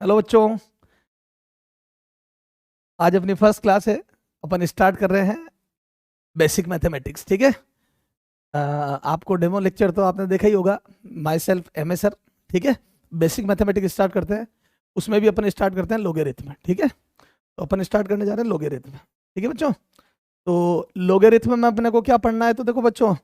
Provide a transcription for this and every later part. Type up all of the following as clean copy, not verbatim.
Hello बच्चों, आज अपनी फर्स्ट क्लास है। अपन स्टार्ट कर रहे हैं बेसिक मैथमेटिक्स। ठीक है। आपको डेमो लेक्चर तो आपने देखा ही होगा, myself M S sir. ठीक है। बेसिक मैथमेटिक्स स्टार्ट करते हैं। उसमें भी अपन स्टार्ट करते हैं लोगेरिथम। ठीक है। तो अपन स्टार्ट करने जा रहे हैं लोगेरिथम। ठीक है बच्चों। तो लोगेरिथम में अपने को क्या पढ़ना है, तो देखो बच्चों,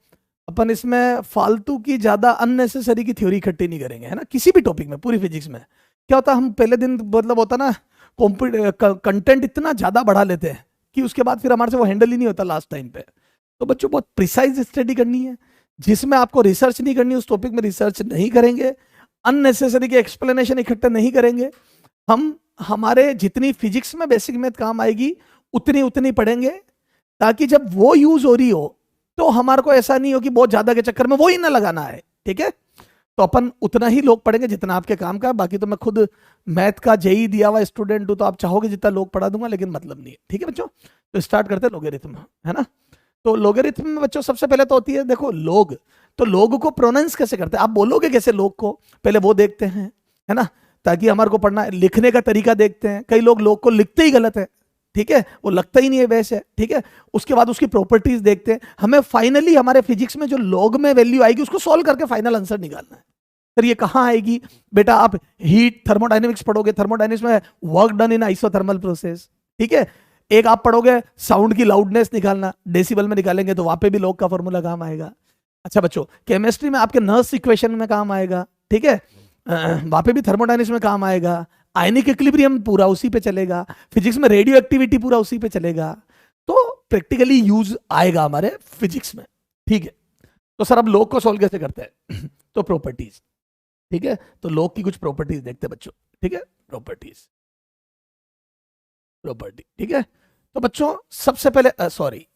अपन इसमें फालतू की ज्यादा अननेसेसरी की थ्योरी इकट्ठी नहीं करेंगे, है ना। किसी भी टॉपिक में, पूरी फिजिक्स में क्या होता है, हम पहले दिन मतलब होता ना, कंटेंट इतना ज्यादा बढ़ा लेते हैं कि उसके बाद फिर हमारे से वो हैंडल ही नहीं होता लास्ट टाइम पे। तो बच्चों बहुत प्रिसाइज स्टडी करनी है। जिसमें आपको रिसर्च नहीं करनी, उस टॉपिक में रिसर्च नहीं करेंगे। अननेसेसरी के एक्सप्लेनेशन इकट्ठे नहीं करेंगे। हम हमारे जितनी फिजिक्स में बेसिक मैथ काम आएगी उतनी उतनी पढ़ेंगे, ताकि जब वो यूज हो रही हो तो हमारे को ऐसा नहीं हो कि बहुत ज्यादा के चक्कर में वो ही ना लगाना है। ठीक है। तो अपन उतना ही लोग पढ़ेंगे जितना आपके काम का। बाकी तो मैं खुद मैथ का जेई दिया हुआ स्टूडेंट हूं, तो आप चाहोगे जितना लोग पढ़ा दूंगा, लेकिन मतलब नहीं है। ठीक है बच्चों। तो स्टार्ट करते हैं लोगेरिथम, है ना। तो लोगेरिथम में बच्चों सबसे पहले तो होती है, देखो, लोग। तो लोग को प्रोनाउंस कैसे करते हैं, आप बोलोगे कैसे लोग को, पहले वो देखते हैं, है ना। ताकि हमारे को पढ़ना, लिखने का तरीका देखते हैं। कई लोग लोग को लिखते ही गलत है। ठीक है, वो लगता ही नहीं है वैसे। ठीक है। उसके बाद उसकी प्रॉपर्टीज देखते हैं। हमें फाइनली हमारे फिजिक्स में जो लॉग में वैल्यू आएगी उसको सॉल्व करके फाइनल आंसर निकालना है। सर ये कहां आएगी बेटा, आप हीट थर्मोडायनेमिक्स पढ़ोगे, थर्मोडायनेमिक्स में work done in isothermal process. ठीक है। एक आप पढ़ोगे साउंड की लाउडनेस निकालना, डेसिबल में निकालेंगे, तो वहां पे भी लॉग का फॉर्मूला काम आएगा। अच्छा बच्चों, केमिस्ट्री में आपके नर्स इक्वेशन में काम आएगा। ठीक है। वहां पे भी थर्मोडायनेमिक्स में काम आएगा। आयनिक इक्विलिब्रियम पूरा उसी पे चलेगा। फिजिक्स में रेडियो एक्टिविटी पूरा उसी पे चलेगा। तो प्रैक्टिकली यूज आएगा हमारे फिजिक्स में। ठीक है। तो सर अब लॉग को सोल्व कैसे करते हैं तो प्रॉपर्टीज। ठीक है। तो लॉग की कुछ प्रॉपर्टीज देखते हैं बच्चों। ठीक है। Properties, property. ठीक है। तो बच्चों सबसे पहले सॉरी,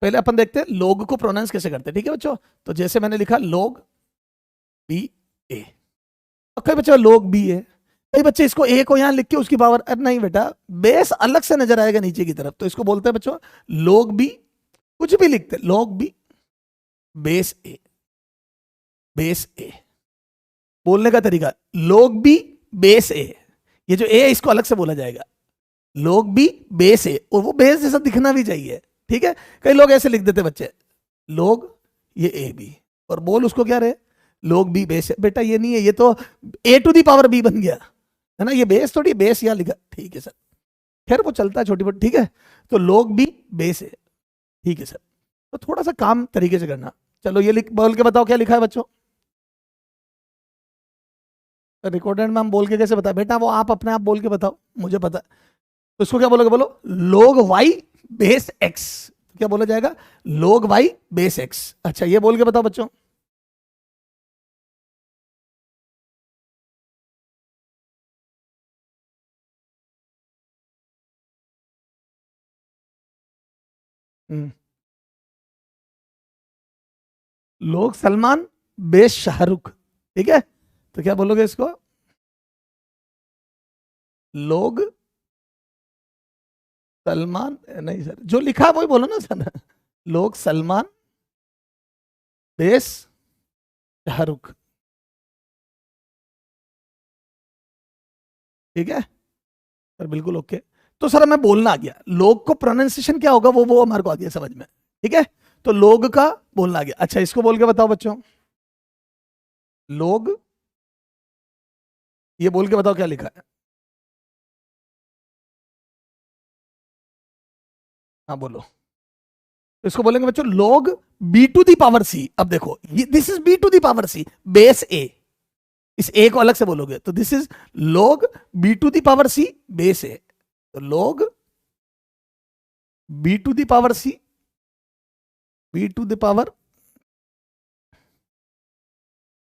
पहले अपन देखते हैं लॉग को प्रोनाउंस कैसे करते हैं। ठीक है बच्चों। तो जैसे मैंने लिखा लॉग बी ए, और कई बच्चे लॉग बी है, कई बच्चे इसको ए को यहां लिख के उसकी पावर, अरे नहीं बेटा, बेस अलग से नजर आएगा नीचे की तरफ, तो इसको बोलते हैं बच्चों लॉग बी। कुछ भी लिखते हैं, लॉग बी बेस ए, बेस ए। बोलने का तरीका, लॉग बी बेस ए। ये जो ए है इसको अलग से बोला जाएगा, लोग भी बेस है, और वो बेस जैसा दिखना भी चाहिए। ठीक है। कई लोग ऐसे लिख देते बच्चे, लोग ये ए बी, और बोल उसको क्या रहे, लोग बी बेस है। बेटा ये नहीं है, ये तो ए टू दी पावर बी बन गया, है ना। ये बेस थोड़ी, बेस यहां लिखा, ठीक है सर। खैर वो चलता है छोटी मोटी। ठीक है। तो लोग भी बेस है। ठीक है सर। तो थोड़ा सा काम तरीके से करना। चलो ये लिख, बोल के बताओ क्या लिखा है बच्चों। रिकॉर्डेड में हम बोल के कैसे बताए बेटा, वो आप अपने आप बोल के बताओ, मुझे पता। तो इसको क्या बोलोगे, बोलो लोग वाई बेस एक्स। क्या बोला जाएगा, लोग वाई बेस एक्स। अच्छा ये बोल के बताओ बच्चों। हम्म, लोग सलमान बेस शाहरुख। ठीक है। तो क्या बोलोगे इसको, लोग सलमान, नहीं सर, जो लिखा है वही बोलो ना सर। लोग सलमान बेस शाहरुख। ठीक है सर, बिल्कुल ओके। तो सर हमें बोलना आ गया, लोग को प्रोनाउंसिएशन क्या होगा, वो हमारे को आ गया समझ में। ठीक है। तो लोग का बोलना आ गया। अच्छा इसको बोल के बताओ बच्चों, लोग, ये बोल के बताओ क्या लिखा है। हाँ बोलो। तो इसको बोलेंगे बच्चों log b to the power c. अब देखो ये this is b to the power c base a, इस a को अलग से बोलोगे तो this is log b to the power c base a। तो log b to the power c, b to the power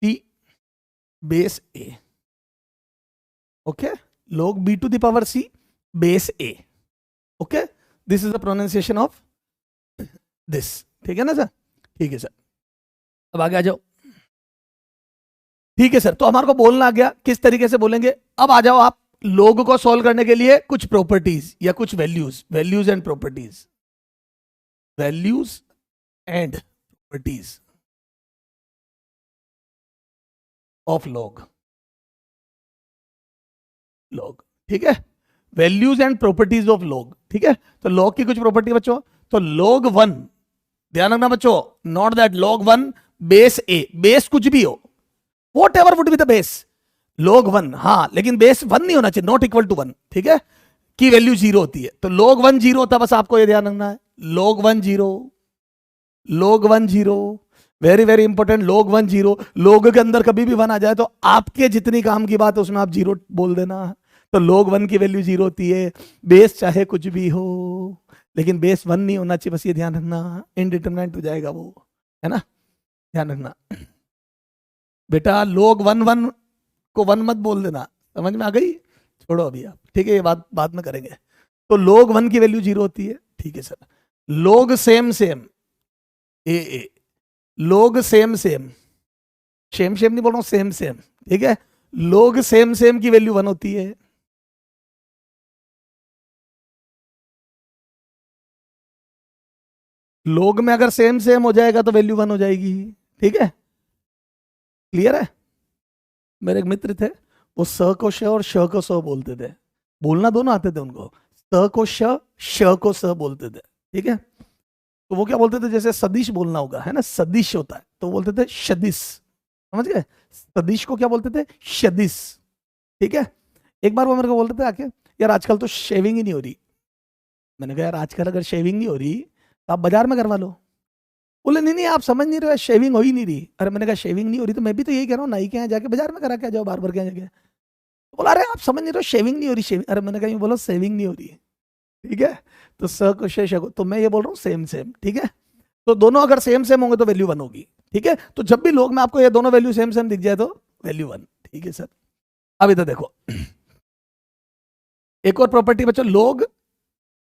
c base a। Okay, log b to the power c base a। Okay, this is the pronunciation of this. ठीक है ना sir. ठीक है sir, अब आगे आ जाओ। ठीक है सर, तो हमारे को बोलना आ गया किस तरीके से बोलेंगे। अब आ जाओ आप, लोग को सॉल्व करने के लिए कुछ प्रॉपर्टीज या कुछ values, values and properties, values and properties of log. Log, ठीक है। Values and properties of log, ठीक है। तो लॉग की कुछ प्रॉपर्टी बच्चों, तो log 1, ध्यान रखना बच्चों, not that log 1 base A, base कुछ भी हो, what ever would be the base, log 1, हाँ, लेकिन बेस 1 नहीं होना चाहिए, नॉट इक्वल टू 1, ठीक है, की वैल्यू 0 होती है। तो log 1 0 होता है, बस आपको ये ध्यान रखना है, log 1 0, log 1 0, very very important, log 1 0, log के अंदर कभी भी 1 आ जाए तो आपके जितनी काम की बात है उसमें आप 0 बोल देना। तो log 1 की वैल्यू 0 होती है, बेस चाहे कुछ भी हो, लेकिन बेस 1 नहीं होना चाहिए, बस ये ध्यान रखना, इनडिटरमिनेंट हो जाएगा वो, है ना, ध्यान रखना बेटा। log 1 1 को 1 मत बोल देना, समझ में आ गई, छोड़ो अभी आप, ठीक है, ये बात बाद में करेंगे। तो log 1 की वैल्यू 0 होती है, ठीक है सर। log सेम सेम ए, log same same, same same नहीं बोल रहा हूं, सेम सेम, ठीक है, log सेम सेम की वैल्यू 1 होती है। log में अगर सेम सेम हो जाएगा तो वैल्यू 1 हो जाएगी, ठीक है, क्लियर है। मेरे एक मित्र थे, वो स को श और श को स बोलते थे, बोलना दोनों आते थे उनको, स को श को स बोलते थे, ठीक है। तो वो क्या बोलते थे, जैसे सदिश बोलना होगा, है ना, सदिश होता है तो बोलते थे शदिश, समझ गए, सदिश को क्या बोलते थे, शदिश, ठीक है। एक बार वो मेरे को बोलते थे आके, यार आजकल तो शेविंग ही नहीं हो रही। मैंने कहा यार आजकल अगर शेविंग नहीं हो रही तो आप बाजार में करवा लो। बोले नहीं नहीं आप समझ नहीं रहे, शेविंग हो ही नहीं रही। अरे मैंने कहा शेविंग नहीं हो रही तो मैं भी तो यही कह रहा हूँ, नाई के यहाँ जाके बाजार में करा के आ जाओ, बार्बर के यहाँ जाके। बोला अरे आप समझ नहीं रहे, शेविंग नहीं हो रही, शेविंग। अरे मैंने कहा बोलो सेविंग नहीं हो रही, ठीक है। तो स को श को, तो मैं ये बोल रहा हूँ सेम सेम, ठीक है। तो दोनों अगर सेम सेम होंगे तो वैल्यू 1 होगी, ठीक है। तो जब भी लोग में आपको ये दोनों वैल्यू सेम सेम दिख जाए तो वैल्यू 1, ठीक है सर। अब इधर देखो, एक और प्रॉपर्टी बच्चों, log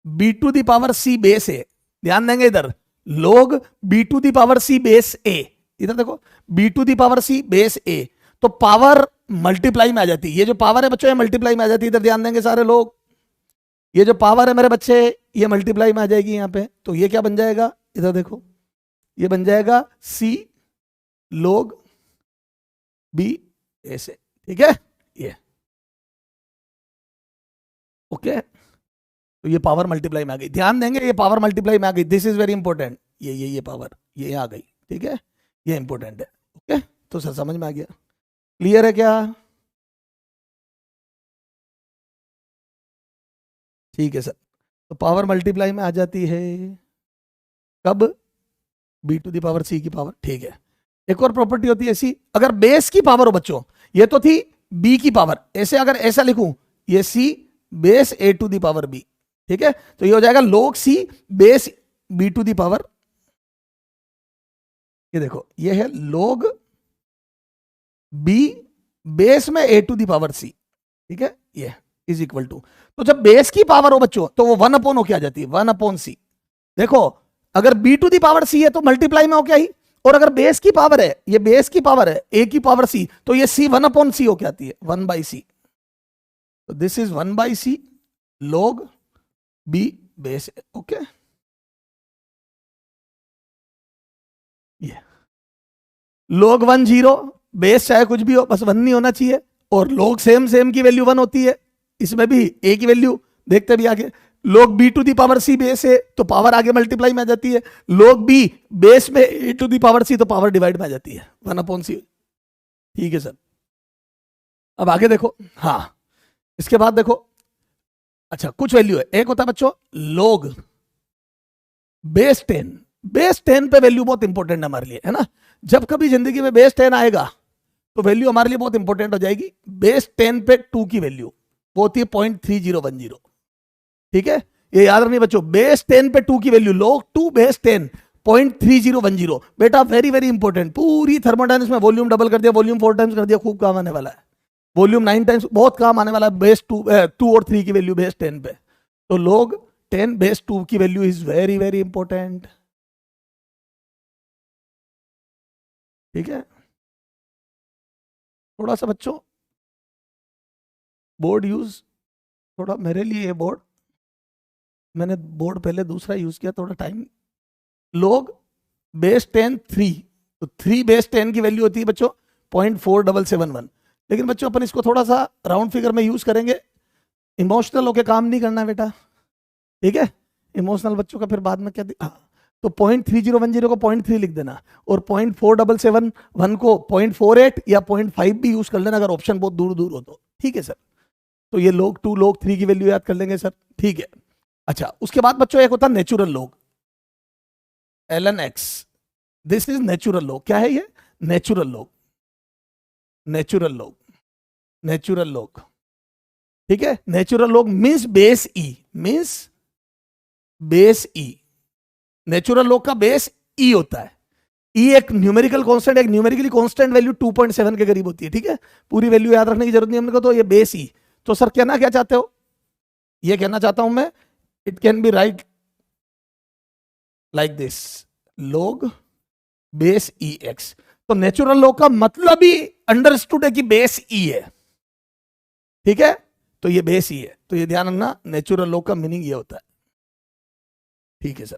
b to the power c base a, ध्यान देंगे इधर, log b to the power c base a, इधर देखो b to the power c base a, तो पावर मल्टीप्लाई में आ जाती है, ये जो पावर है बच्चों ये मल्टीप्लाई में आ जाती है, इधर ध्यान देंगे सारे लोग, ये जो पावर है मेरे बच्चे ये मल्टीप्लाई में आ जाएगी यहाँ पे। तो ये क्या बन जाएगा, इधर देखो, ये बन जाएगा c log b ऐसे, ठीक है, ये ओके। तो ये पावर मल्टीप्लाई में आ गई, ध्यान देंगे ये पावर मल्टीप्लाई में आ गई, दिस इज वेरी इंपॉर्टेंट, ये पावर ये आ गई, ठीक है, ये इंपॉर्टेंट है, ओके। तो सर समझ में आ गया, क्लियर है क्या, ठीक है सर। तो पावर मल्टीप्लाई में आ जाती है कब, b to the power c की पावर, ठीक है। एक और प्रॉपर्टी होती है ऐसी, अगर बेस की पावर हो बच्चों, ये तो थी b की पावर, ऐसे अगर ऐसा लिखूं, ये c base a to the power b, ठीक है, तो ये हो जाएगा log c base b to the power, ये देखो ये है log b बेस में a to the power c, ठीक है, ये इज इक्वल टू, तो जब बेस की पावर हो बच्चों तो वो 1 अपॉन हो क्या जाती है, 1 अपॉन c। देखो अगर b to the power c है तो मल्टीप्लाई में हो क्या ही, और अगर बेस की पावर है, ये बेस की पावर है a की पावर c, तो ये c 1 अपॉन c हो क्या आती है, 1 बाई c। तो this is 1 by c log b base, okay. ये log 1 0, बेस चाहे कुछ भी हो बस 1 नहीं होना चाहिए, और log सेम सेम की वैल्यू 1 होती है, इसमें भी a की वैल्यू देखते भी आगे, log b to the power c base है तो पावर आगे मल्टीप्लाई में आ जाती है, log b बेस में a to the power c तो पावर डिवाइड में आ जाती है 1 अपॉन c, ठीक है सर। अब आगे देखो, हाँ इसके बाद देखो, अच्छा कुछ वैल्यू है, एक होता है बच्चों log बेस 10, बेस 10 पे वैल्यू बहुत इंपॉर्टेंट है हमारे लिए, है ना, जब कभी जिंदगी में बेस 10 आएगा तो वैल्यू हमारे लिए बहुत इंपॉर्टेंट हो जाएगी। बेस 10 पे 2 की वैल्यू वो होती है 0.3010, ठीक है, ये याद रखनी बच्चों, बेस 10 पे 2 की वैल्यू, log 2 बेस 10 0.3010, बेटा वेरी वेरी इंपॉर्टेंट, पूरी थर्मोडायनेमिक्स में वॉल्यूम डबल कर दिया, वॉल्यूम 4 टाइम्स कर दिया, खूब काम आने वाला है, वॉल्यूम 9 टाइम्स बहुत काम आने वाला है, बेस 2 और 3 की वैल्यू बेस 10 पे, तो log 10 बेस 2 की value is very very important, ठीक है। थोड़ा सा बच्चों बोर्ड यूज, थोड़ा मेरे लिए ये बोर्ड, मैंने बोर्ड पहले दूसरा यूज किया, थोड़ा टाइम, log बेस 10 3, तो 3 बेस 10 की वैल्यू होती है बच्चों 0.4771, लेकिन बच्चों अपन इसको थोड़ा सा राउंड फिगर में यूज करेंगे, इमोशनल होके काम नहीं करना बेटा, ठीक है। इमोशनल बच्चों का फिर बाद में क्या तो 0.3010 को 0.3 लिख देना, और 0.4771 को 0.48 या 0.5 भी यूज कर लेना अगर ऑप्शन बहुत दूर दूर हो तो, ठीक है सर। तो ये log 2 log 3 की वैल्यू याद कर लेंगे सर, ठीक है। अच्छा, उसके बाद बच्चों एक होता है natural log, ln x, this is natural log. क्या है ये? Natural log, natural log, natural log, ठीक है। नेचुरल लॉग मींस बेस ई, मींस बेस ई। नेचुरल लॉग का बेस ई होता है। ई एक न्यूमेरिकल कांस्टेंट, एक न्यूमेरिकली कांस्टेंट वैल्यू 2.7 के करीब होती है, ठीक है। पूरी वैल्यू याद रखने की जरूरत नहीं हमने को, तो ये बेस ई। तो सर कहना क्या चाहते हो? ये कहना चाहता हूं मैं, it can be right like this, log base E x. तो नेचुरल लॉग का मतलब ही अंडरस्टूड है कि बेस ई है, ठीक है। तो ये बेस ई है, तो ये ध्यान रखना, नेचुरल लॉग का मीनिंग ये होता है, ठीक है सर।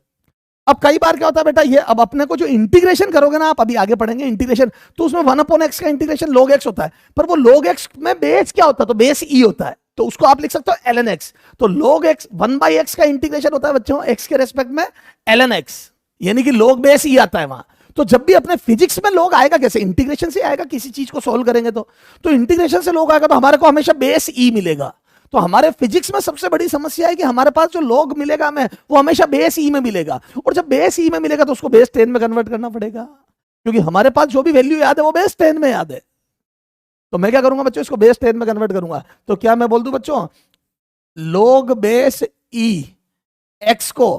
अब कई बार क्या होता है बेटा, ये अब अपने को जो इंटीग्रेशन करोगे ना आप, अभी आगे पढ़ेंगे इंटीग्रेशन, तो उसमें 1/x का इंटीग्रेशन log x होता है, पर वो log x में बेस क्या होता है? तो बेस e होता है, तो उसको आप लिख सकते हो ln x। तो log x 1/x का इंटीग्रेशन होता है बच्चों x के रेस्पेक्ट में ln x, यानी कि log बेस e आता है वहां। तो जब भी अपने फिजिक्स में log आएगा कैसे? इंटीग्रेशन से आएगा, किसी चीज को सोल्व करेंगे तो इंटीग्रेशन से log आएगा, तो हमारे को हमेशा बेस e मिलेगा। तो हमारे फिजिक्स में सबसे बड़ी समस्या है कि हमारे पास जो log मिलेगा हमें, वो हमेशा बेस ई में मिलेगा, और जब बेस ई में मिलेगा तो उसको बेस 10 में कन्वर्ट करना पड़ेगा, क्योंकि हमारे पास जो भी वैल्यू याद है वो बेस 10 में याद है। तो मैं क्या करूंगा बच्चों, इसको बेस 10 में कन्वर्ट करूंगा। तो क्या मैं बोल दूं बच्चों, log बेस ई एक्स को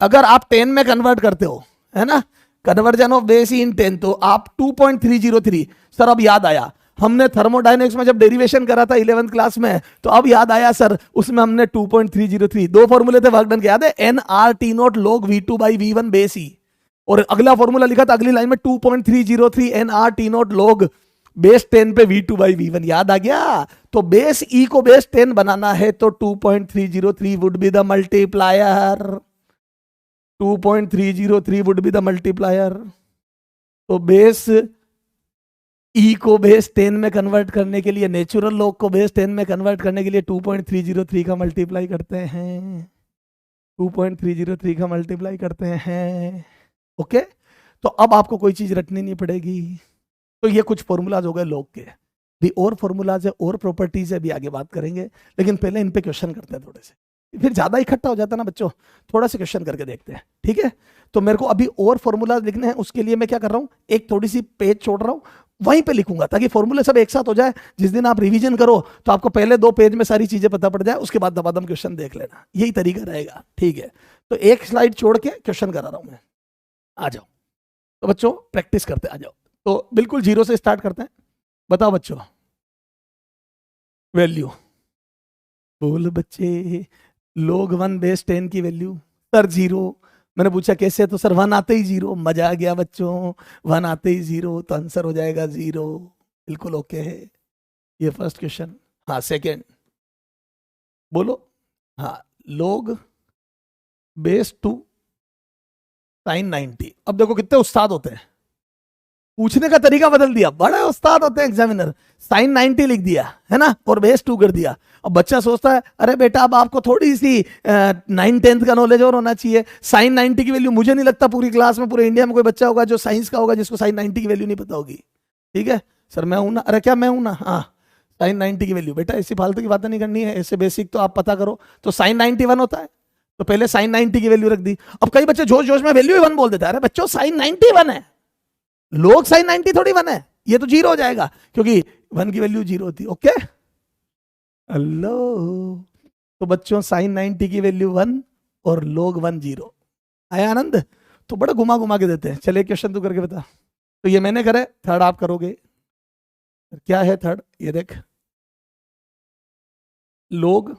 अगर आप 10 में कन्वर्ट करते हो, है ना, कन्वर्जन ऑफ बेस ई इन 10, तो आप 2.303। सर अब याद आया, हमने थर्मोडायनेमिक्स में जब डेरिवेशन करा था 11th क्लास में, तो अब याद आया सर, उसमें हमने 2.303 दो फॉर्मूले थे वर्क डन के, याद है, N R T nought log v2 by v1 base e, और अगला फॉर्मूला लिखा था अगली लाइन में 2.303 N R T nought log base 10 पे v2 by v1, याद आ गया। तो बेस ई को बेस 10 बनाना है तो 2.303 would be the multiplier, 2.303 would be the multiplier. तो बेस ई को बेस 10 में कन्वर्ट करने के लिए, नेचुरल लॉग को बेस 10 में कन्वर्ट करने के लिए 2.303 का मल्टीप्लाई करते हैं, 2.303 का मल्टीप्लाई करते हैं, ओके। तो अब आपको कोई चीज रटनी नहीं पड़ेगी। तो ये कुछ फॉर्मूलाज हो गए लॉग के, भी और फॉर्मूलाज है और प्रॉपर्टीज है, भी आगे बात करेंगे, लेकिन पहले इन पे क्वेश्चन करते हैं थोड़े से, फिर ज्यादा इकट्ठा हो जाता है ना बच्चों, थोड़ा सा क्वेश्चन करके देखते हैं, ठीक है। तो मेरे को अभी और फॉर्मूलाज लिखने हैं, उसके लिए मैं क्या कर रहा हूं, एक थोड़ी सी पेज छोड़ रहा हूं, वहीं पे लिखूंगा ताकि फॉर्मूले सब एक साथ हो जाए। जिस दिन आप रिवीजन करो तो आपको पहले 2 पेज में सारी चीजें पता पड़ जाए, उसके बाद दबादम क्वेश्चन देख लेना, यही तरीका रहेगा, ठीक है। तो एक स्लाइड छोड़ के क्वेश्चन करा रहा हूं मैं, आ जाओ। तो बच्चों प्रैक्टिस करते, आ जाओ। तो बिल्कुल 0 से स्टार्ट करते हैं। बताओ बच्चों, वैल्यू बोल बच्चे, log 1 बेस 10 की वैल्यू, सर 0। मैंने पूछा कैसे, तो सर 1 आते ही 0। मजा आ गया बच्चों, 1 आते ही 0, तो आंसर हो जाएगा 0, बिल्कुल ओके है। ये फर्स्ट क्वेश्चन। हाँ सेकेंड बोलो। हाँ, log बेस 2 sin 90। अब देखो कितने उस्ताद होते हैं, पूछने का तरीका बदल दिया, बड़े उस्ताद होते हैं एग्जामिनर। sin 90 लिख दिया, है ना, और बेस 2 कर दिया। अब बच्चा सोचता है अरे बेटा अब आपको थोड़ी सी 9-10 का नॉलेज और होना चाहिए। sin 90 की वैल्यू, मुझे नहीं लगता पूरी क्लास में, पूरे इंडिया में कोई बच्चा होगा जो साइंस का होगा जिसको sin 90 की वैल्यू नहीं पता होगी, ठीक है। सर मैं हूं ना, अरे क्या मैं हूं ना, हाँ। sin 90 की वैल्यू, बेटा ऐसी फालतू की बातें नहीं करनी है, ऐसे बेसिक तो आप पता करो। तो sin 91 होता है, तो पहले sin 90 की वैल्यू रख दी। अब कई बच्चे जोश जोश में वैल्यू 1 बोल देते हैं, अरे बच्चों sin 91 है, log sin 90 थोड़ी 1 है, ये तो 0 हो जाएगा, क्योंकि 1 की वैल्यू 0 होती है, ओके। हेलो, तो बच्चों sin 90 की वैल्यू 1 और log 1 0 आया आनंद। तो बड़ा घुमा घुमा के देते हैं। चलिए क्वेश्चन तू करके बता। तो ये मैंने करे, थर्ड आप करोगे। क्या है थर्ड, ये देख, log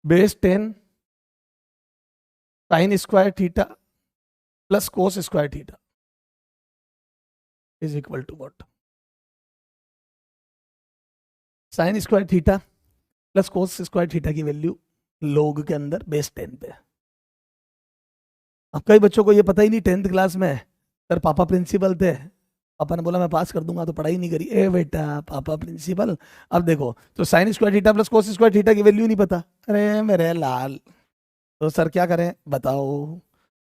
base 10 sin square theta plus cos square theta is equal to what? sin square theta plus cos square theta की वैल्यू log के अंदर बेस 10 पे। अब कई बच्चों को ये पता ही नहीं, 10th क्लास में सर पापा प्रिंसिपल थे, पापा ने बोला मैं पास कर दूंगा, तो पढ़ाई नहीं करी। ए बेटा पापा प्रिंसिपल, अब देखो तो sign square theta plus cos square theta की वैल्यू नहीं पता। अरे मेरे लाल, तो सर क्या करें बताओ।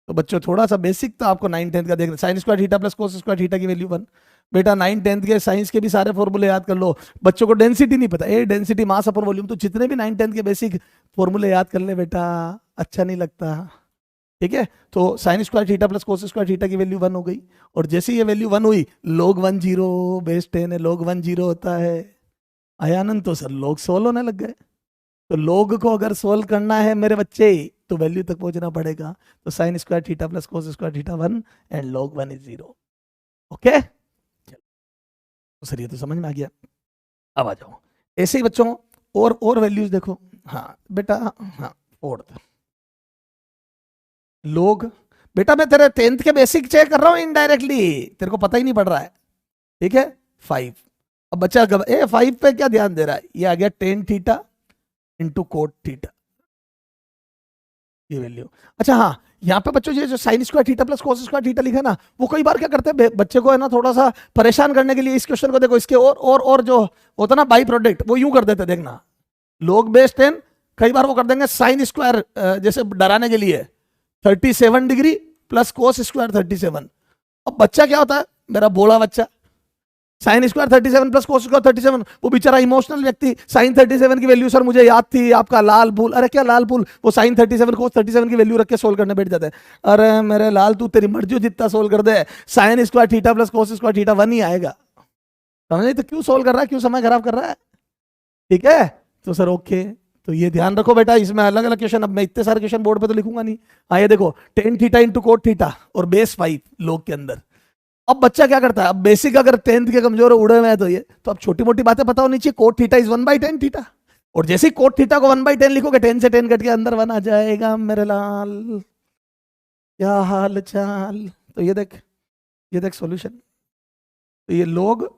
तो बच्चों थोड़ा सा बेसिक तो आपको 9-10 का देखना। Sign square theta plus cos square theta की वैल्यू 1। बेटा 9-10 के साइंस के भी सारे फॉर्मूले याद कर लो। बच्चों को डेंसिटी नहीं पता, ए डेंसिटी मास अपर वॉल्यूम, तो जितने भी 9-10 के बेसिक फॉर्मूले याद कर ले बेटा, अच्छा नहीं लगता। ठीक है, तो sign square theta plus cos square theta की वैल्यू 1 हो गई। और जैसे ये वैल्यू 1 हुई, log 1 0, बेस 10 है, log 1 0 होता है। आयानंद तो सर log 16 होने लग गए। तो log को अगर सोल्व करना है मेरे बच्चे, तो वैल्यू तक पहुंचना पड़ेगा। तो sign square theta plus cos square theta 1 and log 1 is 0। Okay, तो सर ये तो समझ में आ गया। अब आ जाओ ऐसे ही बच्चों, और वैल्यूज देखो। हाँ बेटा, हाँ फोर्थ लोग, बेटा मैं तेरे 10th के बेसिक चेक कर रहा हूं इनडायरेक्टली, तेरे को पता ही नहीं पड़ रहा है। ठीक है 5। अब बच्चा 5 पे क्या ध्यान दे रहा है, ये आ गया tan theta into cot theta, ये वैल्यू। अच्छा हाँ, यहाँ पे बच्चों ये जो sign square theta plus cos square theta लिखा है ना, वो कई बार क्या करते हैं बच्चे को है ना थोड़ा सा परेशान करने के लिए, इस क्वेश्चन को देखो, इसके और जो होता ना बाई प्रोडक्ट, वो यूं कर देते, देखना log बेस 10, कई बार वो कर देंगे साइन स्क्वायर, जैसे डराने के लिए 37 डिग्री प्लस कोस स्क्वायर 37। अब बच्चा क्या होता है, मेरा बोला बच्चा, sine square 37 plus cos square 37, वो बेचारा इमोशनल व्यक्ति, साइन 37 की वैल्यू सर मुझे याद थी, आपका लाल फूल, अरे क्या लाल फूल, वो साइन 37 कोस 37 की वैल्यू रख के सोल्व करने बैठ जाते हैं। अरे मेरे लाल, तू तेरी मर्जी जितना सोल्व कर दे, sine square theta plus cos square theta 1 ही आएगा। समझ नहीं तो क्यों सोल्व कर रहा है, क्यों समय खराब कर रहा है। ठीक है, तो सर ओके, तो ये ध्यान रखो बेटा, इसमें अलग अलग क्वेश्चन, अब मैं इतने सारे क्वेश्चन बोर्ड पे तो लिखूंगा नहीं। हाँ ये देखो tan theta into cot theta और बेस 5 लोग के अंदर। अब बच्चा क्या करता है, अब बेसिक अगर 10th के कमजोर उड़े हुए हैं तो ये, तो अब छोटी मोटी बातें पता होनी चाहिए। कोट थीटा इज 1/10 थीटा, और जैसे ही कोट थीटा को 1/10 लिखोगे, 10 से 10 कट के अंदर 1 आ जाएगा मेरे लाल। क्या हाल चाल, तो ये देख सॉल्यूशन। तो ये लोग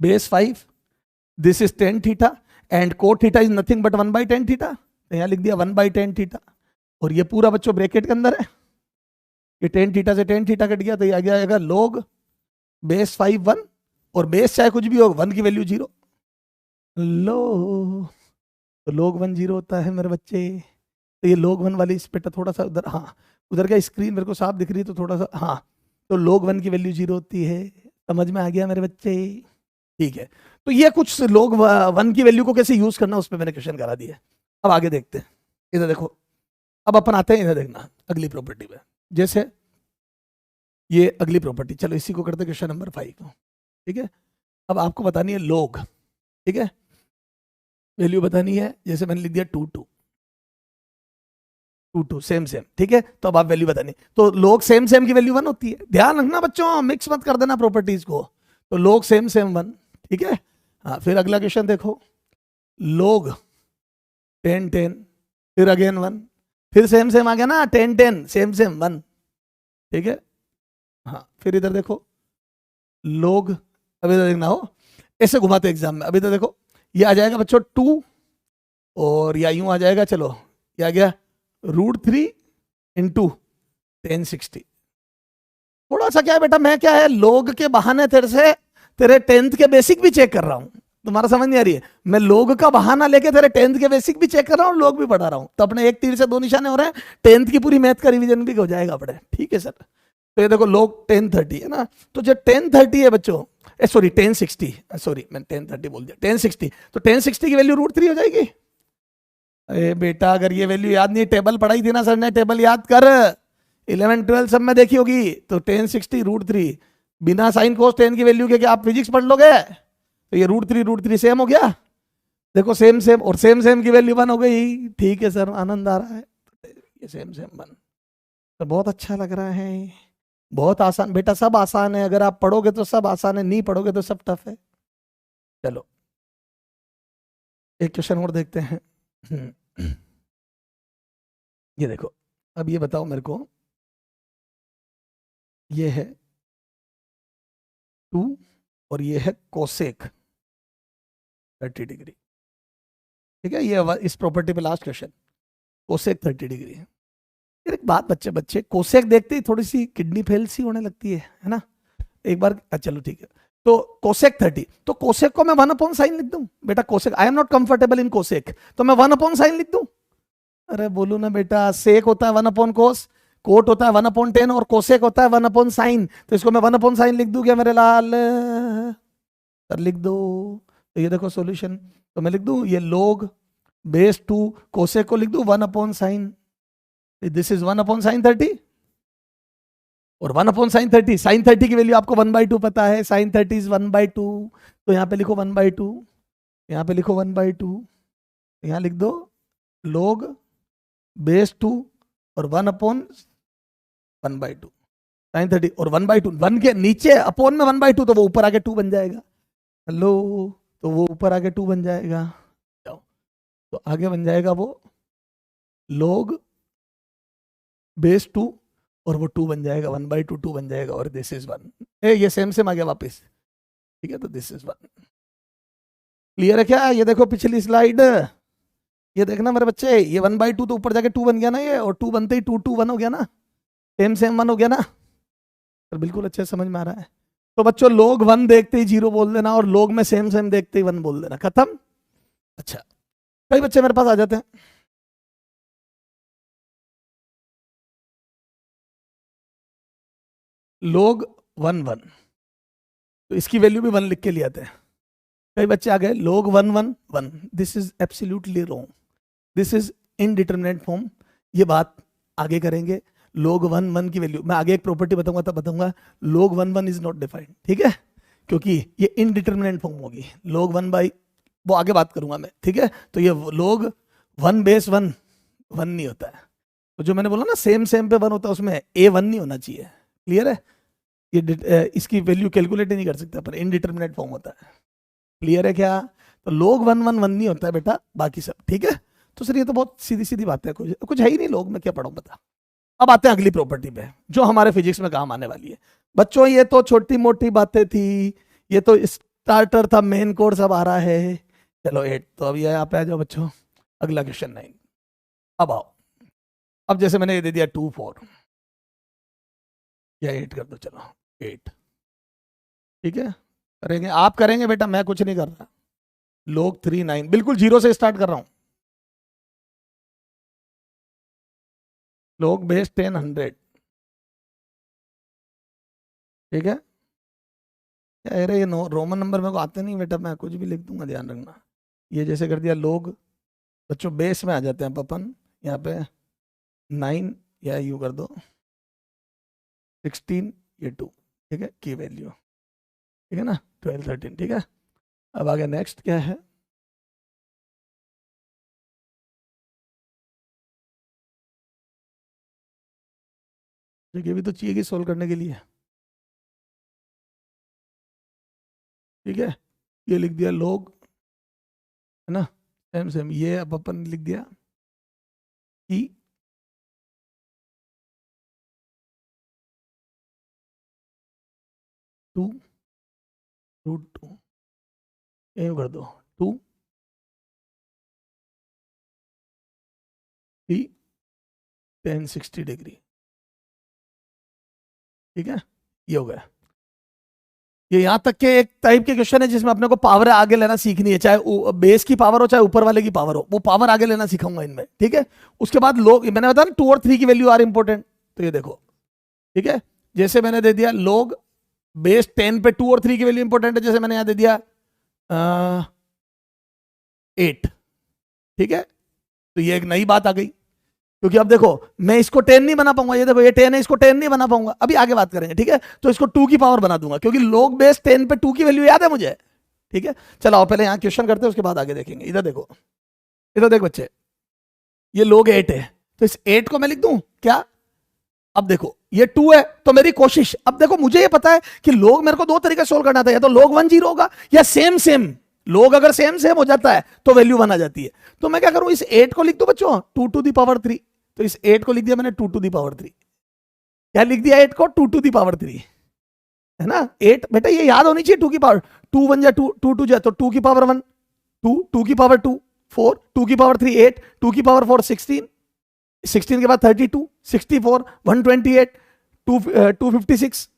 base 5, this is 10 theta and cot theta is nothing but 1/10 theta, तो यहाँ लिख दिया 1/10 थीटा। और ये पूरा बच्चों ब्रैकेट के अंदर है, ये 10 थीटा से 10 थीटा कट गया, तो ये आ गया log बेस 5 1, और बेस चाहे कुछ भी हो, 1 की वैल्यू 0 लो, तो log 1 0 होता है मेरे बच्चे। तो ये log 1 वाली इस पे थोड़ा सा उधर, हाँ उधर क्या स्क्रीन मेरे को साफ दिख रही है, तो थोड़ा सा, हाँ तो log 1 की वैल्यू 0 होती है। समझ में आ गया मेरे बच्चे। ठीक है, तो ये कुछ log 1 की वैल्यू को कैसे यूज करना उस पर मैंने क्वेश्चन करा दिया। अब आगे देखते हैं, इधर देखो, अब अपन आते हैं इधर, देखना अगली प्रॉपर्टी पे। जैसे ये अगली प्रॉपर्टी, चलो इसी को करते क्वेश्चन नंबर 5। ठीक है, अब आपको बतानी है log, ठीक है, वैल्यू बतानी है, जैसे मैंने लिख दिया 2 2 सेम, ठीक है। तो अब आप वैल्यू बतानी, तो log सेम की वैल्यू 1 होती है। ध्यान रखना बच्चों, मिक्स मत कर देना प्रॉपर्टीज को। तो log सेम 1, ठीक है। हाँ फिर अगला क्वेश्चन देखो, log 10 10, फिर अगेन 1, फिर सेम आ गया ना, 10 10 सेम 1, ठीक है। हाँ फिर इधर देखो log, अभी इधर देखना हो, ऐसे घुमाते एग्जाम में। अभी तो देखो ये आ जाएगा बच्चों 2, और या यूं आ जाएगा, चलो ये आ गया √3 इंटू 1060। थोड़ा सा क्या है बेटा, मैं क्या है log के बहाने तेरे 10th के बेसिक भी चेक कर रहा हूं। तुम्हारा समझ नहीं आ रही है, मैं log का बहाना लेके तेरे 10th के बेसिक भी चेक कर रहा हूं, log भी पढ़ा रहा हूं, तो अपने एक तीर से 2 निशाने हो रहे हैं, 10th की पूरी मैथ का रिवीजन भी हो जाएगा अपने। ठीक है सर, तो ये देखो log 1030 है ना, तो जो 1030 है बच्चों, सॉरी 1060, सॉरी मैं 1030 बोल दिया, 1060, तो 1060 की वैल्यू √3 हो जाएगी। अरे बेटा अगर ये वैल्यू याद नहीं, टेबल पढ़ाई थी ना सर ने, टेबल याद कर, 11 12 सब में देखी होगी। तो 1060 √3, बिना साइन कोस 10 की वैल्यू के क्या आप फिजिक्स पढ़ लोगे। तो ये √3 सेम हो गया, देखो सेम और सेम की वैल्यू 1 हो गई। ठीक है सर, आनंद आ रहा है, ये सेम 1, तो बहुत अच्छा लग रहा है। बहुत आसान बेटा, सब आसान है, अगर आप पढ़ोगे तो सब आसान है, नहीं पढ़ोगे तो सब टफ है। चलो एक क्वेश्चन और देखते हैं। ये देखो, अब ये बताओ मेरे को, ये है 2 और ये है कोसेक 30 डिग्री, ठीक है। ये इस प्रॉपर्टी पे लास्ट क्वेश्चन, कोसेक 30 डिग्री है। फिर एक बात बच्चे कोसेक देखते ही थोड़ी सी किडनी फेल सी होने लगती है ना। एक बार चलो ठीक है। तो कोसेक 30, तो कोसेक को मैं 1/sin लिख दूं बेटा। Cosec, I am not comfortable in cosec, तो मैं 1/sin लिख दूं। अरे बोलू ना बेटा, सेक होता है 1/cos, कोट होता है 1/10 और कोसेक होता है 1/sin। तो इसको मैं 1/sin लिख दूं क्या मेरे लाल? सर लिख दो। तो ये देखो सॉल्यूशन, तो मैं लिख दूं ये log बेस 2, कोसेक को लिख दूं 1/sin। दिस इज 1/sin 30 और 1/sin 30। sin 30 की वैल्यू आपको 1/2 पता है, sin 30 इज 1/2। तो यहाँ पे लिखो 1/2, यहाँ पे लिखो 1/2, यहाँ लिख दो log बेस 2 और 1/1/2 sin 30 और 1/2, 1 के नीचे अपॉन में 1/2, तो वो ऊपर आके 2 बन जाएगा। हेलो, तो वो ऊपर आके 2 बन जाएगा। जाओ, तो आगे बन जाएगा वो log बेस 2 और वो 2 बन जाएगा, 1/2 2 बन जाएगा और दिस इज 1। ये सेम आ गया वापस, ठीक है। तो दिस इज 1। क्लियर है क्या? ये देखो पिछली स्लाइड, ये देखना मेरे बच्चे, ये 1/2 तो ऊपर जाके 2 बन गया ना ये, और 2 बनते ही 2 2 1 हो गया ना, सेम 1 हो गया ना। तो बिल्कुल अच्छे समझ में आ रहा है। तो बच्चों log 1 देखते ही 0 बोल देना और log में सेम देखते ही 1 बोल देना, खत्म। अच्छा, कई बच्चे मेरे पास आ जाते हैं, log 1 1, तो इसकी वैल्यू भी 1 लिख के ले आते हैं। कई बच्चे आ गए log 1 1 1, this is absolutely wrong, this is indeterminate form. ये बात आगे करेंगे। log 1 1 की वैल्यू मैं आगे एक प्रॉपर्टी बताऊंगा, तब बताऊंगा log 1 1 इज नॉट डिफाइंड, ठीक है, क्योंकि ये इनडिटरमिनेट फॉर्म होगी। log 1 बाई, वो आगे बात करूंगा मैं, ठीक है। तो ये log 1 बेस 1 1 नहीं होता है। तो जो मैंने बोला ना सेम पे 1 होता है, उसमें a 1 नहीं होना चाहिए। क्लियर है? ये इसकी वैल्यू कैलकुलेट ही नहीं कर सकते पर इनडिटरमिनेट फॉर्म होता है। क्लियर है क्या? तो log 1 1 1 नहीं होता है बेटा, बाकी सब ठीक है। तो सर ये तो बहुत सीधी बात है, कुछ है ही नहीं log में, क्या पढ़ूं बता। अब आते हैं अगली प्रॉपर्टी पे जो हमारे फिजिक्स में काम आने वाली है। बच्चों ये तो छोटी मोटी बातें थी, ये तो स्टार्टर था, मेन कोर्स अब आ रहा है। चलो 8, तो अब ये यहाँ पे आ जाओ बच्चों, अगला क्वेश्चन 9। अब आओ, अब जैसे मैंने ये दे दिया 2 4 या 8 कर दो, चलो 8, ठीक है। करेंगे, आप करेंगे बेटा, मैं कुछ नहीं कर रहा। log 3 9, बिल्कुल 0 से स्टार्ट कर रहा हूं। log बेस 10 100, ठीक है। अरे ये रोमन नंबर मेरे को आते नहीं बेटा, मैं कुछ भी लिख दूंगा, ध्यान रखना। ये जैसे कर दिया log, बच्चों बेस में आ जाते हैं अपन, यहाँ पे 9 या यू कर दो 16, ये 2, ठीक है, की वैल्यू, ठीक है ना, 12 13, ठीक है। अब आगे नेक्स्ट क्या है? ये भी तो चाहिए कि सोल्व करने के लिए, ठीक है। ये लिख दिया log, है ना, सेम ये अब अपन लिख दिया कि टू रूट 2, ये कर दो 2 10 60 डिग्री, ठीक है। ये हो गया। ये यहां तक के एक टाइप के क्वेश्चन है जिसमें अपने को पावर आगे लेना सीखनी है, चाहे बेस की पावर हो चाहे ऊपर वाले की पावर हो, वो पावर आगे लेना सिखाऊंगा इनमें, ठीक है। उसके बाद लोग, मैंने बताया ना 2 और 3 की वैल्यू आर इंपॉर्टेंट, तो ये देखो, ठीक है। जैसे मैंने दे दिया log बेस 10 पे 2 और 3 की वैल्यू इंपॉर्टेंट है, जैसे मैंने यहां दे दिया 8, ठीक है। तो ये एक नई बात आ गई, क्योंकि अब देखो मैं इसको 10 नहीं बना पाऊंगा, ये देखो ये 10 है, इसको 10 नहीं बना पाऊंगा, अभी आगे बात करेंगे, ठीक है। तो इसको 2 की पावर बना दूंगा, क्योंकि log बेस 10 पे 2 की वैल्यू याद है मुझे, ठीक है। चलो आओ पहले यहाँ क्वेश्चन करते हैं, उसके बाद आगे देखेंगे। इधर देखो, इधर देख बच्चे, ये log 8 है, तो इस 8 को मैं लिख दूं क्या? अब देखो ये 2 है, तो मेरी कोशिश, अब देखो मुझे ये पता है कि log मेरे को 2 तरीके से सोल्व करना था, या तो log 1 0 होगा या सेम log अगर सेम हो जाता है तो वैल्यू 1 आ जाती है। तो मैं क्या करूं, इस 8 को लिख दूं बच्चों 2 टू द पावर 3, तो इस 8 को लिख दिया मैंने 2 टू द पावर 3। क्या लिख दिया 8 को? 2 टू द पावर 3, है ना। 8 बेटा ये याद होनी चाहिए, 2 की पावर 2 1 जा 2 2 2 जा, तो 2 की पावर 1 2, 2 की पावर 2 4, 2 की पावर 3 8, 2 की पावर 4 16, 16 के बाद 32 64 128 256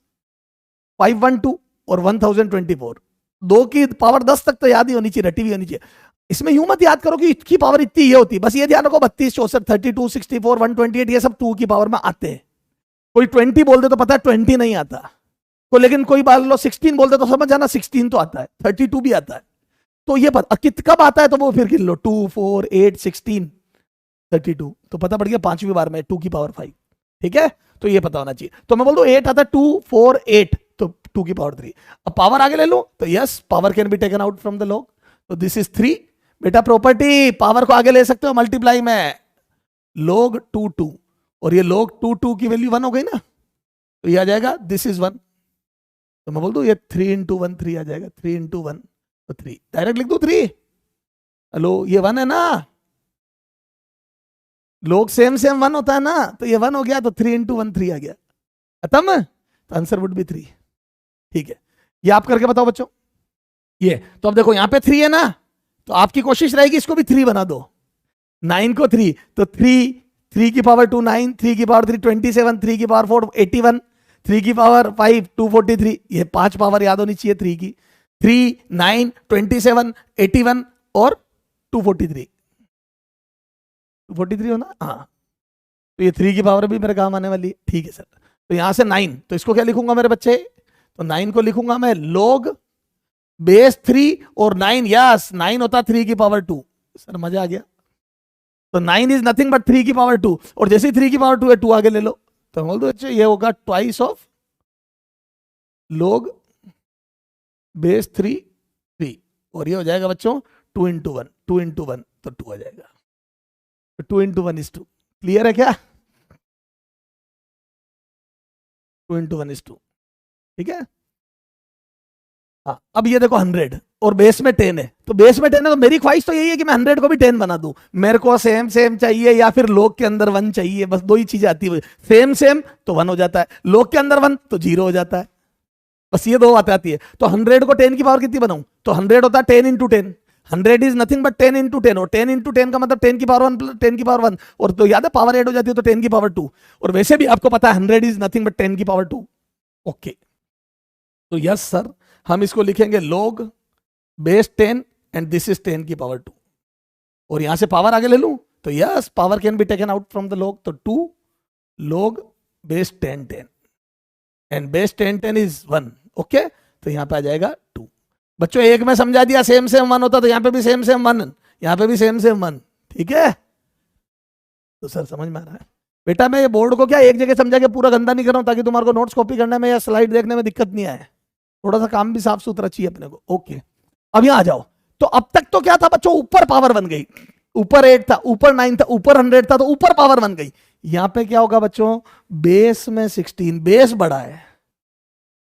512 और 1024, 2 की पावर 10 तक तो याद ही होनी चाहिए, रटी हुई होनी चाहिए। इसमें यूं मत याद करो कि इसकी पावर इतनी ये होती है, बस ये ध्यान रखो 32, 64, 32, 64, 128 ये सब 2 की पावर में आते हैं। कोई 20 बोल दे तो पता है 20 नहीं आता, तो लेकिन कोई बात लो 16 बोल दे तो समझ जाना 16 तो आता है, 32 भी आता है। तो ये पता कब आता है तो वो फिर गिन लो, 2, 4, 8, 16, 32, तो पता पड़ गया 5वीं बार में 2 की पावर 5। ठीक है, तो ये पता होना चाहिए। तो मैं बोल दू 8 आता है, 2, 4, 8, तो 2 की पावर 3। अब पावर आगे ले लो तो yes, power can be taken out from the log, तो दिस इज 3। बेटा प्रॉपर्टी, पावर को आगे ले सकते हो मल्टीप्लाई में, log 2 2, और ये log 2 2 की वैल्यू 1 हो गई ना, तो ये आ जाएगा दिस इज 1। तो मैं बोल दू ये 3 इंटू 1 3 आ जाएगा, 3 इंटू 1 तो 3, डायरेक्ट लिख दू 3। हेलो, ये 1 है ना, log सेम 1 होता है ना, तो ये 1 हो गया, तो 3 इंटू 1 3 आ गया, खत्म, तो आंसर वुड बी 3। ठीक है, ये आप करके बताओ बच्चों। ये तो अब देखो यहाँ पे 3 है ना, तो आपकी कोशिश रहेगी इसको भी 3 बना दो, 9 को 3, तो 3 की पावर 2 9, 3 की पावर 3 27, 3 की पावर 4 81, 3 की पावर 5 243, ये 5 पावर याद होनी चाहिए 3 की, 3 9 27 81 और 243, 243 हो ना, हाँ, तो ये 3 की पावर भी मेरे काम आने वाली है। ठीक है सर, तो यहां से 9, तो इसको क्या लिखूंगा मेरे बच्चे, तो 9 को लिखूंगा मैं log बेस 3 और 9, यस 9 होता 3 की पावर 2, सर मजा आ गया, तो 9 इज नथिंग बट 3 की पावर 2, और जैसे ही 3 की पावर 2 है 2 आगे ले लो, तो बोल दो अच्छा ये होगा ट्वाइस ऑफ log बेस 3 3, और ये हो जाएगा बच्चों 2 इंटू 1, 2 इंटू 1 तो 2 आ जाएगा, तो 2 इंटू 1 इज 2, क्लियर है क्या, 2 इंटू 1 इज 2, ठीक है। हाँ, अब ये देखो 100 और बेस में 10 है, तो बेस में 10 है, तो मेरी ख्वाहिश तो यही है कि मैं 100 को भी 10 बना दूं, मेरे को सेम सेम चाहिए या फिर log के अंदर 1 चाहिए, बस 2 ही चीजें आती है, सेम सेम तो 1 हो जाता है, log के अंदर 1 तो 0 हो जाता है, बस ये 2 बातें आती है। तो 100 को 10 की पावर कितनी बनाऊं, तो 100 होता है 10 into 10, 100 is nothing but 10 into 10, और 10 इंटू 10 का मतलब 10 की पावर 1 प्लस 10 की पावर 1, और तो याद है पावर ऐड हो जाती है तो 10 की पावर 2, और वैसे भी आपको पता है 100 इज नथिंग बट 10 की पावर 2। ओके, तो यस सर, हम इसको लिखेंगे log base 10 and this is 10 की पावर 2, और यहां से पावर आगे ले लूं तो yes, power can be taken out from the log, तो 2 log base 10 10 and base 10 10 is 1। Okay, तो यहां पे आ जाएगा 2। बच्चों एक में समझा दिया, सेम सेम 1 होता तो यहां पे भी सेम सेम 1, यहां पे भी सेम सेम 1, ठीक है। तो सर समझ में आ रहा है बेटा, मैं ये बोर्ड को क्या एक जगह समझा के पूरा गंदा नहीं कर रहा हूं, ताकि तुम्हारे को नोट्स कॉपी करने में या स्लाइड देखने में दिक्कत नहीं आए, थोड़ा सा काम भी साफ सुथरा चाहिए अपने को। ओके, अब यहां आ जाओ, तो अब तक तो क्या था बच्चों, ऊपर पावर बन गई, ऊपर 8 था, ऊपर 9 था, ऊपर 100 था, तो ऊपर पावर बन गई। यहां पे क्या होगा बच्चों, बेस में 16, बेस बड़ा है,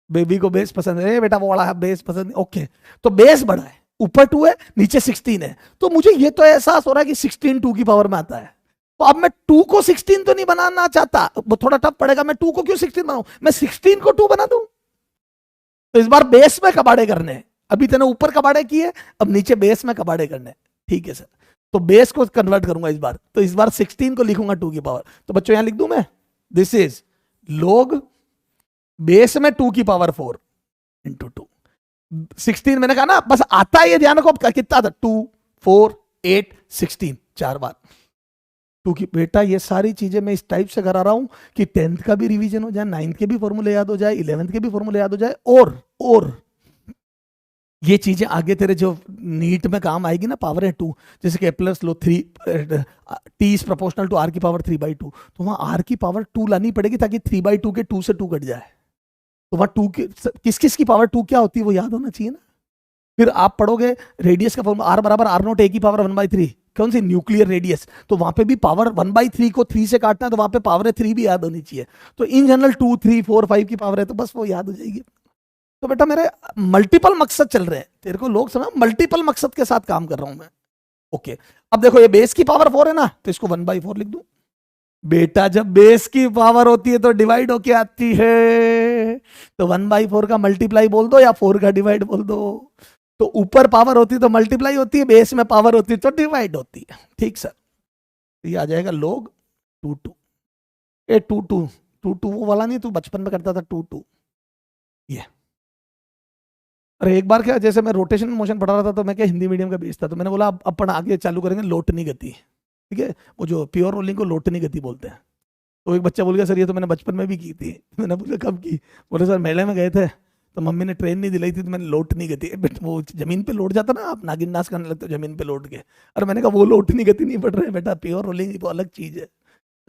बेबी को बेस पसंद है बेटा, वो बड़ा है बेस पसंद है, ओके, तो बेस बड़ा है, ऊपर 2 है नीचे 16 है, तो मुझे ये तो एहसास हो रहा है कि 16 2 की पावर में आता है, तो अब मैं 2 को 16 तो नहीं बनाना चाहता, वो थोड़ा टफ पड़ेगा, मैं 2 को क्यों 16 बनाऊं, मैं 16 को 2 बना दूं। तो इस बार बेस में कबाड़े करने, अभी तेने ऊपर कबाड़े किए, अब नीचे बेस में कबाड़े करने, ठीक है सर, तो बेस को कन्वर्ट करूंगा इस बार, तो इस बार 16 को लिखूंगा 2 की पावर, तो बच्चों यहां लिख दूं मैं, दिस इज log बेस में 2 की पावर 4 इंटू 2, 16 मैंने कहा ना, बस आता है ये ध्यान रखो, कितना था 2 4 8 16, 4 बार 2 की। बेटा ये सारी चीजें मैं इस टाइप से करा रहा हूं कि 10th का भी रिवीजन हो जाए, 9th के भी फॉर्मूले याद हो जाए, 11th के भी फॉर्मूले याद हो जाए, और ये चीजें आगे तेरे जो नीट में काम आएगी ना, पावर है 2, जैसे कि प्लस लो 3 T is proportional to R की पावर 3/2, तो वहां आर की पावर 2 लानी पड़ेगी ताकि 3/2 के 2 से 2 कट जाए, तो वहां 2 किस किस की पावर 2 क्या होती है वो याद होना चाहिए ना। फिर आप पढ़ोगे रेडियस का फॉर्मूला, आर बराबर आर नोट ए की पावर 1/3, कौन सी, न्यूक्लियर रेडियस, तो वहां पे भी पावर 1/3 को 3 से काटना है, तो वहां पे पावर 3 भी याद होनी चाहिए, तो इन जनरल 2 3 4 5 की पावर है, तो बस वो याद हो जाएगी। तो बेटा मेरे मल्टीपल मकसद चल रहे हैं, तेरे को लोग समझ, मल्टीपल मकसद के साथ काम कर रहा हूं मैं। ओके, अब देखो ये बेस की पावर 4 है ना, तो इसको 1/4 लिख दूं। बेटा जब बेस की पावर होती है तो डिवाइड होके आती है, तो 1/4 का मल्टीप्लाई बोल दो या 4 का डिवाइड बोल दो, तो ऊपर पावर होती है तो मल्टीप्लाई होती है, बेस में पावर होती है तो डिवाइड होती है, ठीक सर। ये आ जाएगा log 2 2, ए 2 2 2 2 वो वाला नहीं, तू बचपन में करता था 2 2, ये अरे एक बार क्या, जैसे मैं रोटेशन मोशन पढ़ा रहा था, तो मैं क्या हिंदी मीडियम का बेस था, तो मैंने बोला अब अपन आगे चालू करेंगे लोटनी गति, ठीक है, वो जो प्योर रोलिंग को लोटनी गति बोलते हैं। तो एक बच्चा बोल गया सर ये तो मैंने बचपन में भी की थी। मैंने पूछा कब की? बोले सर मेले में गए थे, तो मम्मी ने ट्रेन नहीं दिलाई थी, तो मैंने लोटनी गति, वो जमीन पे लौट जाता ना, आप नागिन नाच करने लगते हो जमीन पे लौट के। और मैंने कहा वो लोटनी गति नहीं पढ़ रहे हैं बेटा, प्योर रोलिंग वो अलग चीज है।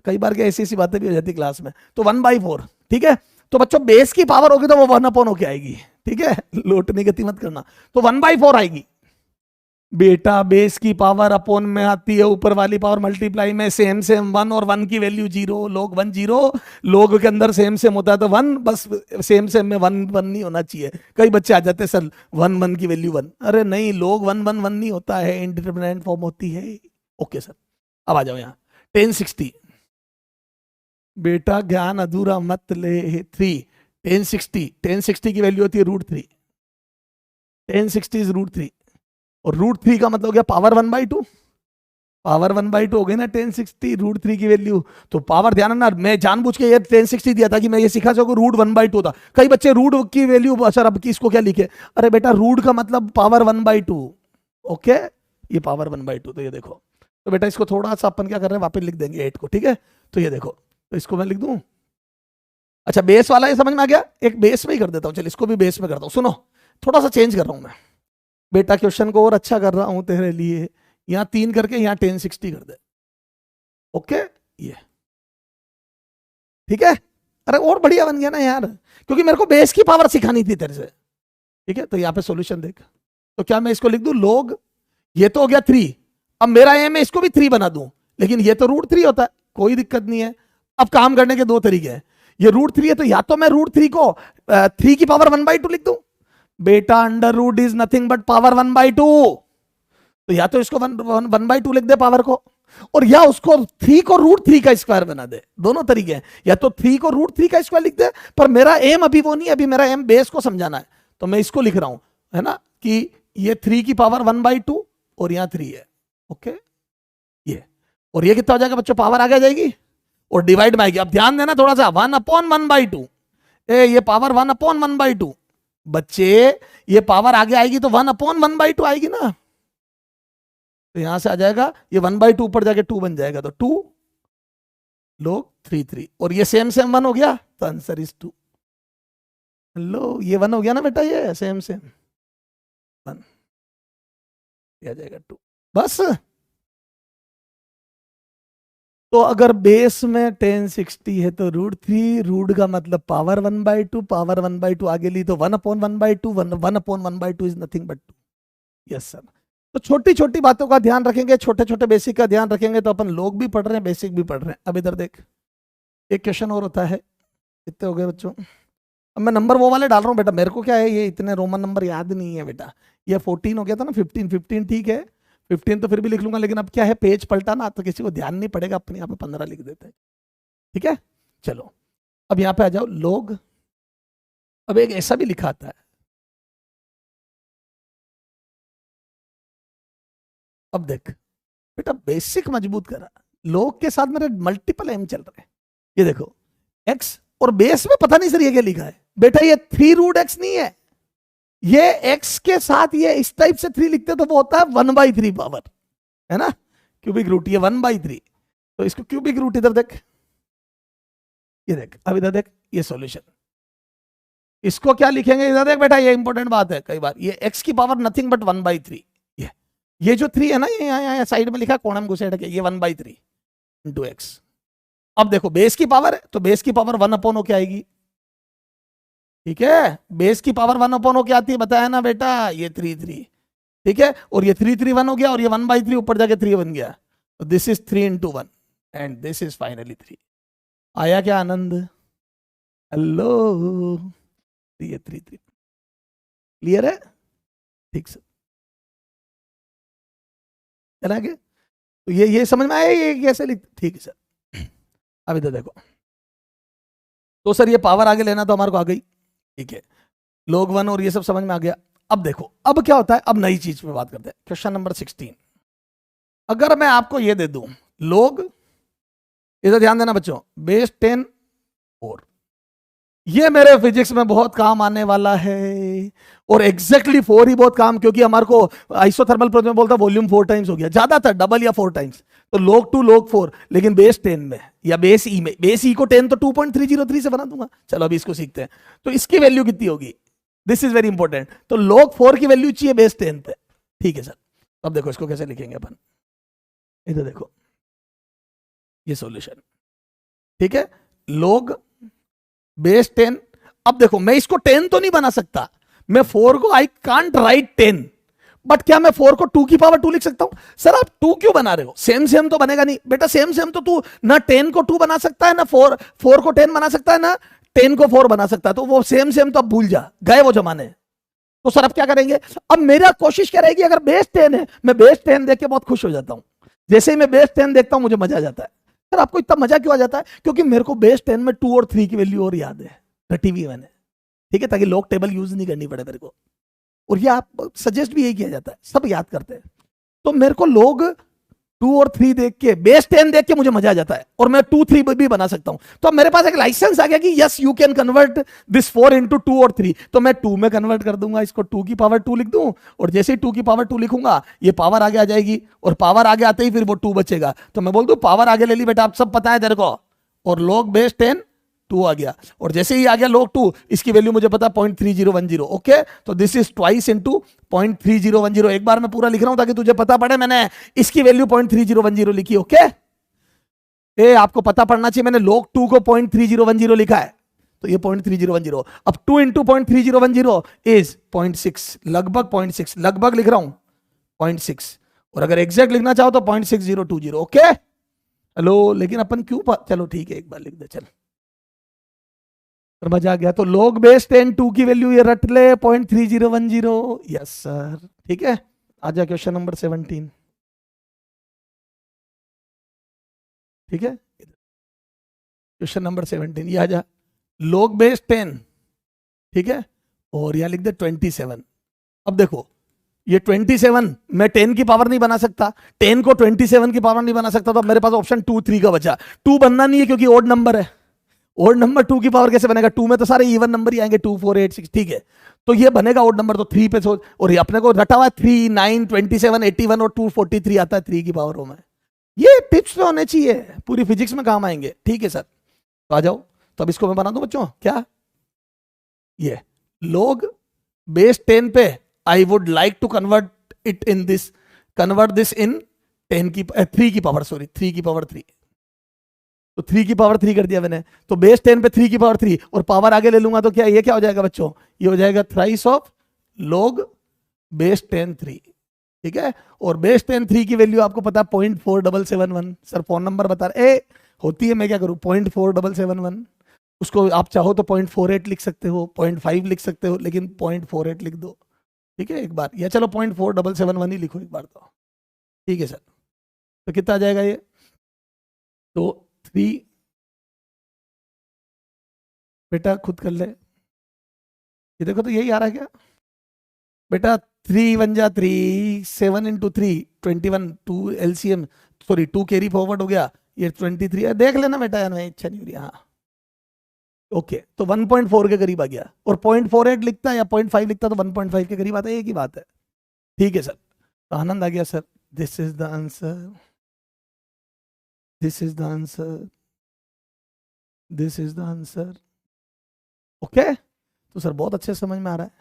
कई बार क्या ऐसी ऐसी बातें भी हो जाती क्लास में। तो 1/4, ठीक है। तो बच्चों बेस की पावर होगी तो वो 1/4 होके आएगी, ठीक है, लोटनी गति मत करना। तो 1/4 आएगी बेटा, बेस की पावर अपोन में आती है, ऊपर वाली पावर मल्टीप्लाई में सेम सेम 1, और 1 की वैल्यू 0, लोग 1 0, लोग के अंदर सेम सेम होता है तो 1, बस सेम सेम में 1 1 नहीं होना चाहिए। कई बच्चे आ जाते हैं सर 1 1 की वैल्यू 1, अरे नहीं, लोग 1 1 1 नहीं होता है, इंडिटरमिनेंट फॉर्म होती है। ओके सर, अब आ जाओ यहाँ 1060। बेटा ज्ञान अधूरा मत ले 3, 1060 की वैल्यू होती है √3, 1060 इज √3, और √3 का मतलब हो गया पावर 1/2, पावर 1/2 हो गई ना 1060, √3 की वैल्यू। तो पावर ध्यान ना, मैं जानबूझ के ये 1060 दिया था कि मैं ये सिखा सकूं √1/2 था। कई बच्चे रूट की वैल्यू, सर अब किसको क्या लिखे, अरे बेटा रूट का मतलब पावर 1/2, ओके, ये पावर 1/2। तो ये देखो, तो बेटा इसको थोड़ा सा अपन क्या कर रहे हैं, वापस लिख देंगे 8 को, ठीक है। तो ये देखो, तो इसको मैं लिख दूं, अच्छा बेस वाला ये समझ में आ गया, एक बेस में ही कर देता हूं, चल इसको भी बेस में करता हूं। सुनो, थोड़ा सा चेंज कर रहा हूं मैं बेटा, क्वेश्चन को और अच्छा कर रहा हूं तेरे लिए। यहां 3 करके यहां 1060 कर दे, ओके, ये ठीक है। अरे और बढ़िया बन गया ना यार, क्योंकि मेरे को बेस की पावर सिखानी थी तेरे से, ठीक है। तो यहाँ पे सॉल्यूशन देख, तो क्या मैं इसको लिख दूं लोग, ये तो हो गया 3, अब मेरा एम है इसको भी 3 बना दूं, लेकिन ये तो √3 होता है, कोई दिक्कत नहीं है। अब काम करने के 2 तरीके हैं, ये √3 है तो या तो मैं √3 को 3 की पावर 1/2 लिख दूं, बेटा under root is nothing but power 1/2, तो या तो इसको 1/2 लिख दे पावर को, और या उसको 3 को √3 का स्क्वायर बना दे, दोनों तरीके हैं। या तो 3 को √3 का स्क्वायर लिख दे, पर मेरा एम अभी वो नहीं है, अभी मेरा एम बेस को समझाना है, तो मैं इसको लिख रहा हूं, है ना, कि ये 3 की पावर 1/2 और यहां 3 है, ओके, ये, और ये कितना हो जाएगा बच्चों, पावर आगे जाएगी और डिवाइड में आएगी। अब ध्यान देना थोड़ा सा, 1/1/2, ये पावर 1/1/2, बच्चे ये पावर आगे आएगी तो 1/1/2 आएगी ना, तो यहां से आ जाएगा ये 1/2 ऊपर जाके 2 बन जाएगा, तो 2 लोग 3 3, और ये सेम सेम 1 हो गया, तो आंसर इज 2। लो ये 1 हो गया ना बेटा, ये सेम सेम 1, आ जाएगा 2, बस। तो अगर बेस में 1060 है तो √3, रूट का मतलब पावर 1/2, पावर 1/2 आगे ली तो 1/1/2, 1/1/2 is nothing but 2। Yes sir. तो छोटी छोटी बातों का ध्यान रखेंगे, छोटे छोटे बेसिक का ध्यान रखेंगे, तो अपन लोग भी पढ़ रहे हैं, बेसिक भी पढ़ रहे हैं। अब इधर देख, एक क्वेश्चन और होता है, कितने हो गए बच्चों, अब मैं नंबर वो वाले डाल रहा हूँ बेटा, मेरे को क्या है ये इतने रोमन नंबर याद नहीं है बेटा। ये 14 हो गया था ना, 15 ठीक है, 15 तो फिर भी लिख लूंगा, लेकिन अब क्या है पेज पलटा ना, तो किसी को ध्यान नहीं पड़ेगा, अपने यहाँ पे 15 लिख देते हैं, ठीक है। चलो अब यहाँ पे आ जाओ लोग, अब एक ऐसा भी लिखा आता है, अब देख बेटा बेसिक मजबूत करा, लोग के साथ मेरे मल्टीपल एम चल रहे हैं, ये देखो एक्स, और बेस में पता नहीं सर ये क्या लिखा है बेटा, ये 3√x नहीं है, ये x के साथ ये इस टाइप से 3 लिखते तो वो होता है 1/3 पावर, है ना, क्यूबिक रूट, ये 1/3, तो इसको क्यूबिक रूट इधर देख, ये देख, अब इधर देख, ये सॉल्यूशन, इसको क्या लिखेंगे इधर देख बेटा, ये इंपॉर्टेंट बात है, कई बार ये x की पावर नथिंग बट 1/3, ये जो 3 है ना, ये यहाँ साइड में लिखा कोणम घुसेड़ के, ये 1/3 इंटू x। अब देखो बेस की पावर है, तो बेस की पावर 1/, हो क्या आएगी, ठीक है, बेस की पावर 1/, हो क्या आती है बताया ना बेटा, ये 3 3, ठीक है, और ये 3 3 1 हो गया, और ये 1/3 ऊपर जाके 3 बन गया, तो this is 3 into 1 and this is finally 3। आया क्या आनंद, हेलो, ये 3 3 क्लियर है, ठीक सर, चला गया, तो ये समझ में आया, ये कैसे लिख, ठीक है सर। अब इधर देखो, तो सर ये पावर आगे लेना तो हमारे को आ गई, ठीक है, log 1 और ये सब समझ में आ गया। अब देखो अब क्या होता है, अब नई चीज पे बात करते हैं, क्वेश्चन नंबर 16। अगर मैं आपको ये दे दूं log, इधर ध्यान देना बच्चों, बेस 10 4, ये मेरे फिजिक्स में बहुत काम आने वाला है, और एग्जैक्टली 4 ही बहुत काम, क्योंकि हमारे को आइसोथर्मल प्रोसेस में बोलता वॉल्यूम 4 टाइम्स हो गया, ज्यादातर डबल या 4 टाइम्स, तो log 2 log 4, लेकिन बेस 10 में या बेस ई में, बेस ई को 10 तो 2.303 से बना दूंगा। चलो अभी इसको सीखते हैं, तो इसकी वैल्यू कितनी होगी, दिस इज वेरी इंपॉर्टेंट। तो log 4 की वैल्यू चाहिए बेस 10 पे, ठीक है सर। अब देखो इसको कैसे लिखेंगे अपन, इधर देखो ये सॉल्यूशन, ठीक है, log बेस 10। अब देखो मैं इसको 10 तो नहीं बना सकता, मैं 4 को आई कांट राइट 10, बट क्या मैं 4 को 2 की पावर 2 लिख सकता हूं? सर आप 2 क्यों बना रहे हो, सेम सेम तो बनेगा नहीं बेटा, सेम सेम तो तू ना 10 को 2 बना सकता है, ना 4 को 10 बना सकता है, ना 10 को 4 बना सकता है, तो वो सेम सेम तो अब भूल जा, गए वो जमाने। तो सर अब क्या करेंगे, अब मेरा कोशिश क्या रहेगी, अगर बेस 10 है, मैं बेस 10 देख के बहुत खुश हो जाता हूं, जैसे ही मैं बेस 10 देखता हूं मुझे मजा आ जाता है। सर आपको इतना मजा क्यों आ जाता है, क्योंकि मेरे को बेस 10 में 2 और 3 की वैल्यू और याद है, रटी हुई मैंने, ठीक है, ताकि लॉग टेबल यूज नहीं करनी पड़े मेरे को, और ये आप सजेस्ट भी यही किया जाता है, सब याद करते हैं। तो मेरे को लोग 2 और 3 देख के, बेस 10 देख के मुझे मजा आ जाता है, और मैं 2 3 भी बना सकता हूं। तो अब मेरे पास एक लाइसेंस आ गया कि yes you can convert this 4 into 2 और 3, तो मैं 2 में कन्वर्ट कर दूंगा, इसको 2 की पावर 2 लिख दूं, और जैसे ही 2 की पावर 2 लिखूंगा ये पावर आगे आ जाएगी, और पावर आगे आते ही फिर वो 2 बचेगा, तो मैं बोल दूं पावर आगे ले ली बेटा, आप सब पता है तेरे को, और log बेस 10 2 आ गया, और जैसे ही आ गया log 2, इसकी वैल्यू मुझे पता 0.3010, ओके, तो दिस इज ट्वाइस इनटू 0.3010। एक बार मैं पूरा लिख रहा हूं ताकि तुझे पता पड़े, मैंने इसकी वैल्यू 0.3010 लिखी, ओके, ए आपको पता पड़ना चाहिए, मैंने log 2 को 0.3010 लिखा है, तो ये 0.3010, अब 2 इंटू 0.3010 इज 0.6, लगभग 0.6, लगभग लिख रहा हूं 0.6, और अगर एग्जैक्ट लिखना चाहो तो 0.6020, ओके। हेलो, लेकिन अपन क्यों चलो ठीक है एक बार लिख दे, चल मजा आ गया। तो log बेस 10 2 की वैल्यू ये रट ले 0.3010, यस सर, ठीक है। आ जा क्वेश्चन नंबर 17, ठीक है, क्वेश्चन नंबर 17 ये आ जा, log बेस 10, ठीक है, और यहां लिख दे 27। अब देखो ये 27 मैं 10 की पावर नहीं बना सकता, 10 को 27 की पावर नहीं बना सकता, तो अब मेरे पास ऑप्शन 2 3 का बचा। 2 बनना नहीं है क्योंकि ओड नंबर है, ओड नंबर 2 की पावर कैसे बनेगा, 2 में तो सारे इवन नंबर ही आएंगे, 2 4 8 6, ठीक है, तो ये बनेगा ओड नंबर, तो 3 पे सोच, और ये अपने को रटा हुआ है 3 9 27 81 और 243 आता है 3 की पावर में। ये टिप्स तो होने चाहिए, पूरी फिजिक्स में काम आएंगे, ठीक है सर। तो आ जाओ, तो अब इसको मैं बना दूं बच्चों, क्या ये log बेस 10 पे I would like to convert it in this, convert this in 10 की 3 की पावर, सॉरी 3 की पावर 3, तो 3 की पावर 3 कर दिया मैंने, तो बेस 10 पे 3 की पावर 3 और पावर आगे ले लूंगा, तो क्या ये क्या हो जाएगा बच्चों, ये हो जाएगा थ्राइस ऑफ log बेस 10 3, ठीक है। और बेस 10 3 की वैल्यू आपको पता है 0.4771, सर फोन नंबर बता रहे होती है, मैं क्या करूं 0.4771, उसको आप चाहो तो 0.48 लिख सकते हो, 0.5 लिख सकते हो, लेकिन 0.48 लिख दो, ठीक है एक बार, या चलो 0.4771 ही लिखो एक बार, तो ठीक है सर। तो कितना आ जाएगा ये, तो 3, बेटा खुद कर ले, ये देखो तो यही आ रहा है क्या बेटा, 3 1 जा 3, 7 into 3 21, 2 LCM, sorry 2 carry forward हो गया, ये 23 है, देख लेना बेटा यार, मैं इच्छा नहीं हो रही, हाँ ओके, तो 1.4 के करीब आ गया, और 0.48 लिखता है या 0.5 लिखता तो 1.5 के करीब आता है, एक ही बात है, ठीक है सर। तो आनंद आ गया sir, this is the answer, this is the answer, this is the answer, okay. तो सर बहुत अच्छे समझ में आ रहा है,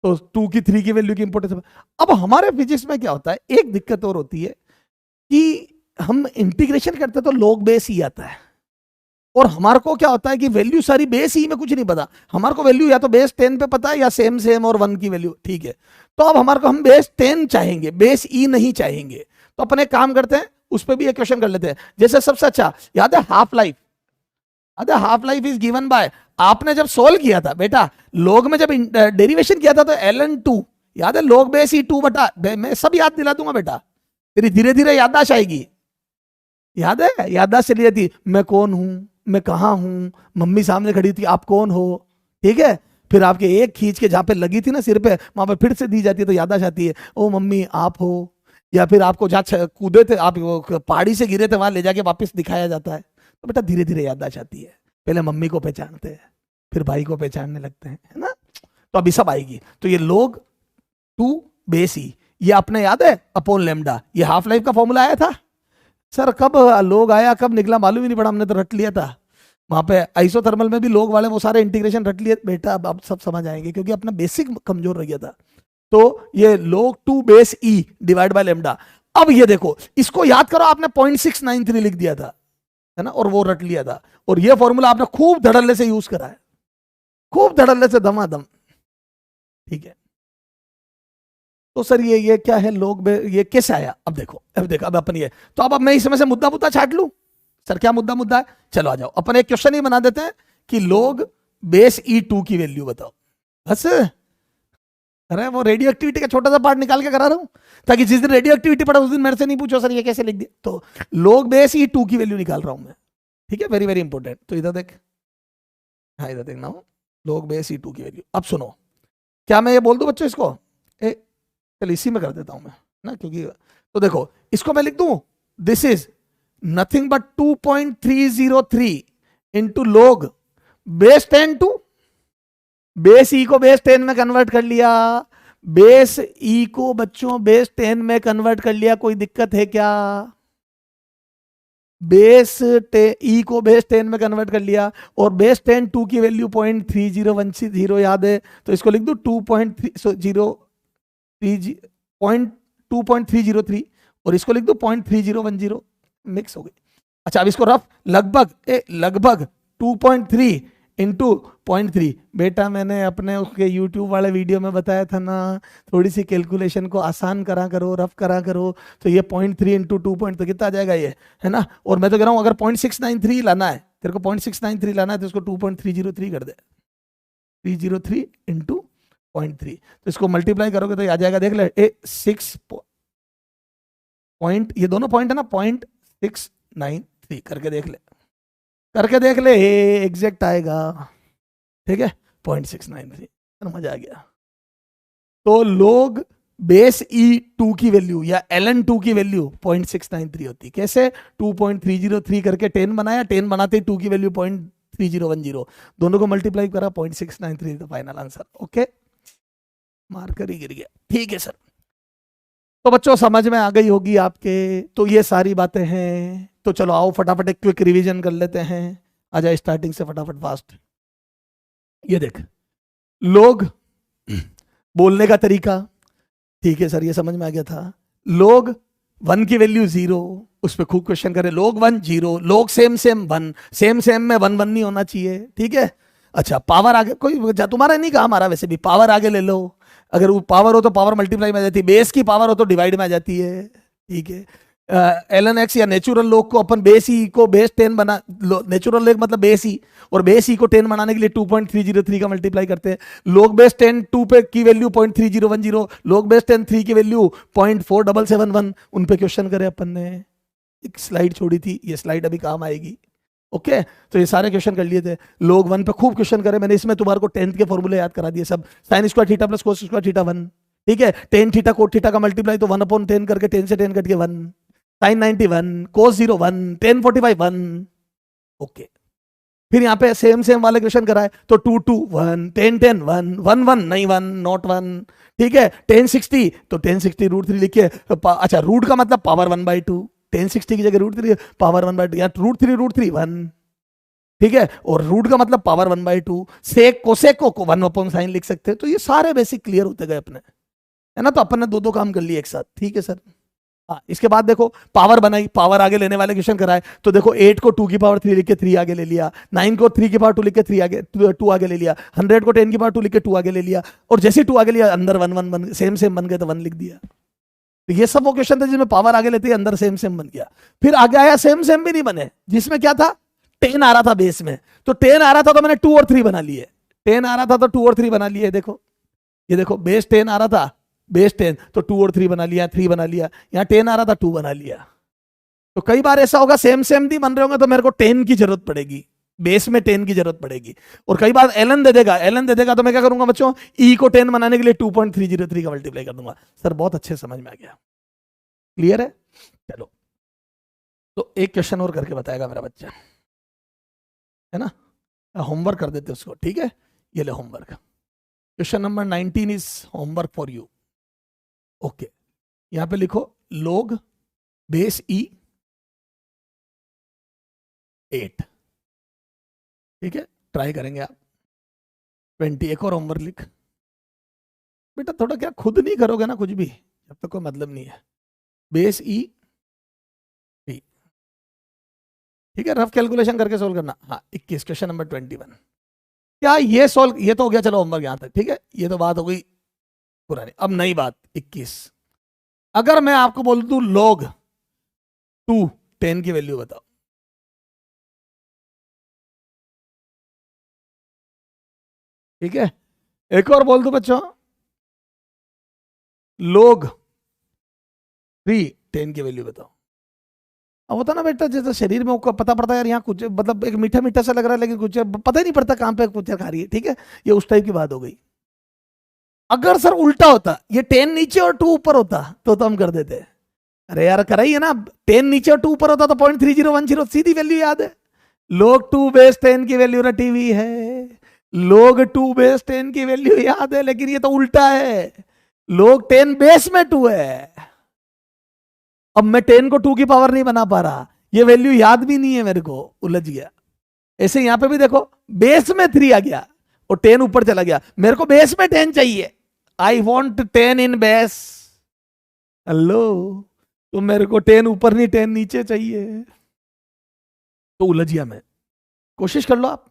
तो 2 की 3 की वैल्यू की इंपोर्टेंस। अब हमारे फिजिक्स में क्या होता है, एक दिक्कत और होती है कि हम इंटीग्रेशन करते तो log बेस ही आता है, और हमारे को क्या होता है कि वैल्यू सारी बेस ही में कुछ नहीं पता, हमारे को वैल्यू या तो बेस 10 पे पता है या सेम सेम और 1 की वैल्यू, ठीक है। तो अब हमारे को हम बेस 10 चाहेंगे, बेस ई नहीं चाहेंगे, तो अपन एक काम करते हैं, उस पर भी एक क्वेश्चन कर लेते हैं। जैसे सबसे अच्छा याद है हाफ लाइफ, याद है half life is given bye, आपने जब सोल्व किया था बेटा log में, जब डेरिवेशन किया था तो ln2, याद है log बेस ई 2 बटा, मैं सब याद दिला दूंगा बेटा, तेरी धीरे धीरे याददाश्त आएगी, याद है याददाश्त चली जाती, मैं कौन हूं, मैं कहां हूं, मम्मी सामने खड़ी थी, आप कौन हो, ठीक है, फिर आपके एक खींच के जहां पे लगी थी ना सिर पे, वहां पे फिर से दी जाती है, तो याददाश्त आती है, ओ मम्मी आप हो, या फिर आपको जहां कूदे थे आप, पहाड़ी से गिरे थे वहां ले जाके वापस दिखाया जाता है, तो बेटा धीरे धीरे याददाश्त आती है, पहले मम्मी को पहचानते हैं, फिर भाई को पहचानने लगते हैं, है ना। तो अभी सब आएगी। तो ये log 2 बेस ई, ये आपने याद है अपॉन लेमडा, ये हाफ लाइफ का फॉर्मूला आया था सर। कब लोग आया कब निकला मालूम ही नहीं पड़ा, हमने तो रट लिया था वहां पे। आइसोथर्मल में भी लोग वाले वो सारे इंटीग्रेशन रट लिए बेटा, अब सब समझ आएंगे क्योंकि अपना बेसिक कमजोर रह गया था। तो ये log 2 base E divide by lambda. अब ये देखो इसको याद करो, आपने 0.693 लिख दिया था, है ना, और वो रट लिया था। और ये फॉर्मूला आपने खूब धड़ल्ले से यूज करा है, खूब धड़ल्ले से धमाधम, ठीक है। तो सर ये क्या है लोग ये कैसे आया, अब देखो अब अपन ये, तो अब मैं इसमें से मुद्दा छाट लूं सर, क्या मुद्दा है। चलो आ जाओ, अपन एक क्वेश्चन ही बना देते हैं कि लोग बेस E2 की वैल्यू बताओ बस। अरे वो रेडियो एक्टिविटी का छोटा सा पार्ट निकाल के करा रहा हूं, ताकि जिस दिन रेडियो एक्टिविटी पढ़ा उस दिन मेरे से नहीं पूछो सर ये कैसे लिख दिया। तो लोग बेस E2 की वैल्यू निकाल रहा हूं मैं, ठीक है, वेरी वेरी इंपॉर्टेंट। तो इधर देख, हाँ इधर देखना हो, लोग बेस E2 की वैल्यू। अब सुनो, क्या मैं ये बोल दूं बच्चों इसको, चल इसी में कर देता हूं मैं ना, क्योंकि तो देखो इसको मैं लिख दूं, this is nothing but 2.303 into log base 10 to base e को बेस 10 में कन्वर्ट कर लिया, बेस ई को बच्चों बेस 10 में कन्वर्ट कर लिया, कोई दिक्कत है क्या। बेस ई को बेस 10 में कन्वर्ट कर लिया, और बेस 10 2 की वैल्यू 0.3010 याद है, तो इसको लिख दो 2.303 और इसको लिख दो 0.3010, मिक्स हो गई। अच्छा अब इसको रफ लगभग 2.3 इंटू 0.3, बेटा मैंने अपने उसके YouTube वाले वीडियो में बताया था ना, थोड़ी सी कैलकुलेशन को आसान करा करो, रफ करा करो। तो ये 0.3 इंटू 2 तो कितना आ जाएगा ये, है ना। और मैं तो कह रहा हूं अगर 0.693 लाना है तेरे को, 0.693 लाना है तो इसको 2.303 कर दे, 303 इंटू 0.3, तो इसको मल्टीप्लाई करोगे तो आ जाएगा, देख ले 6 पॉइंट, ये दोनों पॉइंट है ना, 0.693 करके देख ले एग्जैक्ट आएगा, ठीक है 0.693, मजा आ गया। तो लोग बेस E2 की वैल्यू या ln2 की वैल्यू 0.693 होती, कैसे 2.303 करके 10 बनाया, 10 बनाते ही 2 की वैल्यू 0.3010, दोनों को मल्टीप्लाई करा 0.693 तो फाइनल आंसर। ओके, मार्कर ही गिर गया, ठीक है सर। तो बच्चों समझ में आ गई होगी आपके, तो ये सारी बातें हैं। तो चलो आओ फटाफट एक क्विक रिवीजन कर लेते हैं, आ जाए स्टार्टिंग से फटाफट फास्ट। ये देख लोग बोलने का तरीका, ठीक है सर ये समझ में आ गया था। लोग 1 की वैल्यू 0, उस पर खूब क्वेश्चन करे, लोग 1 0, लोग सेम 1, सेम में 1 1 नहीं होना चाहिए, ठीक है। अच्छा पावर आगे, कोई तुम्हारा नहीं कहा हमारा, वैसे भी पावर आगे ले लो, अगर वो पावर हो तो पावर मल्टीप्लाई में आ जाती है, बेस की पावर हो तो डिवाइड में आ जाती है, ठीक है। ln x या नेचुरल लोग को अपन बेस ई को बेस 10 बना, नेचुरल लोग मतलब बेस ई, और बेस ई को 10 बनाने के लिए 2.303 का मल्टीप्लाई करते हैं। लोग बेस 10 2 पे की वैल्यू 0.3010, लोग बेस 10 3 की वैल्यू 0.4771, उन पे क्वेश्चन करे अपन ने, एक स्लाइड छोड़ी थी, ये स्लाइड अभी काम आएगी। ओके तो ये सारे क्वेश्चन कर लिए थे। लोग 1 पे खूब क्वेश्चन करे मैंने, इसमें तुम्हारे को 10th के फॉर्मूले याद करा दिए सब, sign square theta plus cos square theta 1, ठीक है। टेन थीटा कोट थीटा का मल्टीप्लाई तो 1/10 करके 10 से 10 कट के 1, साइन 91 कोस 0 1, टेन 45 1, ओके। फिर यहाँ पे सेम वाले क्वेश्चन कराए तो 2 2 1, 10 10 1, 1 1 नहीं 1 नॉट 1, ठीक है। 1060 तो 1060 √3 लिखिए, अच्छा रूट का मतलब पावर 1/2, 1060 की जगह √3 पावर 1/2, या √3 1, ठीक है। और रूट का मतलब पावर 1/2, सेक कोसेक को 1/sin लिख सकते हैं। तो ये सारे बेसिक क्लियर होते गए अपने, है ना। तो अपन ने दो काम कर लिए एक साथ, ठीक है सर। हाँ इसके बाद देखो पावर बनाई, पावर आगे लेने वाले क्वेश्चन कराए, तो देखो 8 को 2 की पावर 3 लिख के 3 आगे ले लिया, 9 को 3 की पावर 2 लिख के 3 आगे 2 आगे ले लिया, 100 को 10 की पावर 2 लिख के 2 आगे ले लिया, और जैसे 2 आगे लिया अंदर 1 1 1 सेम बन गए तो 1 लिख दिया। तो ये सब वो क्वेश्चन थे जिसमें पावर आगे लेते ही अंदर सेम बन गया। फिर आगे आया सेम भी नहीं बने, जिसमें क्या था 10 आ रहा था बेस में, तो 10 आ रहा था तो मैंने 2 और 3 बना लिए, 10 आ रहा था तो 2 और 3 बना लिए। देखो ये देखो बेस 10 आ रहा था, बेस 10 तो 2 और 3 बना लिया, 3 बना लिया, यहाँ 10 आ रहा था 2 बना लिया। तो कई बार ऐसा होगा सेम भी बन रहे होंगे तो मेरे को 10 की जरूरत पड़ेगी, बेस में 10 की जरूरत पड़ेगी, और कई बार ln दे देगा तो मैं क्या करूंगा बच्चों, e को 10 बनाने के लिए 2.303 का मल्टीप्लाई कर दूंगा। सर बहुत अच्छे समझ में आ गया, क्लियर है। चलो तो एक क्वेश्चन और करके बताएगा मेरा बच्चा, है ना। होमवर्क कर देते उसको, ठीक है। ये ले homework, question number 19 is homework for you. Okay, यहां पे लिखो log बेस ई 8, ठीक है। ट्राई करेंगे आप 20। एक और होमवर्क लिख बेटा, थोड़ा क्या खुद नहीं करोगे ना कुछ भी, जब तक कोई मतलब नहीं है। बेस ई, ठीक है, रफ कैलकुलेशन करके सोल्व करना। हाँ 21, क्वेश्चन नंबर 21। क्या ये सोल्व, ये तो हो गया, चलो होमवर्क यहां तक, ठीक है। ये तो बात हो गई पुरानी, अब नई बात 21। अगर मैं आपको बोल दूं log 2 10 की वैल्यू बताओ, ठीक है। एक और बोल दो बच्चों, log 3 10 की वैल्यू बताओ। अब होता ना बेटा, जैसे शरीर में आपको पता पड़ता है यार यहाँ कुछ मतलब एक मीठा मीठा सा लग रहा है, लेकिन कुछ पता ही नहीं पड़ता कहां पे कुछ खा रही है, ठीक है। ये उस टाइप की बात हो गई। अगर सर उल्टा होता, ये 10 नीचे और 2 ऊपर होता तो हम कर देते। अरे यार करा ही है ना, 10 नीचे और 2 ऊपर होता तो 0.3010 सीधी वैल्यू याद है। log 2 बेस 10 की वैल्यू रटी हुई है, log 2 बेस 10 की वैल्यू याद है, लेकिन ये तो उल्टा है, log 10 बेस में 2 है। अब मैं 10 को 2 की पावर नहीं बना पा रहा, ये वैल्यू याद भी नहीं है मेरे को, उलझ गया। ऐसे यहां पे भी देखो, बेस में 3 आ गया और 10 ऊपर चला गया, मेरे को बेस में 10 चाहिए। I want 10 in base. Hello, तो मेरे को 10 ऊपर नहीं 10 नीचे चाहिए, तो उलझ गया मैं। कोशिश कर लो आप,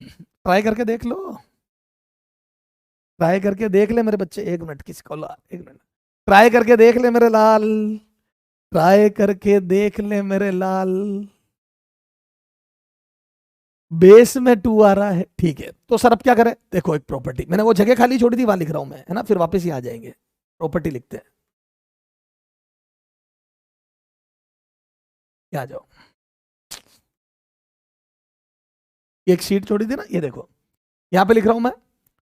ट्राई करके देख लो, ट्राई करके देख ले मेरे बच्चे। एक मिनट, किसी को एक मिनट, ट्राई करके देख ले मेरे लाल, ट्राई करके देख ले मेरे लाल। बेस में 2 आ रहा है, ठीक है। तो सर अब क्या करें, देखो एक प्रॉपर्टी, मैंने वो जगह खाली छोड़ी थी वहां लिख रहा हूं मैं, है ना, फिर वापस ही आ जाएंगे। प्रॉपर्टी लिखते हैं, आ जाओ। एक शीट छोड़ी थी ना, ये देखो यहां पे लिख रहा हूं मैं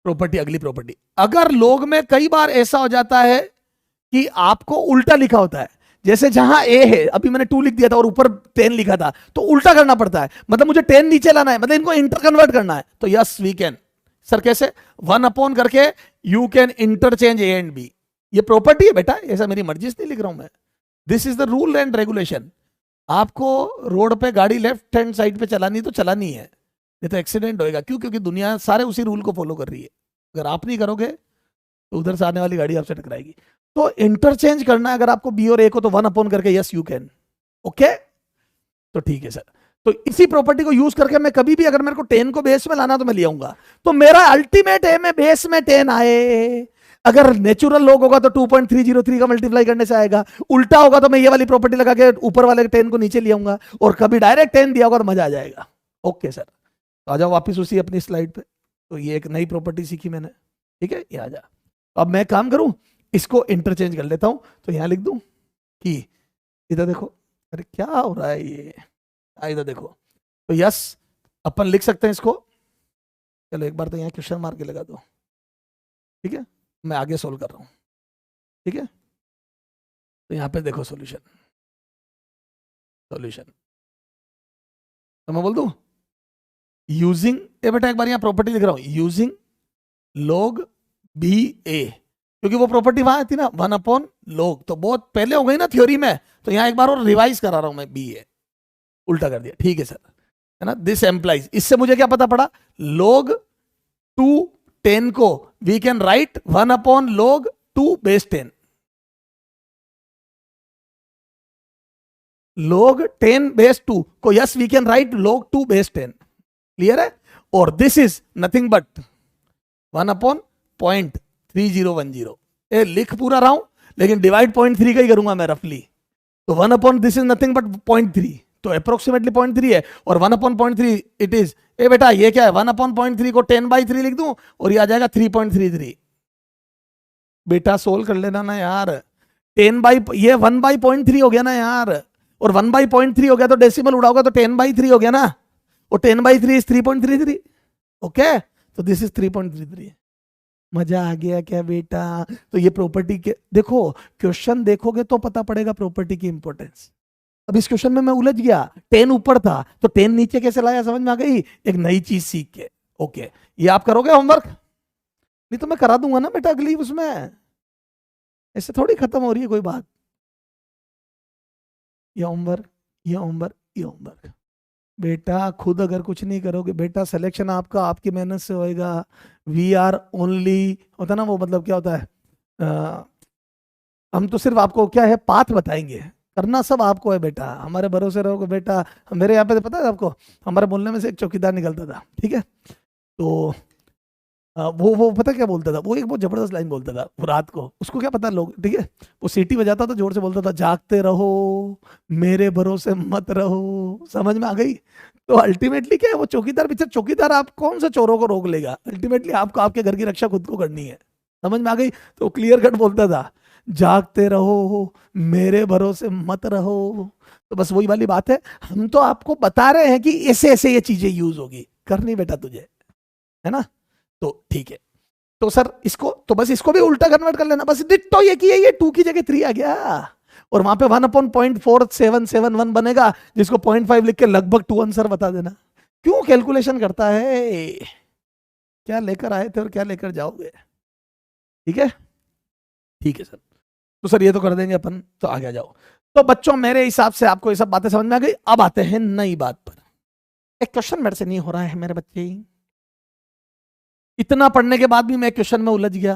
प्रॉपर्टी, अगली प्रॉपर्टी। अगर लोग में कई बार ऐसा हो जाता है कि आपको उल्टा लिखा होता है, जैसे जहां ए है, अभी मैंने 2 लिख दिया था और ऊपर 10 लिखा था, तो उल्टा करना पड़ता है, मतलब मुझे 10 नीचे लाना है, मतलब इनको इंटर कन्वर्ट करना है। तो यस वी कैन। सर कैसे? 1 अपॉन करके you can interchange A and B. ये प्रॉपर्टी है बेटा, ऐसा मेरी मर्जी से नहीं लिख रहा हूं मैं, this is the rule and regulation. आपको रोड पे गाड़ी लेफ्ट हैंड साइड पे चलानी तो चलानी है, नहीं तो एक्सीडेंट होएगा। क्यों? क्योंकि दुनिया सारे उसी रूल को फॉलो कर रही है। अगर आप नहीं करोगे तो उधर से आने वाली गाड़ी आपसे टकराएगी। तो इंटरचेंज करना है, अगर आपको बी और ए को, तो 1 अपॉन करके यस यू कैन। ओके, तो ठीक है सर। तो इसी प्रॉपर्टी को यूज करके मैं कभी भी अगर मेरे को 10 को बेस में लाना तो मैं ले आऊंगा, तो मेरा अल्टीमेट है मैं बेस में 10 आए। अगर नेचुरल लोग होगा तो 2.303 का मल्टीप्लाई करने से आएगा, उल्टा होगा तो मैं ये वाली प्रॉपर्टी लगा के ऊपर वाले 10 को नीचे ले आऊंगा, और कभी डायरेक्ट 10 दिया होगा तो मजा आ जाएगा। ओके सर, तो आ जाओ वापिस उसी अपनी स्लाइड पे। तो ये एक नई प्रॉपर्टी सीखी मैंने, ठीक है, ये आ जा। अब मैं काम करूं, इसको इंटरचेंज कर लेता हूं, तो यहां लिख दूं कि इधर देखो, अरे क्या हो रहा है ये, इधर देखो, तो यस अपन लिख सकते हैं इसको। चलो एक बार तो यहाँ क्वेश्चन मार के लगा दो, ठीक है, मैं आगे सोल्व कर रहा हूँ, ठीक है। तो यहाँ पे देखो सॉल्यूशन, सॉल्यूशन तो मैं बोल दूं यूजिंग, ए बेटा एक बार यहाँ प्रॉपर्टी लिख रहा हूँ, यूजिंग log बी ए, क्योंकि वो प्रॉपर्टी वहां थी ना 1 अपॉन log, तो बहुत पहले हो गई ना थ्योरी में, तो यहाँ एक बार और रिवाइज करा रहा हूं मैं, बी ए उल्टा कर दिया, ठीक है सर, है ना। दिस एम्प्लाइज, इससे मुझे क्या पता पड़ा, log 2 10 को we can write 1 upon log 2 base 10, log 10 base 2 को yes we can write log 2 base 10, clear है। और this is nothing but 1 upon 0.3010, ए लिख पूरा रहा हूं लेकिन डिवाइड 0.3 का ही करूंगा मैं रफली, तो 1 upon this is nothing but 0.3, तो अप्रोक्सीमेटली 0.3 है, और 1 अपॉन 0.3 इट इज, ए बेटा ये क्या है, 1 अपॉन 0.3 को 10/3 लिख दूं और ये आ जाएगा 3.33। बेटा सोल्व कर लेना ना यार, 10 ये 1/0.3 हो गया ना यार, और 1/0.3 हो गया तो डेसिमल उड़ाओगे तो 10/3 हो गया ना, और 10/3 इज 3.33। ओके, तो दिस इज 3.33। मजा आ गया क्या बेटा? तो ये प्रॉपर्टी के देखो, क्वेश्चन देखोगे तो पता पड़ेगा प्रॉपर्टी की इंपॉर्टेंस। अब इस क्वेश्चन में मैं उलझ गया, 10 ऊपर था तो 10 नीचे कैसे लाया, समझ में आ गई, एक नई चीज सीख के। ओके, ये आप करोगे होमवर्क, नहीं तो मैं करा दूंगा ना बेटा अगली उसमें, ऐसे थोड़ी खत्म हो रही है कोई बात। ये होमवर्क, ये होमवर्क, ये होमवर्क। बेटा खुद अगर कुछ नहीं करोगे बेटा, सिलेक्शन आपका आपकी मेहनत से होएगा। वी आर ओनली, होता ना वो, मतलब क्या होता है, हम तो सिर्फ आपको क्या है पाथ बताएंगे, करना सब आपको है बेटा, हमारे भरोसे रहोगे बेटा। मेरे यहाँ पे पता है आपको, हमारे मोहल्ले में से एक चौकीदार निकलता था, ठीक है, तो वो पता क्या बोलता था, वो एक बहुत जबरदस्त लाइन बोलता था, वो रात को उसको क्या पता लोग, ठीक है, वो सीटी बजाता था जोर से, बोलता था जागते रहो मेरे भरोसे मत रहो, समझ में आ गई। तो अल्टीमेटली क्या है, वो चौकीदार पीछे चौकीदार, आप कौन से चोरों को रोक लेगा, अल्टीमेटली आपको आपके घर की रक्षा खुद को करनी है, समझ में आ गई। तो क्लियर कट बोलता था जागते रहो मेरे भरोसे मत रहो। तो बस वही वाली बात है, हम तो आपको बता रहे हैं कि ऐसे ऐसे ये चीजें यूज होगी, करनी बेटा तुझे, है ना। तो ठीक है, तो सर इसको तो बस इसको भी उल्टा कन्वर्ट कर लेना, बस डिट्टो ये की है, ये 2 की जगह 3 आ गया, और वहां पे 1/0.4771 बनेगा, जिसको 0.5 लिख के लगभग 2 आंसर बता देना। क्यों कैलकुलेशन करता है, क्या लेकर आए थे और क्या लेकर जाओगे, ठीक है, ठीक है सर। तो सर ये तो कर देंगे अपन, तो आगे जाओ। तो बच्चों मेरे हिसाब से आपको ये सब बातें समझ में आ गई। अब आते हैं नई बात पर। एक क्वेश्चन मेरे से नहीं हो रहा है मेरे बच्चे, इतना पढ़ने के बाद भी मैं क्वेश्चन में उलझ गया।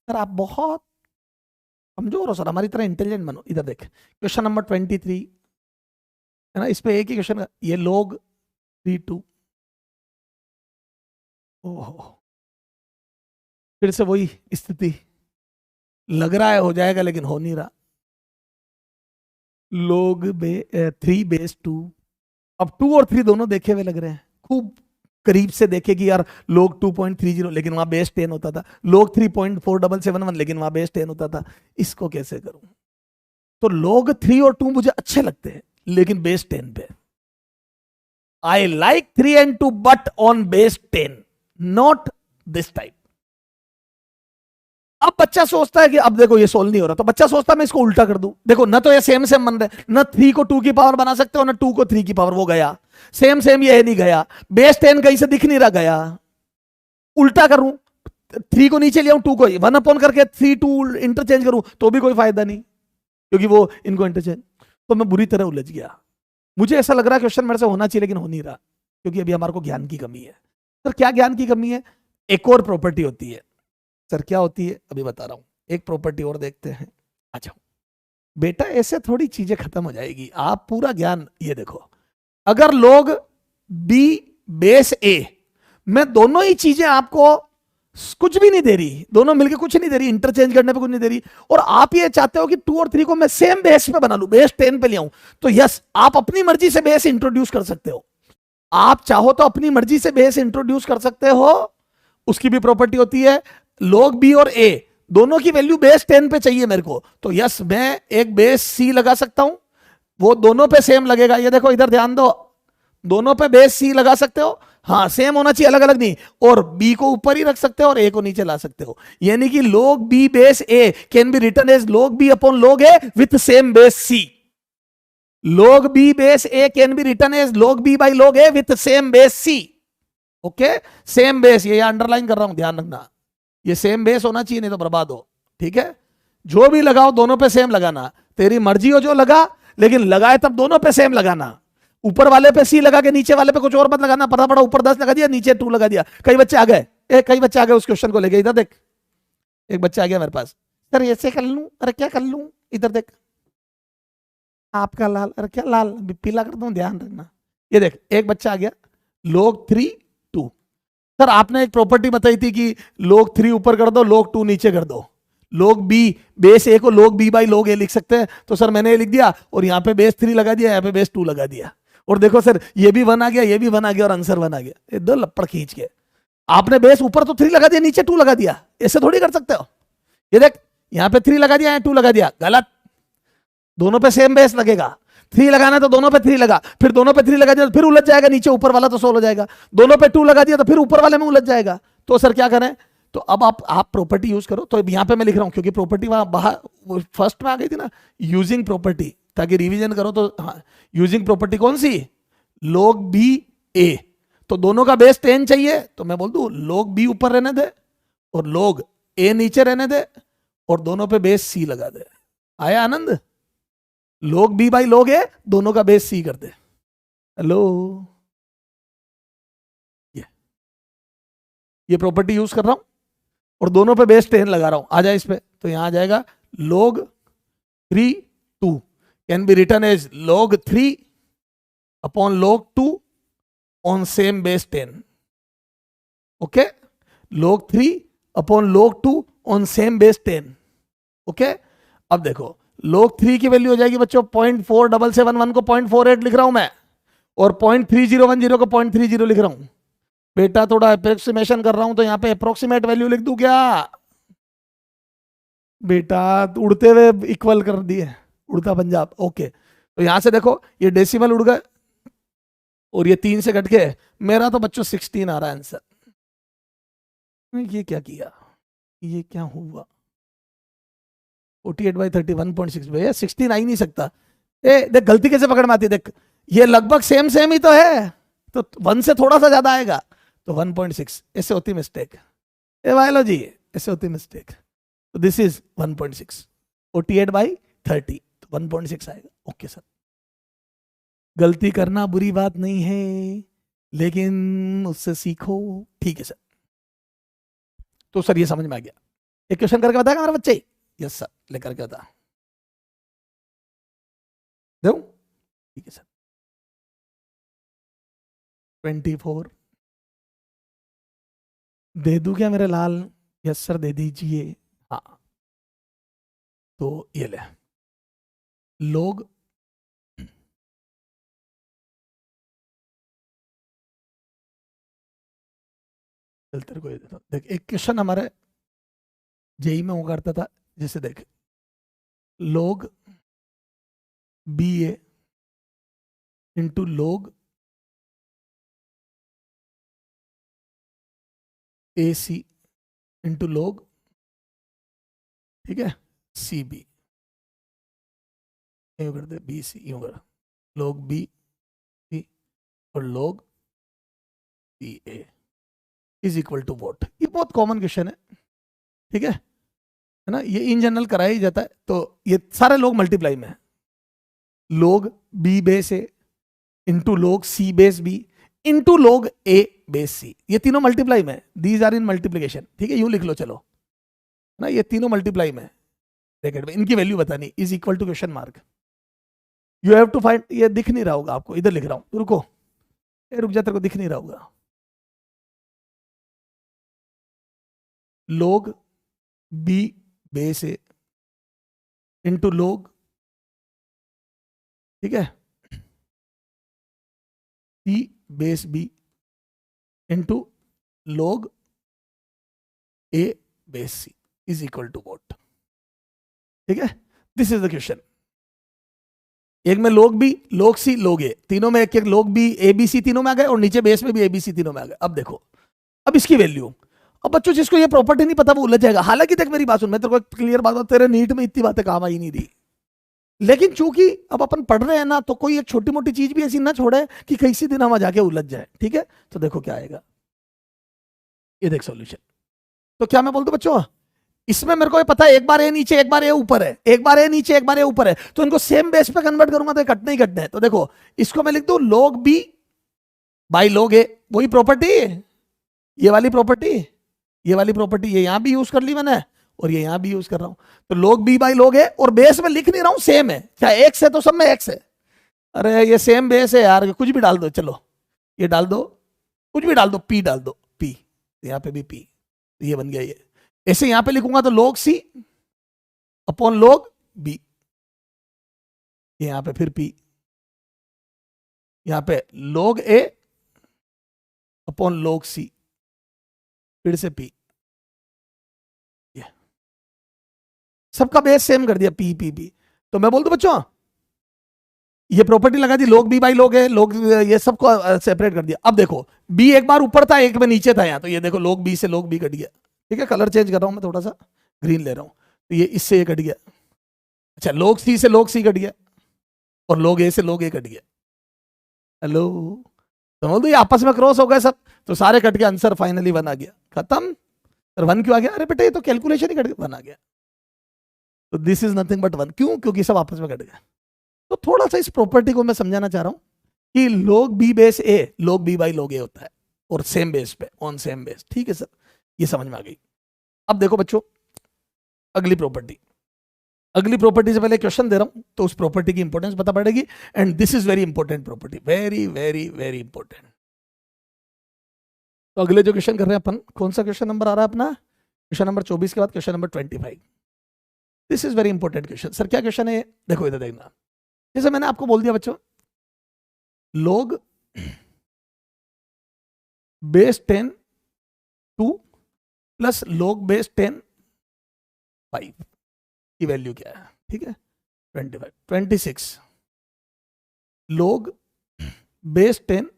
सर आप बहुत कमजोर हो सर, हमारी तरह इंटेलिजेंट बनो। इधर देख क्वेश्चन नंबर 23 है ना, इस पे एक ही क्वेश्चन, ये log 3/2, ओहो फिर से वही स्थिति, लग रहा है हो जाएगा लेकिन हो नहीं रहा। log 3/2, अब 2 और 3 दोनों देखे हुए लग रहे हैं, खूब करीब से देखे कि यार log 2.30, लेकिन वहां बेस 10 होता था, log 3.4771, लेकिन वहां बेस 10 होता था। इसको कैसे करूं, तो log 3 और 2 मुझे अच्छे लगते हैं लेकिन बेस 10 पे। I like 3 and 2 but on base 10, not this type. अब बच्चा सोचता है कि अब देखो ये सोल्व नहीं हो रहा, तो बच्चा सोचता है मैं इसको उल्टा कर दूं। देखो ना तो ये सेम सेम बन रहे, ना 3 को 2 की पावर बना सकते हो, ना 2 को 3 की पावर, वो गया सेम सेम, ये नहीं गया, बेस 10 कहीं से दिख नहीं रहा, गया। उल्टा करूं, 3 को नीचे ले आऊं, 2 को 1 अपॉन करके 3 2 इंटरचेंज करूं तो भी कोई फायदा नहीं, क्योंकि वो इनको इंटरचेंज। तो मैं बुरी तरह उलझ गया। मुझे ऐसा लग रहा है क्वेश्चन मेरे से होना चाहिए लेकिन हो नहीं रहा, क्योंकि अभी हमारे को ज्ञान की कमी है। सर क्या ज्ञान की कमी है, एक और प्रॉपर्टी होती है। सर क्या होती है, अभी बता रहा हूं, एक प्रॉपर्टी और देखते हैं। अच्छा बेटा ऐसे थोड़ी चीजें खत्म हो जाएगी, आप पूरा ज्ञान ये देखो, अगर log b बेस a, मैं दोनों ही चीजें आपको कुछ भी नहीं दे रही, दोनों मिलकर कुछ नहीं दे रही, इंटरचेंज करने पे कुछ नहीं दे रही, और आप ये चाहते हो कि 2 और 3 को मैं सेम बेस पे बना लूं, बेस 10 पे ले आऊं, तो यस आप अपनी मर्जी से बेस इंट्रोड्यूस कर सकते हो। आप चाहो तो अपनी मर्जी से बेस इंट्रोड्यूस कर सकते हो, उसकी भी प्रॉपर्टी होती है। log b और a दोनों की वैल्यू बेस 10 पे चाहिए मेरे को, तो यस मैं एक बेस c लगा सकता हूं, वो दोनों पे सेम लगेगा। ये देखो इधर ध्यान दो, दोनों पे बेस c लगा सकते हो, हाँ सेम होना चाहिए, अलग अलग नहीं, और b को ऊपर ही रख सकते हो और a को नीचे ला सकते हो। यानी कि log b base a can be written as log b upon log a with same base c। log b base a can be written as log b by log a with same base c। Okay same base, ये underline कर रहा हूं, ध्यान रखना, ये same base होना चाहिए, नहीं तो बर्बाद हो, ठीक है। जो भी लगाओ दोनों पे सेम लगाना, तेरी मर्जी हो जो लगा, लेकिन लगाए तब दोनों पे सेम लगाना। ऊपर वाले पे c लगा के नीचे वाले पे कुछ और मत लगाना, पता पड़ा ऊपर 10 लगा दिया नीचे 2 लगा दिया। कई बच्चे आ गए, कई बच्चे आ गए उस क्वेश्चन को लेके, इधर देख एक बच्चा आ गया मेरे पास, सर ऐसे कर लूं, अरे क्या कर लूं, इधर देख आपका लाल, अरे क्या लाल, पीला कर दूं, ध्यान रखना। ये देख एक बच्चा आ गया, log 3 2, सर आपने एक प्रॉपर्टी बताई थी कि log 3 ऊपर कर दो log 2 नीचे कर दो, log b बेस a को log b by log a लिख सकते हैं, तो सर मैंने ये लिख दिया और यहाँ पे बेस 3 लगा दिया, यहाँ पे बेस 2 लगा दिया, और देखो सर ये भी 1 आ गया, ये भी 1 आ गया, और आंसर 1 आ गया। ये दो लपड़ खींच के आपने बेस ऊपर तो 3 लगा दिया, नीचे 2 लगा दिया, ऐसे थोड़ी कर सकते हो। ये देख यहाँ पे 3 लगा दिया, यहाँ 2 लगा दिया, गलत, दोनों पे सेम बेस लगेगा। 3 लगाना तो दोनों पे 3 लगा, फिर दोनों पे 3 लगा दिया तो फिर उलझ जाएगा, नीचे ऊपर वाला तो सोल्व हो जाएगा। दोनों पे 2 लगा दिया तो फिर ऊपर वाले में उलझ जाएगा। तो सर क्या करें, तो अब आप प्रॉपर्टी यूज करो। तो यहाँ पे मैं लिख रहा हूं, क्योंकि प्रॉपर्टी वहां बाहर फर्स्ट में आ गई थी ना, यूजिंग प्रॉपर्टी, ताकि रिवीजन करो तो। हाँ, यूजिंग प्रॉपर्टी कौन सी, log b a, तो दोनों का बेस 10 चाहिए, तो मैं बोल दूं log b ऊपर रहने दे और log a नीचे रहने दे और दोनों पे बेस c लगा दे। आया आनंद, log b by log a, दोनों का बेस c कर दे। हेलो, ये प्रॉपर्टी यूज कर रहा हूं और दोनों पे बेस 10 लगा रहा हूं। आ जाए इस पे, तो यहां आ जाएगा log 3 2 can be return as log 3 upon log 2 on same base 10। Okay, log 3 upon log 2 on same base 10। Okay, अब देखो log 3 की वैल्यू हो जाएगी बच्चों 0.4771 को 0.48 लिख रहा हूं मैं, और 0.3010 को 0.30 लिख रहा हूं। बेटा थोड़ा अप्रोक्सीमेशन कर रहा हूं तो यहां पे अप्रोक्सीमेट वैल्यू लिख दूं क्या बेटा, उड़ते हुए इक्वल कर दिए, उड़ता पंजाब। ओके, तो यहां से देखो ये डेसिमल उड़ गए और ये 3 से घट के मेरा तो बच्चों 16 आ रहा है आंसर। ये क्या किया, ये क्या हुआ, 48/30 1.6 भैया 16 आ ही नहीं सकता। ए देख गलती कैसे पकड़ में आती है, देख ये लगभग सेम सेम ही तो है, तो 1 से थोड़ा सा ज्यादा आएगा तो 1.6, ऐसे होती मिस्टेक। ए बायोलॉजी ऐसे होती मिस्टेक। तो दिस इज 1.6, 48/30 तो 1.6 आएगा। ओके सर, गलती करना बुरी बात नहीं है लेकिन उससे सीखो, ठीक है सर। तो सर ये समझ में आ गया, एक क्वेश्चन करके बताएगा मेरा बच्चे? यस सर, लेकर के बता दो, ठीक है सर। 24 दे दूं क्या मेरे लाल? यस सर दे दीजिए। हाँ, तो ये ले लोग तेरे को ये देता हूं। देख एक क्वेश्चन हमारे जेई में वो करता था, जैसे देख log बी ए इंटू log ए सी इंटू log, ठीक है, सी बी, यूं कर दे, बी सी यूं कर, log बी सी और log B A is equal to what. ये बहुत कॉमन क्वेश्चन है, ठीक है ना, ये इन जनरल कराया ही जाता है। तो ये सारे लोग मल्टीप्लाई में है, log b base a into log C base b into log a base सी, ये तीनों मल्टीप्लाई में, दीज आर इन मल्टीप्लीकेशन, ठीक है, यूं लिख लो चलो ना, ये तीनों मल्टीप्लाई में ब्रैकेट में, इनकी वैल्यू बतानी, is equal to question mark, you have to find. ये दिख नहीं रहा होगा आपको, इधर लिख रहा हूं, रुको रुक जा, तेरे को दिख नहीं रहा होगा। log b base a into log, ठीक है, c base b into log a base c is equal to what, ठीक है, दिस इज द क्वेश्चन। एक में log b, log c, log a, तीनों में एक एक log B a b c तीनों में आ गए और नीचे बेस में भी ए बी सी तीनों में आ गए। अब देखो, अब इसकी वैल्यू, अब बच्चों जिसको ये प्रॉपर्टी नहीं पता वो उलझ जाएगा। हालांकि देख मेरी बात सुन, मैं तेरे को क्लियर बात, तेरे नीट में इतनी बातें काम आई नहीं रही, लेकिन चूंकि अब अपन पढ़ रहे हैं ना, तो कोई एक छोटी मोटी चीज भी ऐसी ना छोड़े कि किसी दिन हम जाके उलझ जाए, ठीक है। तो देखो क्या आएगा, ये देख सॉल्यूशन। तो क्या मैं बोल दूं बच्चों, इसमें मेरे को ये पता है एक बार ए नीचे एक बार ए ऊपर है, एक बार ए नीचे एक बार ए ऊपर है, तो इनको सेम बेस पे कन्वर्ट करूंगा तो कटने ही कटने हैं। तो देखो इसको मैं लिख दूं log बी बाई log ए, वही प्रॉपर्टी, ये वाली प्रॉपर्टी, ये वाली प्रॉपर्टी, ये यहां भी यूज कर ली मैंने और ये यहां भी यूज कर रहा हूं। तो log बी बाई log ए, और बेस में लिख नहीं रहा हूं, सेम है, चाहे एक्स है तो सब में एक्स है। अरे ये सेम बेस है यार, कुछ भी डाल दो, चलो ये डाल दो, कुछ भी डाल दो, पी डाल दो, पी, यहां पे भी पी, ये बन गया। ये ऐसे यहां पे लिखूंगा तो log सी अपॉन log बी, यहां पे फिर पी, यहां पे log ए अपॉन log सी, फिर से पी, सबका बेस सेम कर दिया, पी पी पी। तो मैं बोल दूं बच्चों, ये प्रॉपर्टी लगा दी log B by log A, log ये सबको सेपरेट कर दिया। अब देखो बी एक बार ऊपर था एक में नीचे था, यहां तो ये देखो log बी से log बी कट गया, ठीक है, कलर चेंज कर रहा हूं मैं, थोड़ा सा ग्रीन ले रहा हूं, तो ये इससे ये कट गया। अच्छा log सी से log सी कट गया, और log a से log a कट गया। हेलो, तो बोल दो ये आपस में क्रॉस हो गए सब, तो सारे कट के आंसर फाइनली 1 आ गया, खत्म। सर 1 क्यों आ गया? अरे बेटा ये तो कैलकुलेशन ही कट के 1 आ गया। तो दिस इज नथिंग बट 1, क्यों? क्योंकि सब आपस में कट गए। तो थोड़ा सा इस प्रॉपर्टी को मैं समझाना चाह रहा हूं कि log b base a log b by log a होता है, और सेम बेस पे, ऑन सेम बेस। ठीक है सर, ये समझ में आ गई। अब देखो बच्चों, अगली प्रॉपर्टी, अगली प्रॉपर्टी से पहले क्वेश्चन दे रहा हूं तो उस प्रॉपर्टी की इंपॉर्टेंस पता पड़ेगी, and this is very important property, very very very important. तो अगले जो क्वेश्चन कर रहे हैं अपन, कौन सा क्वेश्चन नंबर आ रहा है अपना? क्वेश्चन नंबर 24 के बाद question number 25। This is very important question. Sir क्या क्वेश्चन है? देखो इधर देखना, जैसे मैंने आपको बोल दिया बच्चों, log base 10 2 plus log base 10 5 की वैल्यू क्या है? ठीक है, 25 26 log बेस 10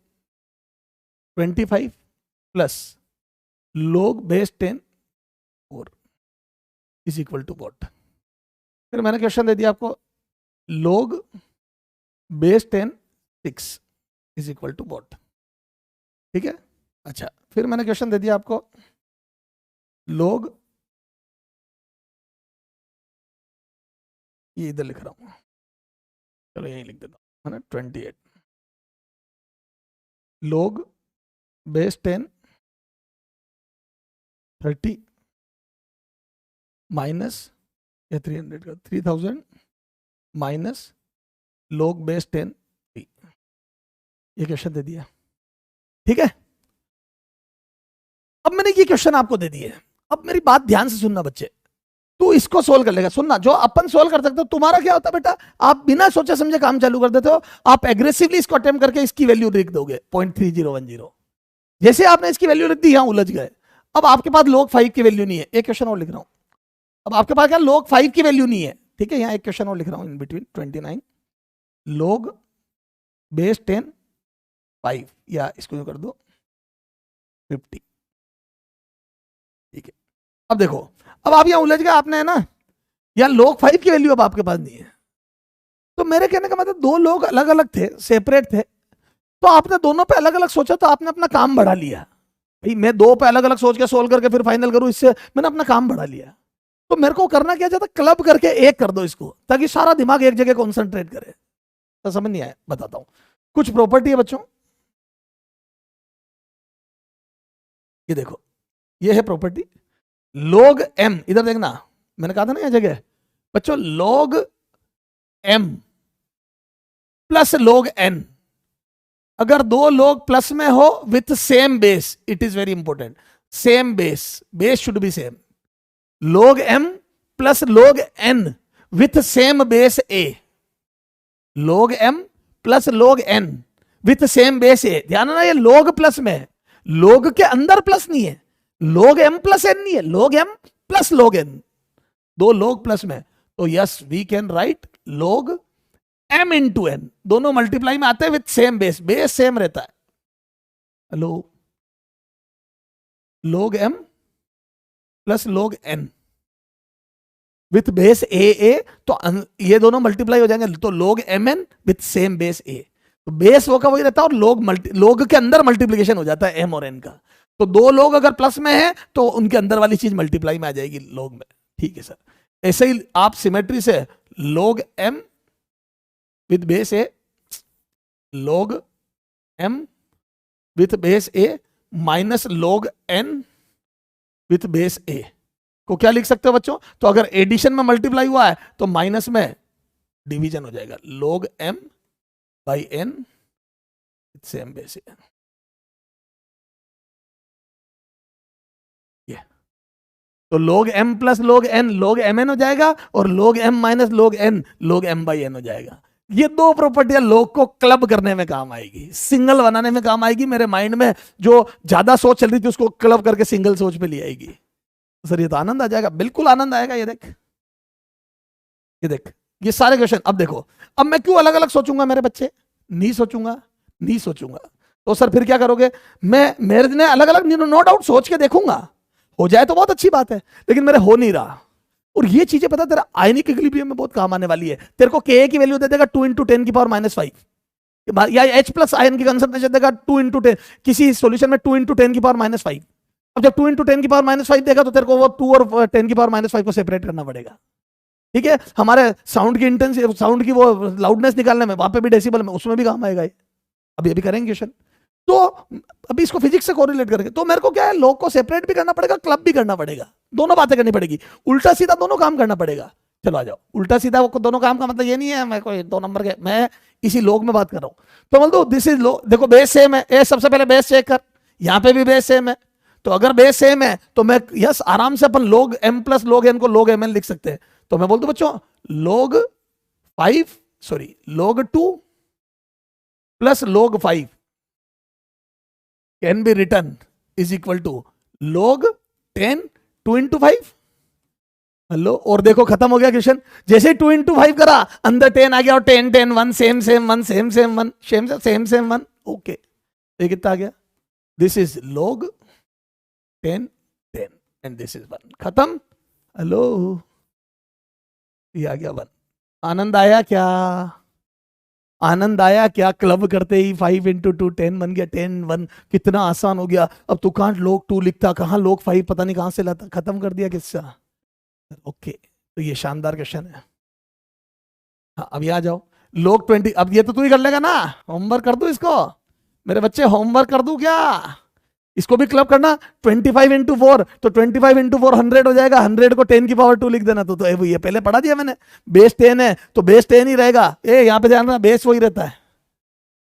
25 प्लस log base 10 4 is equal to what? फिर मैंने क्वेश्चन दे दिया आपको, log base 10 6 is equal to what? ठीक है, अच्छा फिर मैंने क्वेश्चन दे दिया आपको, log, ये इधर लिख रहा हूं, चलो यही लिख देता हूं, है ना, 28 log बेस 10 30 माइनस या 300 का 3000 माइनस log बेस 10 3, ये क्वेश्चन दे दिया। ठीक है, अब मैंने ये क्वेश्चन आपको दे दिए, अब मेरी बात ध्यान से सुनना बच्चे, तू इसको सोल्व कर लेगा। सुनना, जो अपन सोल्व कर सकते हो, तुम्हारा क्या होता है बेटा, आप बिना सोचे समझे काम चालू कर देते हो, आप एग्रेसिवली इसको अटेम्प्ट करके इसकी वैल्यू लिख दोगे 0.3010। जैसे आपने इसकी वैल्यू लिख दी, यहां उलझ गए। अब आपके पास log 5 की वैल्यू नहीं है, एक क्वेश्चन और लिख रहा हूं, अब आपके पास क्या log 5 की वैल्यू नहीं है। ठीक है, यहां एक क्वेश्चन और लिख रहा हूं इन बिटवीन, 29 log बेस 10 5, या इसको कर दो 50। ठीक है, अब देखो, अब आप यहां उलझ गए, आपने, है ना, या log 5 की वैल्यू अब आपके पास नहीं है। तो मेरे कहने का मतलब, दो लोग अलग अलग थे, सेपरेट थे, तो आपने दोनों पे अलग अलग सोचा, तो आपने अपना काम बढ़ा लिया। भाई मैं दो पे अलग अलग सोच के सोल्व करके फिर फाइनल करूं, इससे मैंने अपना काम बढ़ा लिया। तो मेरे को करना क्या चाहता, क्लब करके एक कर दो इसको, ताकि सारा दिमाग एक जगह कॉन्सेंट्रेट करे। तो समझ नहीं आया, बताता हूं। कुछ प्रॉपर्टी है बच्चों, ये देखो, ये है प्रॉपर्टी log m, इधर देखना, मैंने कहा था ना यह जगह बच्चों, log m plus log n, अगर दो लोग प्लस में हो with same base, it is very important, same base, base should be same, log m plus log n with same base a, log m plus log n with same base a। ध्यान ना, ये log plus में है, log के अंदर plus नहीं है, log m plus n नहीं है, log m plus log n, दो log प्लस में। तो yes, we can write log m into n, दोनों मल्टीप्लाई में आते हैं with same base, base same रहता है। Hello, log m plus log n with base a, तो ये दोनों मल्टीप्लाई हो जाएंगे, तो log mn with same base a, तो बेस वो का वही रहता है, और log के अंदर मल्टीप्लीकेशन हो जाता है m और n का। तो दो लोग अगर प्लस में है तो उनके अंदर वाली चीज मल्टीप्लाई में आ जाएगी log में। ठीक है सर, ऐसे ही आप सिमेट्री से log m with base a, log m with base a minus log n with base a को क्या लिख सकते हो बच्चों? तो अगर एडिशन में मल्टीप्लाई हुआ है तो माइनस में डिवीजन हो जाएगा, log m by n with same base a। तो log m plus log n log mn हो जाएगा, और log m minus log n log m by n हो जाएगा। ये दो प्रॉपर्टियां लोग को क्लब करने में काम आएगी, सिंगल बनाने में काम आएगी। मेरे माइंड में जो ज्यादा सोच चल रही थी उसको क्लब करके सिंगल सोच पे ले आएगी। सर ये तो आनंद आ जाएगा, बिल्कुल आनंद आएगा। ये देख, ये देख, ये सारे क्वेश्चन। अब देखो, अब मैं क्यों अलग अलग सोचूंगा मेरे बच्चे? नहीं सोचूंगा, नहीं सोचूंगा। तो सर फिर क्या करोगे? मैं मेरे ने अलग अलग नो डाउट सोच के देखूंगा, हो जाए तो बहुत अच्छी बात है, लेकिन मेरे हो नहीं रहा। और ये चीजें पता तेरा आयनिक इक्विलिब्रियम में बहुत काम आने वाली है। तेरे को Ka की वैल्यू दे देगा 2 × 10⁻⁵, या H प्लस आयन की कंसंट्रेशन देगा 2 × 10, किसी सॉल्यूशन में 2 × 10⁻⁵। अब जब 2 × 10⁻⁵ देगा तो तेरे को वो 2 और 10⁻⁵ को सेपरेट करना पड़ेगा। ठीक है, हमारे साउंड की इंटेंसिटी, साउंड की वो लाउडनेस निकालने में, वहां पे भी डेसिबल में, उसमें भी काम आएगा ये। अब ये भी करेंगे क्वेश्चन। तो अभी इसको फिजिक्स से कोरिलेट करेंगे, तो मेरे को क्या है, लॉग को सेपरेट भी करना पड़ेगा, क्लब भी करना पड़ेगा, दोनों बातें करनी पड़ेगी, उल्टा सीधा दोनों काम करना पड़ेगा। चलो आ जाओ, उल्टा सीधा वो दोनों काम का मतलब ये नहीं है मैं कोई 2 नंबर के, मैं इसी लॉग में बात कर रहा हूं। तो बोल दो दिस इज लॉग, देखो बेस सेम है, ए सबसे पहले बेस चेक कर, यहां पे भी बेस सेम है, तो अगर बेस सेम है तो मैं यस आराम से अपन log m plus log n को log mn लिख सकते हैं। तो मैं बोल दूं बच्चों log 2 plus log 5 can be return is equal to log 10 2 × 5। Hello, और देखो खत्म हो गया क्वेश्चन। जैसे ही 2 × 5 करा, अंदर 10 आ गया, और 10 10 1 same same 1 same same 1 same same 1। Okay, ये कितना आ गया, this is log 10 10 and this is 1। खत्म। हेलो, ये आ गया 1। आनंद आया क्या, आनंद आया क्या? क्लब करते ही 5 × 2 10 बन गया, 10 1, कितना आसान हो गया। अब तू कहाँ log 2 लिखता, कहाँ log 5 पता नहीं कहां से लाता, खत्म कर दिया किस्सा। ओके, तो ये शानदार क्वेश्चन है। हाँ, अब यहाँ जाओ, log 20, अब ये तो तू ही कर लेगा ना, होमवर्क कर दूं इसको, मेरे बच्चे होमवर्क कर दूं क्या? इसको भी क्लब करना, 25 × 4, तो 25 × 4 100 हो जाएगा, 100 को 10 की पावर 2 लिख देना। तो ये पहले पढ़ा दिया मैंने, बेस 10 है तो बेस 10 ही रहेगा। यहाँ पे ध्यान रखना, बेस वही रहता है,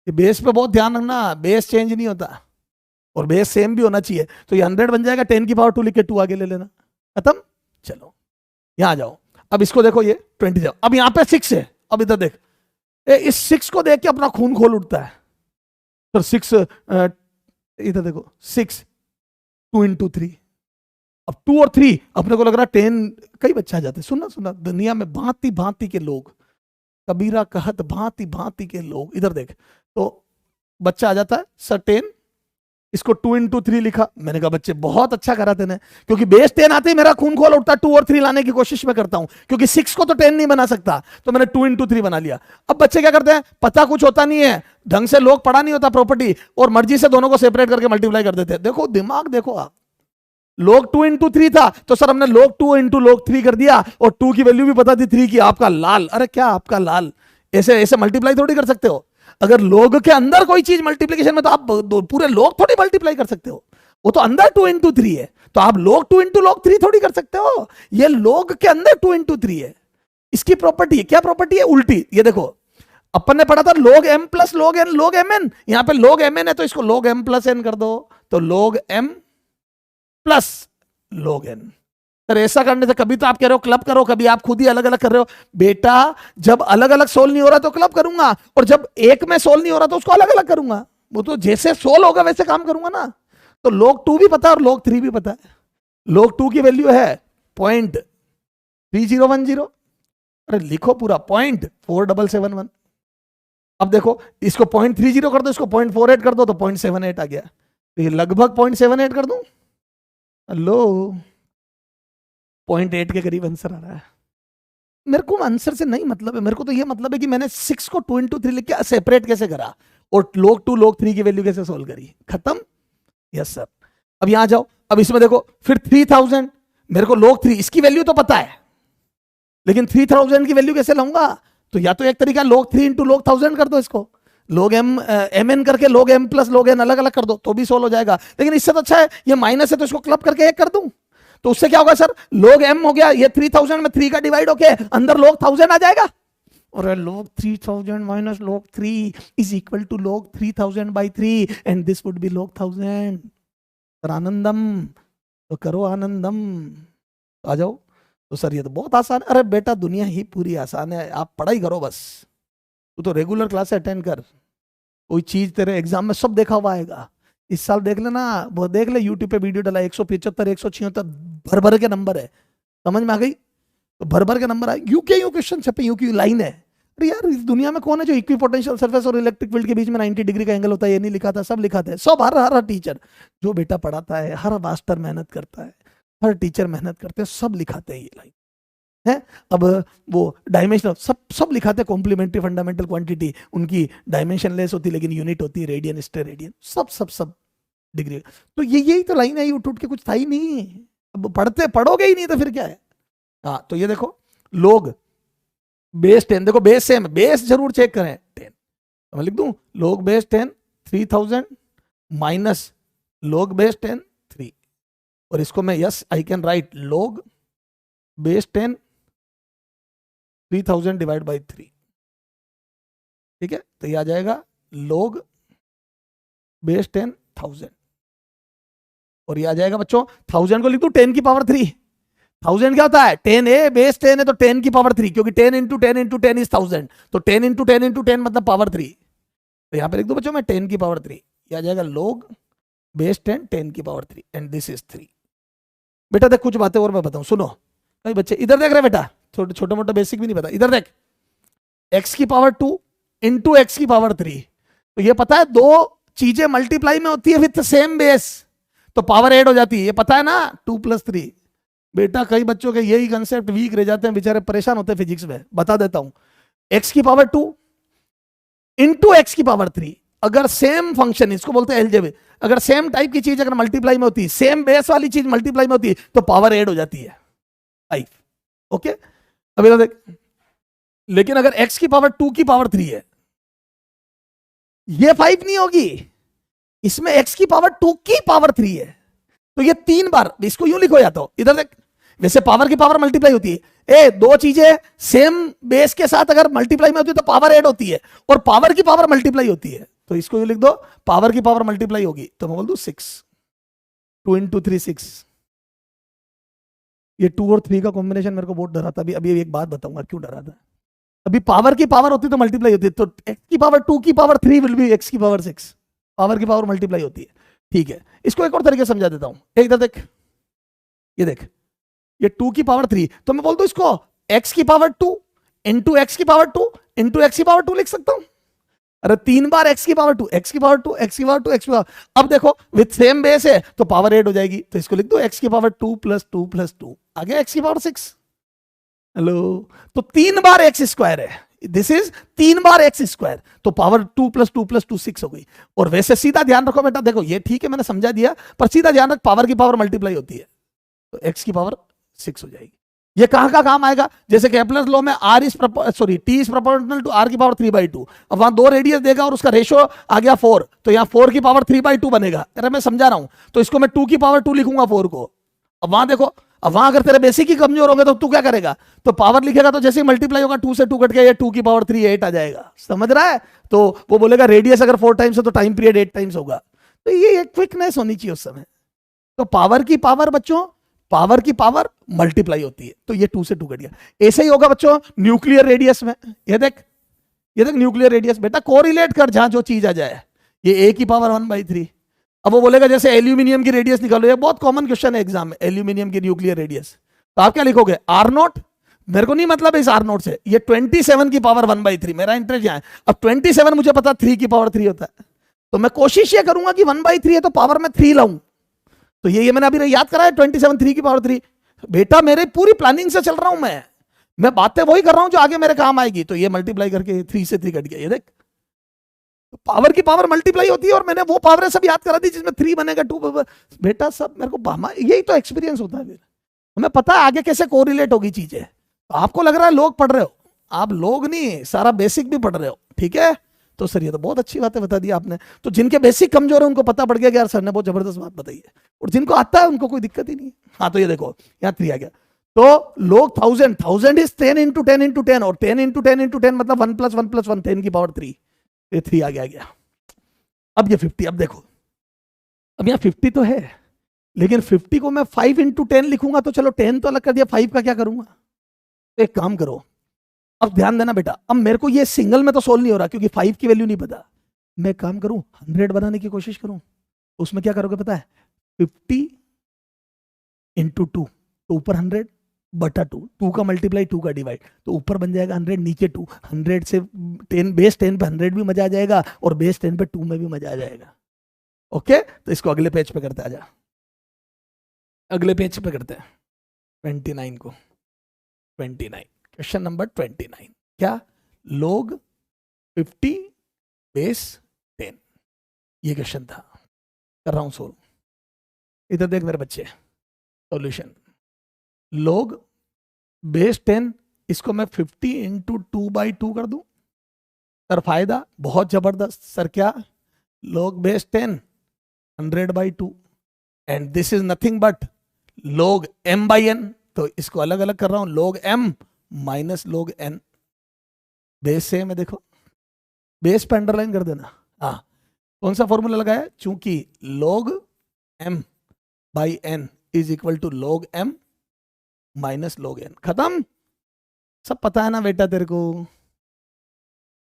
ये बेस पे बहुत ध्यान रखना, बेस चेंज नहीं होता, और बेस सेम भी होना चाहिए। तो ये 100 बन जाएगा, 10 की पावर 2 लिख के 2 आगे ले लेना, खत्म। चलो यहाँ जाओ, अब इसको देखो, ये 20 जाओ, अब यहाँ पे 6 है, अब इधर देख, इस 6 को देख के अपना खून खोल उठता है। तो 6 इधर देखो, 6 2 × 3, अब 2 और 3 अपने को लग रहा 10, कई बच्चे आ जाते। सुनना सुनना, दुनिया में भांति भांति के लोग, कबीरा कहत भांति भांति के लोग। इधर देख, तो बच्चा आ जाता है सर 10, इसको 2 × 3 लिखा। मैंने कहा बच्चे बहुत अच्छा करा तेने, क्योंकि बेस 10 आते ही मेरा खून खोल उठता, 2 और 3 लाने की कोशिश मैं करता हूं, क्योंकि 6 को तो 10 नहीं बना सकता, तो मैंने 2 × 3 बना लिया। अब बच्चे क्या करते हैं, पता कुछ होता नहीं है, ढंग से लोग पढ़ा नहीं होता प्रॉपर्टी, और मर्जी से दोनों को सेपरेट करके मल्टीप्लाई कर देते हैं। देखो दिमाग देखो आप, log 2 × 3 था तो सर हमने log 2 × log 3 कर दिया, और 2 की वैल्यू भी पता थी, 3 की, आपका लाल। अरे क्या आपका लाल, ऐसे ऐसे मल्टीप्लाई थोड़ी कर सकते हो। अगर log के अंदर कोई चीज मल्टीप्लिकेशन में, तो आप पूरे log थोड़ी मल्टीप्लाई कर सकते हो, वो तो अंदर 2 × 3 है, तो आप log 2 × log 3 थोड़ी कर सकते हो। ये log के अंदर 2 × 3 है, इसकी प्रॉपर्टी है। क्या प्रॉपर्टी है? उल्टी। ये देखो, अपन ने पढ़ा था log m plus log n log mn, यहां पे log mn है तो इसको log m प्लस n कर दो, तो log m plus log n। Sir ऐसा करने से, कभी तो आप कह रहे हो क्लब करो, कभी आप खुद ही अलग अलग कर रहे हो। बेटा जब अलग अलग सोल्व नहीं हो रहा तो क्लब करूंगा, और जब एक में सोल्व नहीं हो रहा तो उसको अलग अलग करूंगा। वो तो जैसे सोल्व होगा वैसे काम करूंगा ना। तो log 2 भी पता है और log 3 भी पता है। log 2 की वैल्यू है 0.3010, अरे लिखो पूरा 0.4771। अब देखो, इसको 0.30 कर दो, इसको 0.48 कर दो, तो 0.78 आ गया। तो ये लगभग 0.78 कर दूं, हेलो 0.8 के करीब आंसर आ रहा है। मेरे को आंसर से नहीं मतलब है, मेरे को तो ये मतलब है कि मैंने 6 को 2 × 3 लिख के सेपरेट कैसे करा, और log 2 log 3 की वैल्यू कैसे सोल्व करी। खत्म। Yes sir. अब यहां जाओ, अब इसमें देखो, फिर 3000, मेरे को log 3 इसकी वैल्यू तो पता है, लेकिन 3000 की वैल्यू कैसे लाऊंगा? तो या तो एक तरीका log 3 × log 1000 कर दो, इसको log mn करके log m plus log n अलग अलग कर दो, तो भी सोल्व हो जाएगा। लेकिन इससे तो अच्छा है, ये माइनस है तो इसको क्लब करके एक कर दूं, तो उससे क्या होगा सर, log m हो गया, ये 3000 में 3 का डिवाइड होके अंदर log 1000 आ जाएगा, और log 3000 minus log 3 is equal to log 3000/3, and this would be log 1000। Sir आनंदम, तो करो आनंदम, आ जाओ। तो सर ये तो बहुत आसान है। अरे बेटा दुनिया ही पूरी आसान है, आप पढ़ाई करो बस, तू तो रेगुलर क्लास अटेंड कर, कोई चीज तेरे एग्जाम में सब देखा हुआ आएगा। इस साल देख लेना, वो देख ले यूट्यूब पे वीडियो डाला, 175 176 भर भर के नंबर है, समझ में आ गई? तो भर भर के नंबर आए, यू क्वेश्चन छपे, यू लाइन है। अरे यार इस दुनिया में कौन है जो इक्विपोटेंशियल सरफेस और इलेक्ट्रिक फील्ड के बीच में 90 डिग्री का एंगल होता है ये नहीं लिखा था? सब लिखा था, सब। हर टीचर जो बेटा पढ़ाता है, हर मास्टर मेहनत करता है, हर टीचर मेहनत करते हैं, सब लिखाते हैं ये लाइन। है। अब वो डायमेंशनल सब लिखाते हैं, कॉम्प्लीमेंट्री फंडामेंटल क्वांटिटी उनकी डायमेंशनलेस होती है लेकिन यूनिट होती है रेडियन स्टेयर रेडियन, सब डिग्री। तो यही तो लाइन है, उठ के कुछ था ही नहीं। अब पढ़ोगे ही नहीं तो फिर क्या है। हाँ तो ये देखो लोग बेस 10, देखो बेस सेम, बेस जरूर चेक करें 10, तो मैं लिख दूं लोग बेस 10 3000 माइनस लोग बेस 10 3, और इसको मैं यस आई कैन राइट लोग बेस 10 3000 डिवाइड बाई 3, ठीक है। तो ये आ जाएगा लोग बेस 10,000, और ये आ जाएगा बच्चों 1000 को लिख दू 10 की पावर 3। 1000 क्या होता है 10 है, बेस 10 है तो 10 की पावर 3, क्योंकि 10 इंटू 10 इंटू 10 इज 1000, तो 10 इंटू 10 इंटू 10 मतलब पावर 3। तो यहां पे लिख दो बच्चों मैं 10 की पावर 3, ये आ जाएगा लोग बेस 10 10 की पावर 3 एंड दिस इज 3। बेटा देख कुछ बातें और मैं बताऊं, सुनो भाई बच्चे इधर देख रहे बेटा, छोटे मोटा बेसिक भी नहीं पता, इधर देख x की पावर 2 इंटू एक्स की पावर 3, तो ये पता है दो चीजें मल्टीप्लाई में होती है विथ सेम बेस तो पावर ऐड हो जाती है, ये पता है ना 2 + 3। बेटा कई बच्चों के यही कंसेप्ट वीक रह जाते हैं, बेचारे परेशान होते हैं फिजिक्स में। बता देता हूं x की पावर 2 इंटू एक्स की पावर 3, अगर सेम फंक्शन, इसको बोलते हैं एलजेब्रा, अगर सेम टाइप की चीज अगर मल्टीप्लाई में होती है, सेम बेस वाली चीज मल्टीप्लाई में होती है तो पावर ऐड हो जाती है 5। ओके अभी तो देख, लेकिन अगर x की पावर 2 की पावर 3 है, ये 5 नहीं होगी, इसमें x की पावर 2 की पावर 3 है, तो ये 3 बार, इसको यूं लिखो या तो इधर देख, वैसे पावर की पावर मल्टीप्लाई होती है, दो चीजें सेम बेस के साथ अगर मल्टीप्लाई में होती है तो पावर ऐड होती है, और पावर की पावर मल्टीप्लाई होती है, तो इसको यूं लिख दो पावर की पावर मल्टीप्लाई होगी, तो मैं बोल दू 6, 2 इंटू 3 6। ये 2 और 3 का कॉम्बिनेशन मेरे को बहुत डरा था। अभी एक बात बताऊंगा क्यों डरा था। अभी पावर की पावर होती है तो मल्टीप्लाई होती है, तो x की पावर 2 की पावर 3 विल बी x की पावर 6, पावर की पावर मल्टीप्लाई होती है, ठीक है। इसको एक और तरीके से समझा देता हूं, एक इधर देख, ये देख ये 2 की पावर 3, तो मैं बोल दूं इसको x की पावर 2 इंटू एक्स की पावर 2 इंटू एक्स की पावर 2 लिख सकता हूं। अरे 3 बार x की पावर 2 x की पावर 2 x की पावर 2 x की पावर, अब देखो विथ सेम बेस है तो पावर ऐड हो जाएगी, तो इसको लिख दो x की पावर 2 + 2 + 2 आ गया x की पावर 6। हेलो, तो 3 बार एक्स स्क्वायर है, this is 3 bar x square, तो पावर 2 + 2 + 2 6 हो गई। और वैसे सीधा ध्यान रखो बेटा, देखो ये ठीक है मैंने समझा दिया, पर सीधा ध्यान रख पावर की पावर मल्टीप्लाई होती है तो एक्स की पावर 6 हो जाएगी। ये कहां का काम आएगा, जैसे केपलर्स लॉ में t is proportional to r की पावर 3/2, अब वहां 2 रेडियस देगा और उसका रेशियो आ गया 4, तो यहां 4 की पावर 3/2 बनेगा। अरे मैं समझा रहा हूं, तो इसको मैं 2 की पावर 2 लिखूंगा 4 को। अब वहां देखो, अब वहां अगर तेरे बेसिक ही कमजोर होंगे तो तू क्या करेगा, तो पावर लिखेगा तो जैसे ही मल्टीप्लाई होगा 2 से 2 कट के ये 2 की पावर 3 8 आ जाएगा, समझ रहा है। तो वो बोलेगा रेडियस अगर 4 टाइम्स है तो टाइम पीरियड 8 टाइम्स होगा, तो ये एक क्विकनेस होनी चाहिए उस समय। तो पावर की पावर बच्चों, पावर की पावर मल्टीप्लाई होती है, तो ये 2 से 2 कट गया। ऐसे ही होगा बच्चों न्यूक्लियर रेडियस में, ये देख न्यूक्लियर रेडियस, बेटा कोरिलेट कर जहां जो चीज आ जाए, ये a की पावर 1/3। अब वो बोलेगा जैसे एल्यूमिनियम की रेडियस निकालो, ये बहुत कॉमन क्वेश्चन है एग्जाम में, एल्यूमिनियम की न्यूक्लियर रेडियस, तो आप क्या लिखोगे R0, मेरे को नहीं मतलब इस R0 से, ये 27 की पावर 1/3, मेरा इंटरेस्ट यहाँ है। अब 27 मुझे पता 3 की पावर 3 होता है, तो मैं कोशिश ये करूंगा कि 1/3 है तो पावर में 3 लाऊं, तो ये मैंने अभी याद करा है 27 3 की पावर 3। बेटा मेरे पूरी प्लानिंग से चल रहा हूं मैं बातें वही कर रहा हूं जो आगे मेरे काम आएगी, तो ये मल्टीप्लाई करके 3 से 3 कट गया, ये देख तो पावर की पावर मल्टीप्लाई होती है, और मैंने वो पावर सब याद करा दी जिसमें 3 बनेगा 2, बेटा सब मेरे को यही तो एक्सपीरियंस होता है, फिर हमें पता है आगे कैसे कोरिलेट होगी चीजें। तो आपको लग रहा है लोग पढ़ रहे हो, आप लोग नहीं सारा बेसिक भी पढ़ रहे हो, ठीक है। तो सर ये तो बहुत अच्छी बातें बता दी आपने, तो जिनके बेसिक कमजोर है उनको पता पड़ गया कि यार सर ने बहुत जबरदस्त बात बताई है, और जिनको आता है उनको कोई दिक्कत ही नहीं। हाँ तो ये देखो यहाँ 3 आ गया, तो लोग 1000 इज 10 इंटू 10 इंटू 10, और 10 इंटू 10 इंटू 10 मतलब 1 + 1 + 1 10 की पावर 3, ये 3 आ गया। अब ये 50, अब देखो अब यहाँ 50 तो है, लेकिन 50 को मैं 5 इंटू 10 लिखूंगा तो चलो 10 तो अलग कर दिया, 5 का क्या करूंगा। तो एक काम करो, अब ध्यान देना बेटा, अब मेरे को ये सिंगल में तो सोल्व नहीं हो रहा क्योंकि 5 की वैल्यू नहीं पता, मैं काम करूं 100 बनाने की कोशिश करूं, तो उसमें क्या करोगे पता है, 50 इंटू 2, तो ऊपर 100 बटा 2, 2 का मल्टीप्लाई 2 का डिवाइड, तो ऊपर बन जाएगा 100 नीचे 2, 100 से 10 बेस 10 पे 100 भी मजा आ जाएगा, और बेस 10 पे 2 में भी मजा आ जाएगा। ओके तो इसको अगले पेज पे करते, आजा अगले पेज पे करते हैं 29 को। 29, क्वेश्चन नंबर 29 क्या, log 50 बेस 10, ये क्वेश्चन था। कर रहा हूं सोल्व, इधर देख मेरे बच्चे, सॉल्यूशन log बेस 10, इसको मैं 50 इंटू 2/2 कर दूं सर, फायदा बहुत जबरदस्त सर, क्या log base 10 100/2 and this is nothing but log m/n, तो इसको अलग अलग कर रहा हूं, log m minus log n, base same है, देखो बेस पे अंडरलाइन कर देना। हाँ, कौन सा फॉर्मूला लगाया, चूंकि log m/n is equal to log m minus log n, खत्म। सब पता है ना बेटा, तेरे को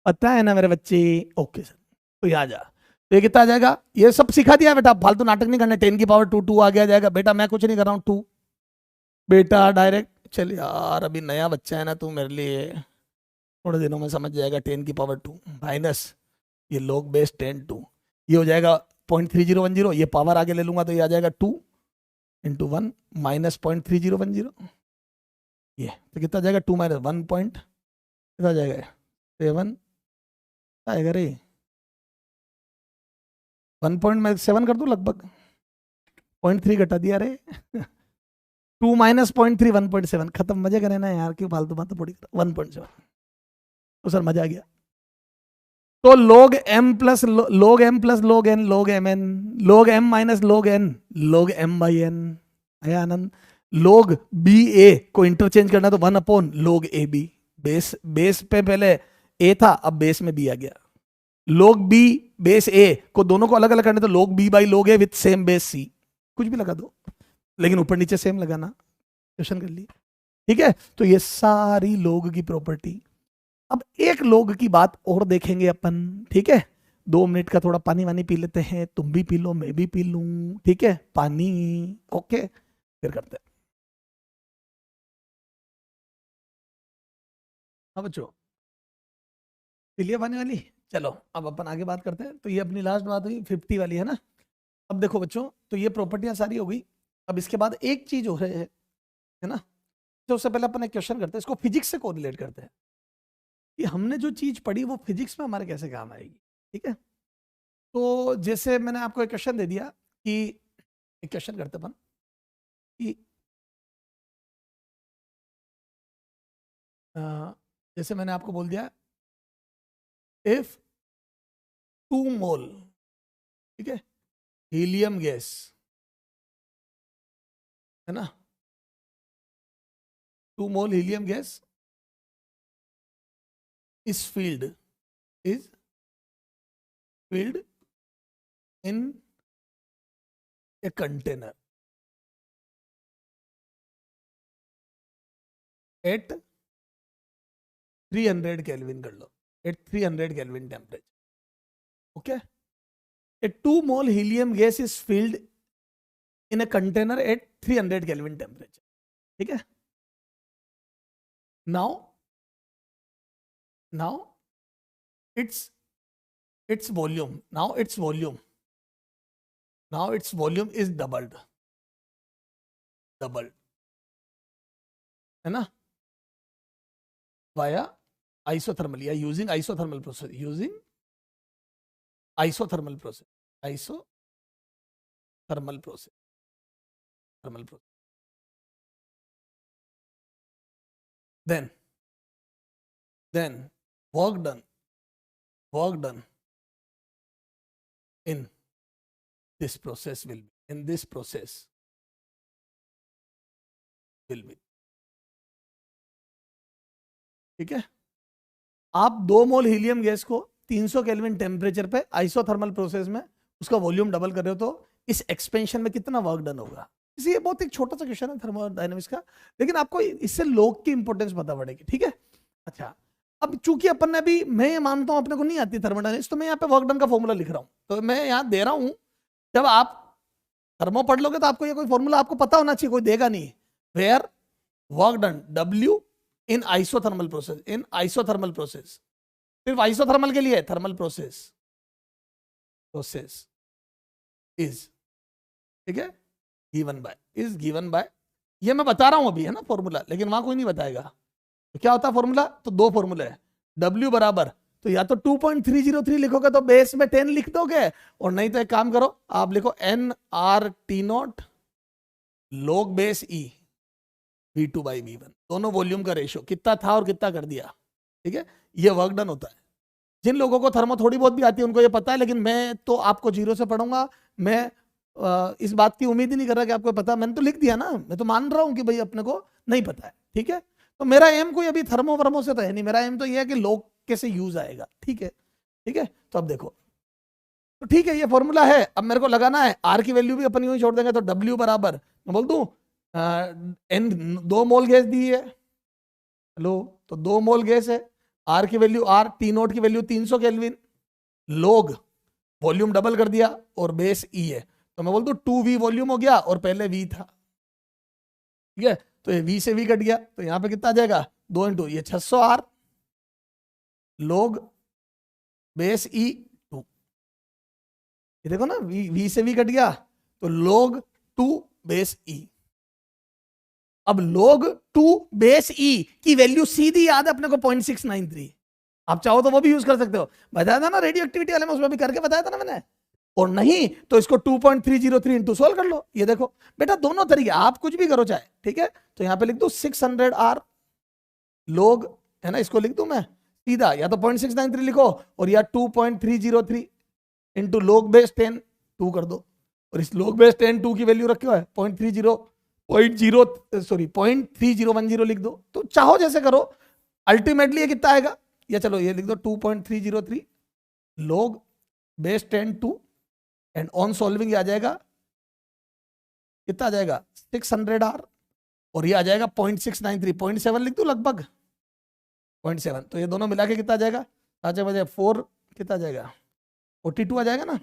पता है ना मेरे बच्चे, ओके सर। तो यहाँ जा, तो ये कितना आ जाएगा, ये सब सिखा दिया बेटा, फालतू नाटक नहीं करना, 10 की पावर 2 2 आ गया जाएगा बेटा, मैं कुछ नहीं कर रहा हूँ, 2 बेटा डायरेक्ट, चल यार अभी नया बच्चा है ना तू, मेरे लिए थोड़े दिनों में समझ जाएगा, 10 की पावर 2 माइनस ये log बेस 10 2, ये हो जाएगा 0.3010, ये पावर आगे ले लूंगा तो ये आ जाएगा 2 इंटू 1 माइनस 0.3010, ये तो कितना जाएगा 2 माइनस 1 पॉइंट, कितना जाएगा 7 आएगा रे, 1.7 कर दूं लगभग, 0.3 घटा दिया रे 2 माइनस 0.3 1.7, खत्म, मजे करे ना यार, क्यों फालतू बात पड़ी, 1.7, तो सर मजा आ गया। तो log m plus log n log mn log m minus log n log m/n, आया आनंद। log ba को इंटरचेंज करना तो 1/log ab, बेस पे पहले a था, अब बेस में b आ गया। log b बेस a को दोनों को अलग अलग करने तो log b by log a with same base c, कुछ भी लगा दो, लेकिन ऊपर नीचे सेम लगाना, क्वेश्चन कर लिए, ठीक है। तो ये सारी log की प्रॉपर्टी। अब एक log की बात और देखेंगे अपन, ठीक है, 2 मिनट का थोड़ा पानी वानी पी लेते हैं, तुम भी पी लो मैं भी पी लूं, ठीक है, पानी, ओके, फिर करते हैं। अब बच्चों पी लिया पानी वाली, चलो अब अपन आगे बात करते हैं। तो ये अपनी लास्ट बात हुई 50 वाली, है ना। अब देखो बच्चों, तो ये प्रॉपर्टियां सारी हो गई। अब इसके बाद एक चीज हो रही है ना, तो उससे पहले अपन एक क्वेश्चन करते हैं, इसको फिजिक्स से कोरिलेट करते हैं कि हमने जो चीज पढ़ी वो फिजिक्स में हमारे कैसे काम आएगी, ठीक है। तो जैसे मैंने आपको एक क्वेश्चन दे दिया कि, एक क्वेश्चन करते अपन कि जैसे मैंने आपको बोल दिया इफ 2 मोल, ठीक है, हीलियम गैस, है ना, 2 mole helium gas is filled in a container at 300 Kelvin, कर लो, at 300 Kelvin temperature, okay, a 2 mole helium gas is filled in a container at 300 Kelvin temperature, ठीक है। now its volume, now its volume is doubled, है ना, via isothermal या using isothermal process, then work done in this process will be, ठीक है। आप 2 mole helium gas को 300 kelvin temperature पे आइसोथर्मल प्रोसेस में उसका वॉल्यूम डबल कर रहे हो, तो इस एक्सपेंशन में कितना वर्क डन होगा। ये बहुत एक छोटा सा क्वेश्चन है थर्मोडायनेमिक्स का, लेकिन आपको इससे log की इंपॉर्टेंस पता पड़ेगी, ठीक है। अच्छा, अब चूंकि अपन ने अभी, मैं ये मानता हूं अपने को नहीं आती थर्मोडायनेमिक्स, तो मैं यहाँ पे वर्क डन का फॉर्मूला लिख रहा हूँ, तो मैं यहाँ दे रहा हूँ, जब आप थर्मो पढ़ लोगे तो आपको ये कोई फॉर्मूला आपको पता होना चाहिए, कोई देगा नहीं। Where work done W in isothermal process, सिर्फ आइसोथर्मल के लिए, थर्मल प्रोसेस इज, ठीक है, गिवन बाय ये मैं बता रहा हूं अभी, है ना फॉर्मूला, लेकिन वहां कोई नहीं बताएगा। तो क्या होता है फॉर्मूला? तो दो फॉर्मूले है। W बराबर, तो या तो 2.303 लिखोगे तो बेस में 10 लिख दोगे, और नहीं तो एक काम करो, आप लिखो NRT0 log base E V2/V1, दोनों वॉल्यूम का रेशियो कितना था और कितना कर दिया। ठीक है, ये वर्क डन होता है। जिन लोगों को थर्मो थोड़ी बहुत भी आती है उनको ये पता है, लेकिन मैं तो आपको जीरो से पढ़ूंगा। मैं इस बात की उम्मीद ही नहीं कर रहा कि आपको पता, मैंने तो लिख दिया ना, मैं तो मान रहा हूं कि भाई अपने को नहीं पता है। ठीक है, तो मेरा एम कोई अभी थर्मो वर्मो से तो है नहीं, मेरा एम तो ये है कि लोग कैसे यूज आएगा। ठीक है, ठीक है, तो अब देखो, तो ठीक है ये फॉर्मूला है, अब मेरे को लगाना है आर की वैल्यू भी अपन यूं ही छोड़ देंगे, तो डब्ल्यू बराबर मैं बोल दूं एन, 2 मोल गैस दी है, हेलो, तो 2 मोल गैस है, आर की वैल्यू आर, टी नोट की वैल्यू 300 केल्विन, लोग वॉल्यूम डबल कर दिया और बेस ई है, तो मैं बोल दूं 2v वॉल्यूम हो गया और पहले v था। ठीक है, तो ये v से v कट गया, तो यहां पे कितना आ जाएगा 2 इंटू ये 600 आर लोग बेस ई 2। ये देखो ना, v से v कट गया, तो लोग 2 बेस ई। अब लोग 2 बेस ई की वैल्यू सीधी याद है अपने को 0.693, आप चाहो तो वो भी यूज कर सकते हो, बताया था ना रेडियो एक्टिविटी वाले में, उसमें भी करके बताया था ना मैंने। और नहीं तो इसको 2.303 इंटू सोल्व कर लो। ये देखो बेटा, दोनों तरीके, आप कुछ भी करो चाहे। ठीक है, तो यहां पे लिख दो 600 आर लोग, है ना, इसको लिख दूं मैं सीधा, या तो 0.693 लिखो और या 2.303 इंटू लोग बेस 10 2 कर दो, और इस लोग बेस 10 2 की वैल्यू रखी है 0.3010 लिख दो, तो चाहो जैसे करो। अल्टीमेटली ये कितना आएगा, या चलो ये लिख दो 2.303 लोग बेस 10 2, एंड ऑन सॉल्विंग आ जाएगा कितना आ जाएगा 600 आर, और ये आ जाएगा 0.693, 0.7 लिख दो लगभग 0.7, तो ये दोनों मिला के कितना आ जाएगा 4 कितना आ जाएगा 42 आ जाएगा ना,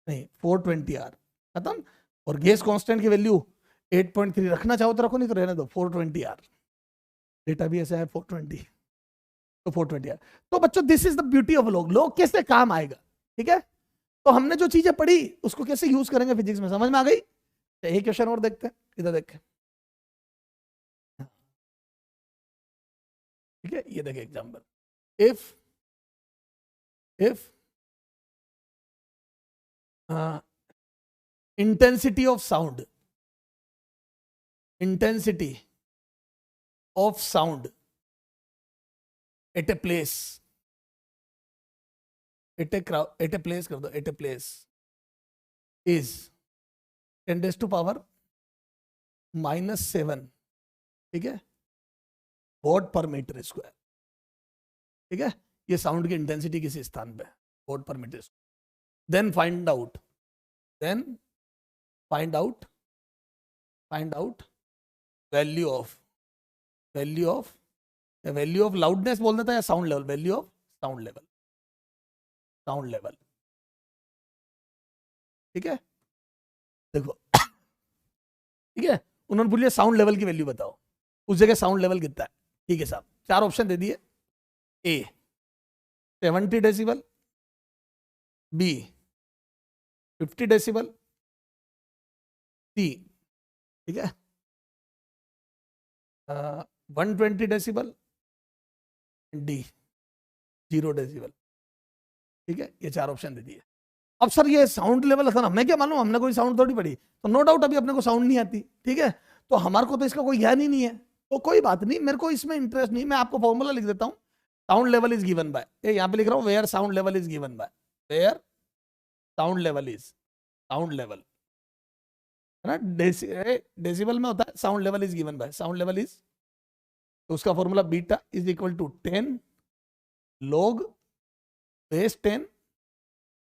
नहीं 420 आर खत्म। और गैस कांस्टेंट की वैल्यू 8.3 रखना चाहो तो रखो, नहीं तो रहने दो 420 आर, डेटा भी ऐसा है 420, तो 420 आर। तो बच्चों this is the beauty of लोग कैसे काम आएगा। ठीक है, तो हमने जो चीजें पढ़ी उसको कैसे यूज करेंगे फिजिक्स में, समझ में आ गई। एक क्वेश्चन और देखते हैं, इधर देखें। ठीक है, ये देखिए example, if intensity of sound eight a place at a place कर दो, एट ए प्लेस इज 10⁻⁻⁷, ठीक है, वॉट पर मीटर स्क्वायर। ठीक है, ये साउंड की इंटेंसिटी किसी स्थान पे वॉट पर metre square. Then find out value of loudness बोल देता है, या sound level, value of sound level. ठीक है, देखो ठीक है, उन्होंने बोलिए साउंड लेवल की वैल्यू बताओ, उस जगह साउंड लेवल कितना है। ठीक है साहब, 4 ऑप्शन दे दिए, ए 70 डेसिबल, बी 50 डेसिबल, सी ठीक है 120 डेसिबल, डी 0 डेसिबल। ठीक है, ये 4 ऑप्शन दे दिए। अब सर ये साउंड लेवल था ना, मैं क्या मालूम, हमने कोई साउंड थोड़ी पढ़ी, तो नो डाउट अभी अपने को साउंड नहीं आती। ठीक है, तो हमारे को तो इसका कोई ज्ञान ही नहीं है, तो कोई बात नहीं, मेरे को इसमें इंटरेस्ट नहीं, मैं आपको फॉर्मूला लिख देता हूं। Sound level is given by, यहाँ पे लिख रहा हूँ where sound level is given by, where sound level है ना, डेसिबल में होता है, sound level is given by, sound level is, तो उसका formula beta is equal to 10 log base 10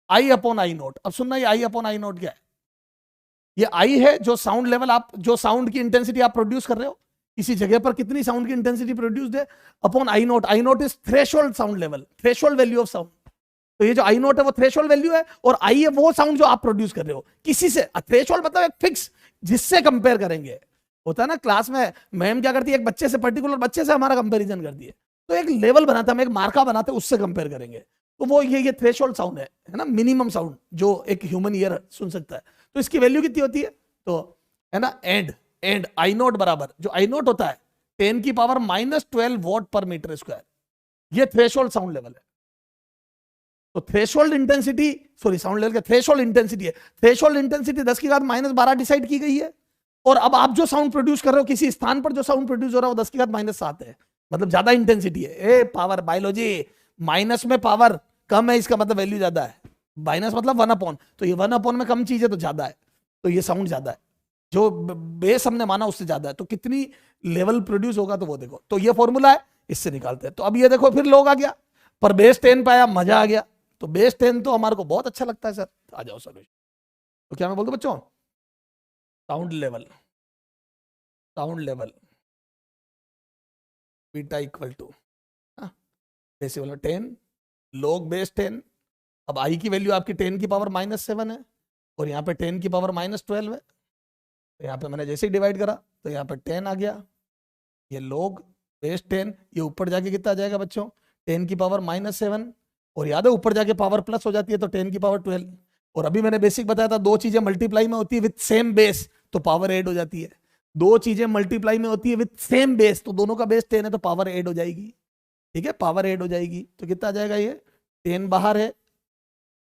I upon I nought. अब सुनना, ये आई अपॉन आई नोट क्या है, ये आई है जो साउंड लेवल, आप जो साउंड की इंटेंसिटी आप प्रोड्यूस कर रहे हो, किसी जगह पर कितनी साउंड की इंटेंसिटी प्रोड्यूस्ड है, upon I note is threshold sound level, threshold value of sound. तो ये जो आई नोट है वो थ्रेशोल्ड वैल्यू है, और आई है वो साउंड जो आप प्रोड्यूस कर रहे हो किसी से। थ्रेशोल्ड मतलब एक फिक्स, जिससे कंपेयर करेंगे। होता है ना क्लास में मैम क्या करती है, एक बच्चे से, पर्टिकुलर बच्चे से हमारा कंपेरिजन करती है, तो एक लेवल बनाता है, हम एक मार्का बनाते हैं, उससे कंपेयर करेंगे, तो वो ये थ्रेशोल्ड साउंड है ना, मिनिमम साउंड जो एक ह्यूमन ईयर सुन सकता है। तो इसकी वैल्यू कितनी होती है, तो है ना, एंड एंड आई नोट बराबर, जो आई नोट होता है 10 की पावर -12 वॉट पर मीटर स्क्वायर, ये थ्रेशोल्ड साउंड लेवल है। तो threshold intensity, sorry sound level का थ्रेशोल्ड इंटेंसिटी है, थ्रेशोल्ड इंटेंसिटी 10 की घात -12 डिसाइड की गई है। और अब आप जो साउंड प्रोड्यूस कर रहे हो, किसी स्थान पर जो साउंड प्रोड्यूस हो रहा है वो 10 की घात -7 है, मतलब ज्यादा इंटेंसिटी है। ए पावर बायोलॉजी, माइनस में पावर कम है इसका मतलब वैल्यू ज्यादा है, माइनस मतलब 1/, तो ये 1/, में कम चीज है तो ज्यादा है, तो ये साउंड ज्यादा है, जो बेस हमने माना उससे ज्यादा है, तो कितनी लेवल प्रोड्यूस होगा तो वो देखो, तो ये फॉर्मूला है, इससे निकालते हैं। तो अब ये देखो फिर लोग आ गया, पर बेस 10 पाया, मजा आ गया, तो बेस 10 तो हमारे को बहुत अच्छा लगता है सर, आ जाओ सॉल्यूशन। तो क्या मैं बोल दूं बच्चों, sound level, sound level beta equal to decibel 10 log base 10। अब आई की वैल्यू आपकी 10 की पावर -7 है और यहाँ पे 10 की पावर -12 है, तो यहाँ पे मैंने जैसे ही डिवाइड करा तो यहाँ पे 10 आ गया, ये log बेस 10, ये ऊपर जाके कितना आ जाएगा बच्चों 10 की पावर -7, और याद है ऊपर जाके पावर प्लस हो जाती है तो 10 की पावर 12। और अभी मैंने बेसिक बताया था दो चीजें मल्टीप्लाई में होती है विथ सेम बेस तो पावर ऐड हो जाती है, दो चीजें मल्टीप्लाई में होती है विथ सेम बेस तो दोनों का बेस 10 है तो पावर ऐड हो जाएगी, ठीक है, पावर ऐड हो जाएगी। तो कितना आ जाएगा, ये 10 बाहर है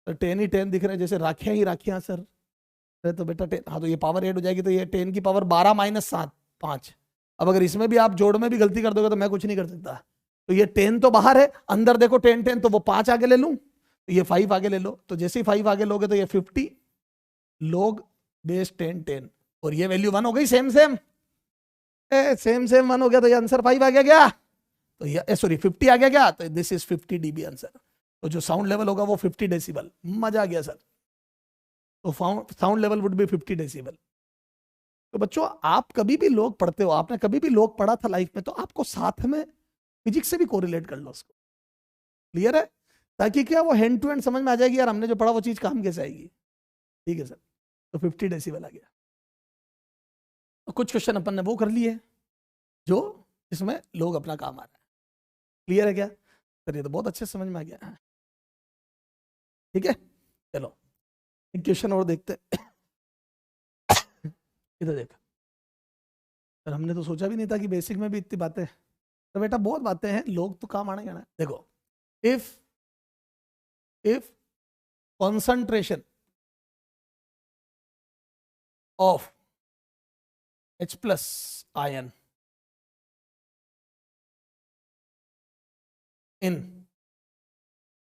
तो 10 ही 10 दिख रहे हैं, जैसे राखियां ही राखियां सर, तो बेटा 10, हाँ तो ये पावर ऐड हो जाएगी, तो ये 10 की पावर 12 -7 5। अब अगर इसमें भी आप जोड़ में भी गलती कर दोगे तो मैं कुछ नहीं कर सकता, तो ये 10 तो बाहर है, अंदर देखो 10 10, तो वो 5 आगे ले लूं तो ये 5 आगे ले लो, तो जैसे ही 5 आगे लोगे तो ये 50 log बेस 10 10, और ये वैल्यू 1 हो गई, सेम सेम सेम सेम 1 हो गया, तो ये आंसर 5 आ गया क्या, तो ये सॉरी 50 आ गया क्या, तो दिस इज 50 dB आंसर। तो जो साउंड लेवल होगा वो 50 डेसिबल, मजा आ गया सर, तो sound level would be 50 decibel. तो बच्चों आप कभी भी लोग पढ़ते हो, आपने कभी भी लोग पढ़ा था लाइफ में, तो आपको साथ में फिजिक्स से भी कोरिलेट कर लो उसको, क्लियर है, ताकि क्या वो हैंड टू हैंड समझ में आ जाएगी यार हमने जो पढ़ा वो चीज काम कैसे आएगी, ठीक है सर। तो 50 डेसिबल आ गया। तो कुछ क्वेश्चन अपन ने वो कर लिए जो इसमें लोग अपना काम आ रहा है, क्लियर है क्या सर, ये तो बहुत अच्छे समझ में आ गया, ठीक है। चलो एक क्वेश्चन और देखते इधर देख सर, हमने तो सोचा भी नहीं था कि बेसिक में भी इतनी बातें, तो बेटा बहुत बातें हैं, लोग तो काम आना जाना है। देखो if concentration of H plus ion in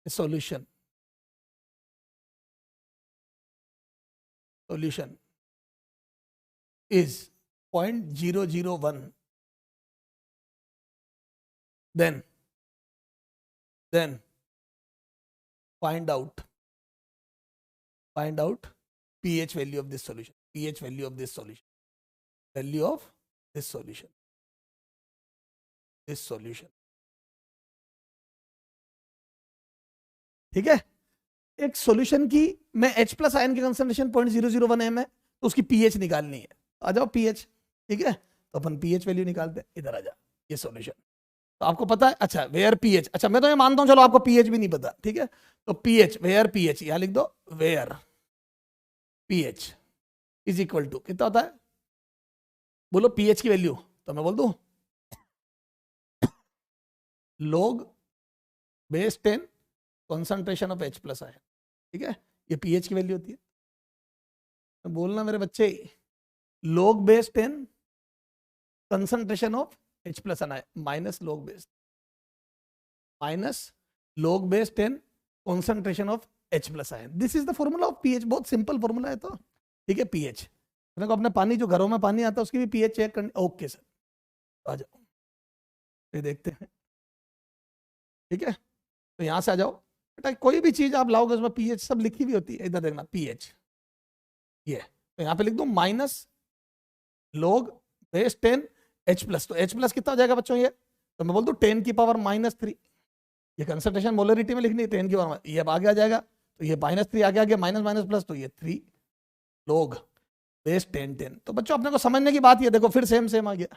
a solution is 0.001, then find out pH value of this solution, value of this solution, ठीक है। एक सॉल्यूशन की मैं H प्लस आयन की कंसंट्रेशन 0.001 m है, तो उसकी पीएच निकालनी है, आ जाओ पीएच, ठीक है, तो अपन पीएच वैल्यू निकालते हैं, इधर आ जाओ, ये सॉल्यूशन तो आपको पता है, अच्छा वेयर पीएच, अच्छा मैं तो ये मानता हूं चलो आपको पीएच भी नहीं पता, ठीक है, तो पीएच वेयर पीएच यहां लिख दो, where pH is equal to कितना होता है, बोलो पीएच की वैल्यू, तो मैं बोल दूं log base 10 concentration of H plus ion, ठीक है, ये पीएच की वैल्यू होती है। बोलना मेरे बच्चे, log base 10 concentration of H plus ion minus log base 10 concentration of H plus ion, this is the formula of pH, बहुत सिंपल फॉर्मूला है, तो ठीक है पीएच, को अपने पानी जो घरों में पानी आता है उसकी भी पीएच चेक करनी, ओके सर आ जाओ ये देखते हैं, ठीक है, तो यहां से आ जाओ बेटा, कोई भी चीज आप लाओगे उसमें पीएच सब लिखी हुई होती है, इधर देखना पीएच, ये तो यहां पे लिख दो minus log base 10 H plus, तो H प्लस कितना हो जाएगा बच्चों, ये तो मैं बोल दूं 10 की पावर -3, ये कंसंट्रेशन मोलरिटी में लिखनी है 10 की पावर, ये अब आगे आ जाएगा, तो ये -3 आगे आ गया, माइनस माइनस प्लस, तो ये 3 log बेस 10 10, तो बच्चों अपने को समझने की बात ये देखो फिर सेम आ गया।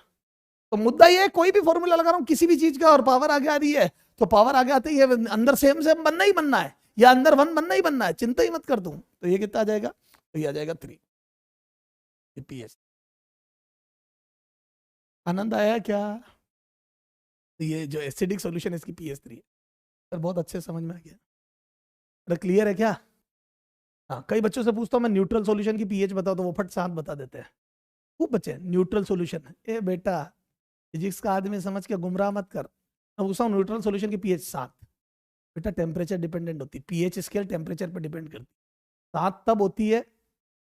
तो मुद्दा ये है कोई भी फॉर्मूला लगा रहा हूं किसी भी चीज का और पावर आगे आ रही है, तो पावर आगे आते ही अंदर सेम बनना ही बनना है, या अंदर 1 बनना ही बनना है, चिंता ही मत कर दूं। तो ये कितना आ जाएगा, तो ये आ जाएगा 3 पीएच, आनंद आया क्या? ये जो एसिडिक सॉल्यूशन इसकी pH 3 है सर, बहुत अच्छे से समझ में आ गया। अरे क्लियर है क्या? हाँ, कई बच्चों से पूछता हूँ मैं न्यूट्रल सॉल्यूशन की pH बताओ तो वो फट 7 बता देते हैं। खूब बच्चे न्यूट्रल सॉल्यूशन, ए बेटा फिजिक्स का आदमी समझ के गुमराह मत कर। अब पूछता हूँ न्यूट्रल सॉल्यूशन की pH 7, बेटा टेम्परेचर डिपेंडेंट होती है, pH स्केल टेम्परेचर पर डिपेंड करती है। 7 तब होती है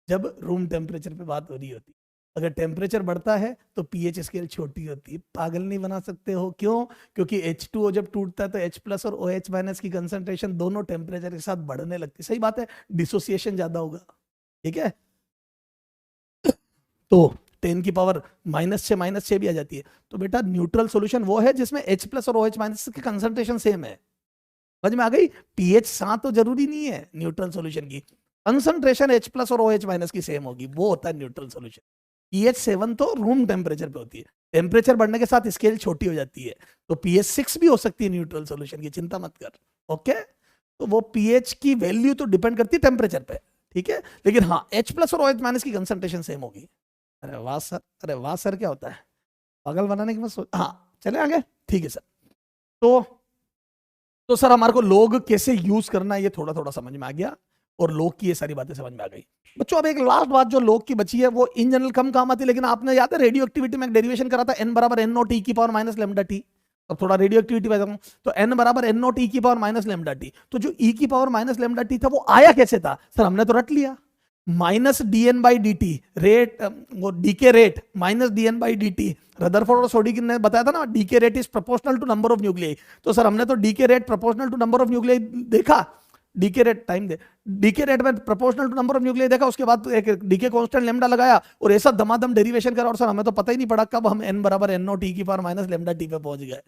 जब रूम टेम्परेचर पे बात हो रही होती है। अगर टेम्परेचर बढ़ता है तो pH स्केल छोटी होती है। पागल नहीं बना सकते हो, क्यों? क्योंकि H2O जब टूटता है तो H प्लस और OH माइनस की कंसंट्रेशन दोनों टेम्परेचर के साथ बढ़ने लगती है। सही बात है, डिसोसिएशन ज्यादा होगा। ठीक है, तो 10 की पावर -6 भी आ जाती है। तो बेटा न्यूट्रल सॉल्यूशन वो है जिसमें H प्लस और OH माइनस की कंसंट्रेशन सेम है। समझ में आ गई? pH 7 तो जरूरी नहीं है न्यूट्रल सॉल्यूशन की, कंसंट्रेशन H प्लस और OH माइनस की सेम होगी, वो होता है न्यूट्रल सॉल्यूशन। pH 7 तो रूम टेम्परेचर पे होती है, टेम्परेचर बढ़ने के साथ स्केल छोटी हो जाती है, तो pH 6 भी हो सकती है न्यूट्रल सॉल्यूशन की, चिंता मत कर। ओके, तो वो pH की वैल्यू तो डिपेंड करती है टेम्परेचर पे, ठीक है, लेकिन हाँ H प्लस और OH माइनस की कंसंट्रेशन सेम होगी। अरे वाह सर, अरे वाह सर, क्या होता है पागल बनाने की मत सोच। हाँ चले आगे, ठीक है सर। तो सर हमारे को लोग कैसे यूज करना है ये थोड़ा थोड़ा समझ में आ गया, और लोग की ये सारी बातें समझ में आ गई। बच्चों अब एक लास्ट बात जो लोग की बची है वो इन जनरल कम काम आती है, लेकिन आपने याद है रेडियो एक्टिविटी में एक डेरिवेशन करा था, n बराबर n नॉट ई की पावर माइनस लेमडा टी। अब थोड़ा रेडियो एक्टिविटी बताऊं तो n बराबर n नॉट ई की पावर माइनस लेमडा टी, तो जो e की पावर माइनस लेमडा टी था वो आया कैसे था? सर हमने तो रट लिया, minus dn by d t rate, वो decay rate minus dn by d t. Rutherford और सोडिक ने बताया था ना, decay rate is proportional to number of nuclei. तो सर हमने तो decay rate proportional to number of nuclei देखा, डीके रेट टाइम दे, डीके रेट में proportional to number of nuclei देखा, उसके बाद एक डीके कांस्टेंट लेमडा लगाया और ऐसा दमादम डेरिवेशन करा, और सर हमें तो पता ही नहीं पड़ा कब हम n बराबर n नॉट ई की पावर माइनस लेमडा टी पे पहुंच गए,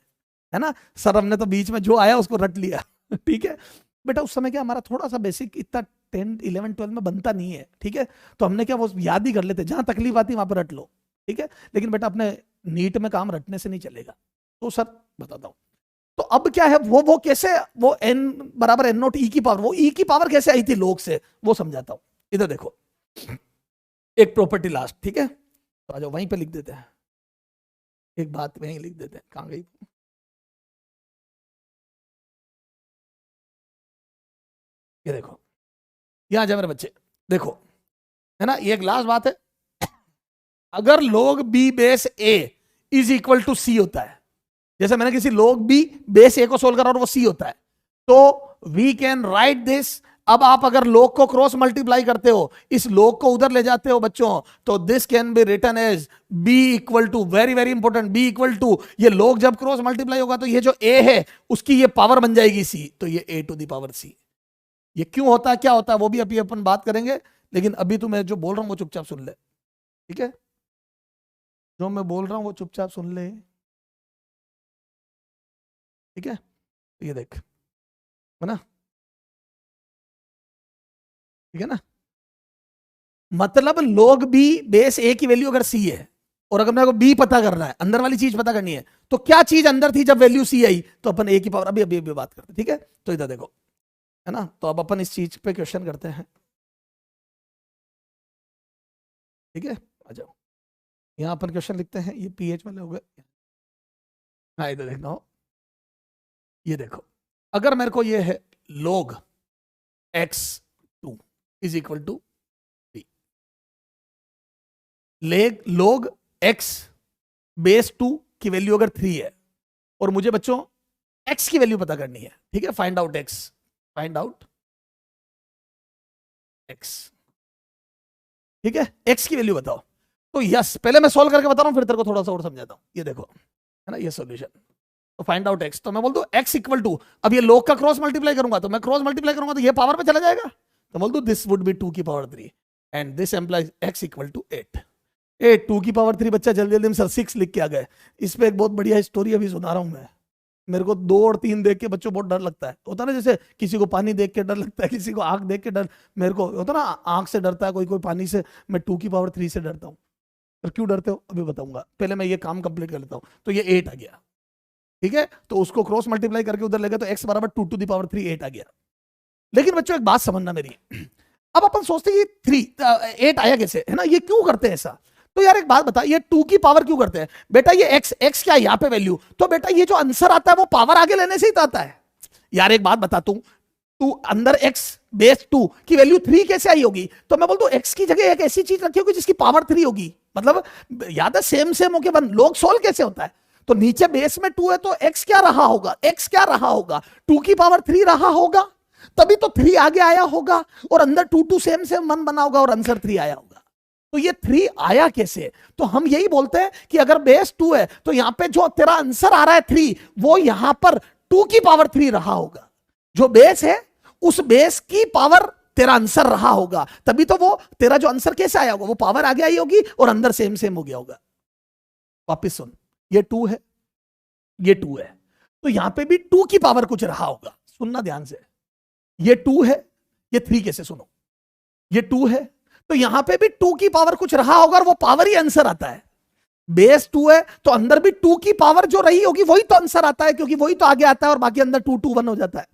है ना सर? हमने तो बीच में जो आया उसको रट लिया। ठीक है बेटा, उस समय क्या हमारा थोड़ा सा बेसिक इतना 10 11 12 में बनता नहीं है, ठीक है, तो हमने क्या वो याद ही कर लेते, जहां तकलीफ आती वहां पर रट लो, ठीक है, लेकिन बेटा अपने नीट में काम रटने से नहीं चलेगा। तो सर बताता हूं, तो अब क्या है वो कैसे, वो n बराबर n नॉट ई की पावर, वो e की पावर कैसे आई थी लोग से, वो समझाता हूं। इधर देखो एक प्रॉपर्टी लास्ट, ठीक है, तो आ जाओ वहीं पे लिख देते हैं, एक बात वहीं लिख देते हैं, कहां गई? ये देखो, यहां जाए मेरे बच्चे, देखो, है ना, ये एक लास्ट बात है। अगर log b base a is equal to c होता है, जैसे मैंने किसी log b बेस a को सोल्व करा और वो c होता है, तो वी कैन राइट दिस। अब आप अगर log को क्रॉस मल्टीप्लाई करते हो, इस log को उधर ले जाते हो बच्चों, तो this can be written as b equal to, very very important, b equal to, ये log जब क्रॉस मल्टीप्लाई होगा तो ये जो a है उसकी ये पावर बन जाएगी c, तो ये a to the power c। ये क्यों होता है, क्या होता है, वो भी अभी अपन बात करेंगे, लेकिन अभी तो मैं जो बोल रहा हूं वो चुपचाप सुन ले, ठीक है, जो मैं बोल रहा हूं वो चुपचाप सुन ले, ठीक है, ये देख, है ना, ठीक है ना, मतलब log b बेस a की वैल्यू अगर c है, और अगर मेरे को b पता करना है, अंदर वाली चीज पता करनी है, तो क्या चीज अंदर थी जब वैल्यू c आई, तो अपन a की पावर अभी अभी अभी बात करते हैं, ठीक है, तो इधर देखो, है ना, तो अब अपन इस चीज पे क्वेश्चन करते हैं, ठीक है, आ जाओ, यहाँ अपन क्वेश्चन लिखते हैं, ये pH वाले हो गए। हाँ इधर देखना हो, ये देखो, अगर मेरे को ये है log x2 is equal to b, log x base 2 की वैल्यू अगर 3 है, और मुझे बच्चों x की वैल्यू पता करनी है, ठीक है, find out x, find out x, ठीक है, x की वैल्यू बताओ। तो यस, पहले मैं सॉल्व करके बता रहा हूं, फिर तेरे को थोड़ा सा और समझाता हूं, ये देखो, है ना, ये सॉल्यूशन, तो फाइंड आउट x, तो मैं बोल दू x इक्वल टू, अब ये log का क्रॉस मल्टीप्लाई करूंगा, तो मैं क्रॉस मल्टीप्लाई करूंगा तो ये पावर पे चला जाएगा, तो बोल दू दिस वुड बी 2 की power 3 and this implies x equal to 8। 2 की पावर 3 बच्चा जल्दी जल्दी में सर 6 लिख के आ गए। इस पे एक बहुत बढ़िया स्टोरी अभी सुना रहा हूं मैं, मेरे को 2 और 3 देख के बच्चों बहुत डर लगता है, होता ना, जैसे किसी को पानी देख के डर लगता है, किसी को आंख देख के डर, मेरे को होता ना आंख से डरता है कोई, कोई पानी से, मैं 2 की पावर 3 से डरता हूँ। तो क्यों डरते हो अभी बताऊंगा, पहले मैं ये काम कंप्लीट कर लेता हूँ। तो ये 8 आ गया, ठीक है, तो उसको क्रॉस मल्टीप्लाई करके उधर ले गए, तो x बराबर 2 टू द पावर 3 8 आ गया। लेकिन बच्चों एक बात समझना मेरी, अब अपन सोचते हैं ये 8 आया कैसे, है ना, ये क्यों करते हैं ऐसा? तो यार एक बात बता, ये 2 की पावर क्यों करते हैं बेटा? ये x क्या है यहाँ पे वैल्यू, तो बेटा ये जो आंसर आता है वो पावर आगे लेने से ही तो आता है। यार एक बात बता, तू अंदर x बेस 2 की वैल्यू 3 कैसे आई होगी? तो मैं बोलता हूं x की जगह एक ऐसी चीज रखी होगी जिसकी पावर 3 होगी, मतलब याद है सेम सेम होके वन लोग सोल्व कैसे होता है? तो नीचे बेस में 2 है तो x क्या रहा होगा? x क्या रहा होगा? 2 की पावर 3 रहा होगा, तभी तो 3 आगे आया होगा, और अंदर 2 2 सेम सेम 1 बना होगा और आंसर 3 आया होगा। तो ये 3 आया कैसे? तो हम यही बोलते हैं कि अगर बेस 2 है तो यहां पे जो तेरा आंसर आ रहा है 3, वो यहां पर 2 की पावर 3 रहा होगा। जो बेस है उस बेस की पावर तेरा आंसर रहा होगा, तभी तो वो तेरा जो आंसर कैसे आया होगा, वो पावर आगे आई होगी और अंदर सेम सेम हो गया होगा। वापिस सुन, ये 2 है, ये 2 है, तो यहां पे भी 2 की पावर कुछ रहा होगा। सुनना ध्यान से, ये 2 है, ये 3 कैसे? सुनो, ये 2 है तो यहां पे भी 2 की पावर कुछ रहा होगा और वो पावर ही आंसर आता है। बेस 2 है तो अंदर भी 2 की पावर जो रही होगी वही तो आंसर आता है, क्योंकि वही तो आगे आता है और बाकी अंदर 2 2 1 हो जाता है।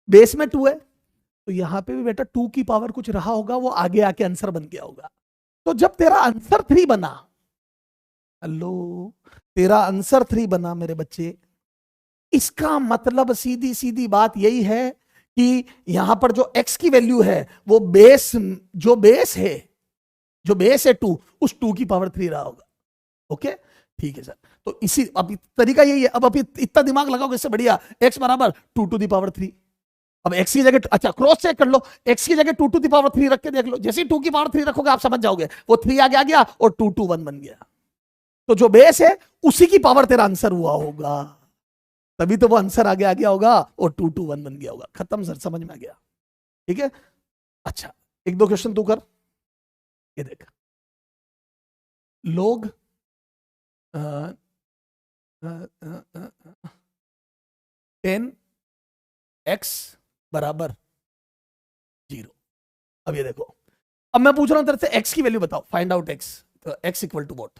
बेस में 2 है तो यहां पे भी बेटा 2 की पावर कुछ रहा होगा, वो आगे आके आंसर बन गया होगा। तो जब तेरा आंसर 3 बना, हेलो, तेरा आंसर 3 बना मेरे बच्चे, इसका मतलब सीधी सीधी बात यही है कि यहां पर जो x की वैल्यू है वो बेस, जो बेस है, जो बेस है 2, उस 2 की पावर 3 रहा होगा। ओके ठीक है सर, तो इसी अब तरीका यही है। अब अभी इतना दिमाग लगाओगे इससे बढ़िया, x बराबर 2 टू द पावर 3। अब x की जगह, अच्छा क्रॉस चेक कर लो, x की जगह 2 टू द पावर 3 रख के देख लो, जैसे ही 2 की पावर 3 रखोगे आप समझ जाओगे वो 3 आगे आ गया और 2 2 1 बन गया। तो जो बेस है उसी की पावर तेरा आंसर हुआ होगा, तभी तो वो आंसर आगे आ गया होगा और 2 2 1 बन गया होगा। खत्म सर, समझ में आ गया? ठीक है, अच्छा एक दो क्वेश्चन तू कर। ये देख, लोग 10x बराबर 0। अब ये देखो, अब मैं पूछ रहा हूं तेरे से x की वैल्यू बताओ, फाइंड आउट x। तो x इक्वल टू वॉट?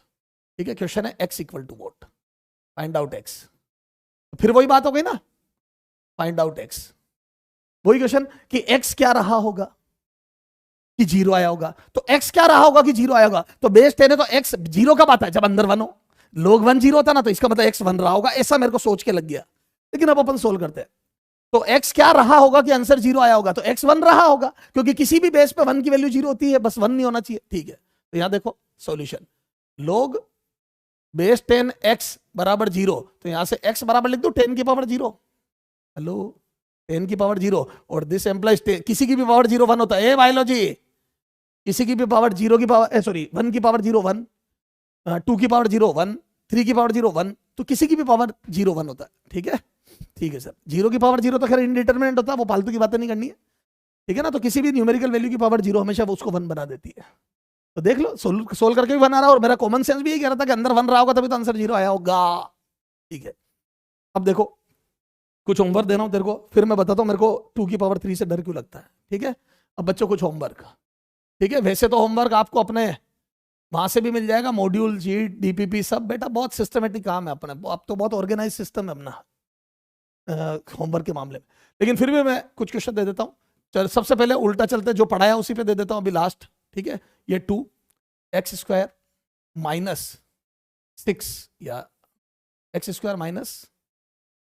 ठीक है, क्वेश्चन है x equal to what, find out x। फिर वही बात हो गई ना, फाइंड आउट x। वही क्वेश्चन कि x क्या रहा होगा कि 0 आया होगा। तो x क्या रहा होगा कि 0 आया होगा? तो बेस 10 है तो x 0 कब आता है? जब अंदर 1 हो। लोग 1 0 होता ना, तो इसका मतलब x 1 रहा होगा, ऐसा मेरे को सोच के लग गया। लेकिन अब अपन सोल्व करते हैं, तो x क्या रहा होगा कि आंसर 0 आया होगा? तो x 1 रहा होगा, क्योंकि किसी भी बेस पे 1 की वैल्यू 0 होती है, बस 1 नहीं होना चाहिए। ठीक है, तो यहां देखो सॉल्यूशन, लोग बेस 10 x बराबर 0, तो यहां से x बराबर लिख दो 10 की पावर 0। हेलो, 10 की पावर 0 और दिस एम्प्लाइज किसी की भी पावर 0 1 होता है। बायोलॉजी, किसी की भी पावर 0 की पावर, सॉरी 1 की पावर 0 1, 2 की पावर 0 1, 3 की पावर 0 1, तो किसी की भी पावर 0 1 होता है। ठीक है, ठीक है सर, 0 की पावर 0 तो खैर इंडिटरमिनेट होता है, वो फालतू की बातें नहीं करनी है। ठीक है ना, तो किसी भी न्यूमेरिकल वैल्यू की पावर 0 हमेशा वो उसको 1 बना देती है। तो देख लो, सोल्व करके भी 1 आ रहा है, और मेरा कॉमन सेंस भी यही कह रहा था कि अंदर 1 रहा होगा तभी तो आंसर 0 आया होगा। ठीक है, अब देखो कुछ होमवर्क देना हूं तेरे को, फिर मैं बताता हूं मेरे को 2 की पावर 3 से डर क्यों लगता है। ठीक है, अब बच्चों कुछ होमवर्क। ठीक है, वैसे तो होमवर्क आपको अपने वहां से भी मिल जाएगा, मॉड्यूल शीट डीपीपी सब, बेटा बहुत सिस्टमेटिक काम है अपने, अब तो बहुत ऑर्गेनाइज सिस्टम है अपना होमवर्क के मामले में। लेकिन फिर भी मैं कुछ क्वेश्चन दे देता हूँ। चल सबसे पहले उल्टा चलते, जो पढ़ाया उसी पे दे देता हूँ अभी लास्ट। ठीक है, ये 2x² माइनस 6 या x² माइनस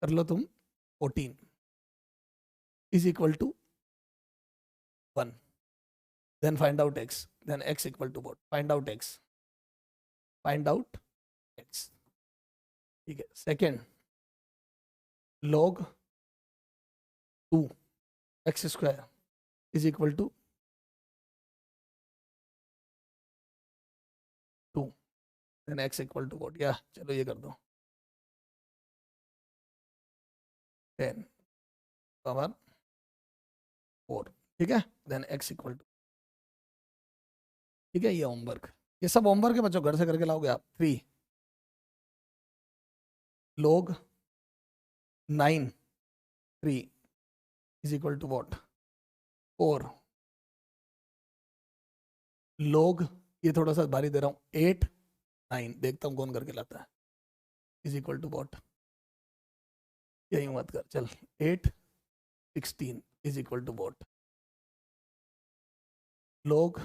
कर लो तुम 14 is equal to 1। Then find out x, then x equal to what? Find out x, find out x। ठीक है, second, log 2x² is equal to 2, then x equal to what? या चलो ये कर दो 10 पावर 4। ठीक है, देन x इक्वल टू, ठीक है, ये होमवर्क, ये सब होमवर्क है बच्चों, घर से करके लाओगे आप। 3 log 9 3 is equal to what? 4 log, ये थोड़ा सा भारी दे रहा हूं, 8 9, देखता हूं कौन करके लाता है, इज इक्वल टू व्हाट? यही मत कर, चल 8 16 is equal to what? log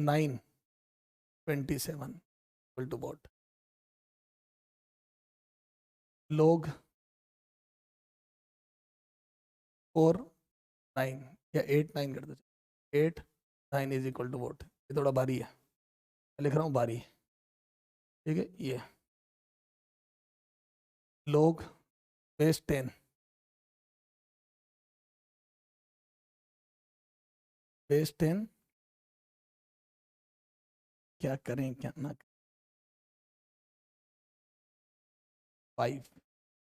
927 equal to what? log 4 9 या 8 9 कर दो, 8 9 इज इक्वल टू वॉट? ये थोड़ा भारी है, मैं लिख रहा हूँ भारी, ठीक है। ये log बेस 10 बेस 10 क्या करें क्या ना, 5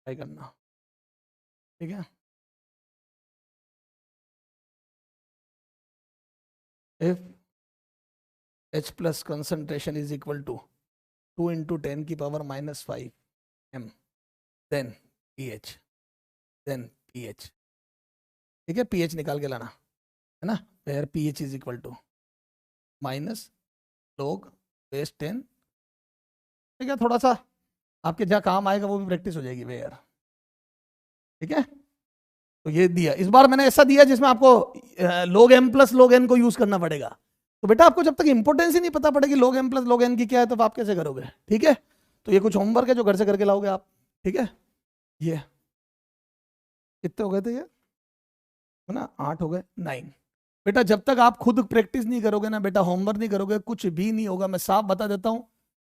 ट्राई करना, ठीक है। If H plus concentration is equal to 2 into 10 की power -5 m, then pH, then pH, ठीक है। pH निकाल के लाना है ना, where pH is equal to minus log base 10, ठीक है। थोड़ा सा आपके जहाँ काम आएगा वो भी प्रैक्टिस हो जाएगी वेयर, ठीक है। तो ये दिया, इस बार मैंने ऐसा दिया जिसमें आपको log m plus log n को यूज करना पड़ेगा। तो बेटा आपको जब तक इंपोर्टेंस ही नहीं पता पड़ेगी log m plus log n की क्या है, तो आप कैसे करोगे, ठीक है। तो ये कुछ होमवर्क है जो घर से करके लाओगे आप, ठीक है। ये कितने हो गए थे ये, है ना, 8 हो गए, 9। बेटा जब तक आप खुद प्रैक्टिस नहीं करोगे ना बेटा, होमवर्क नहीं करोगे, कुछ भी नहीं होगा, मैं साफ बता देता हूँ,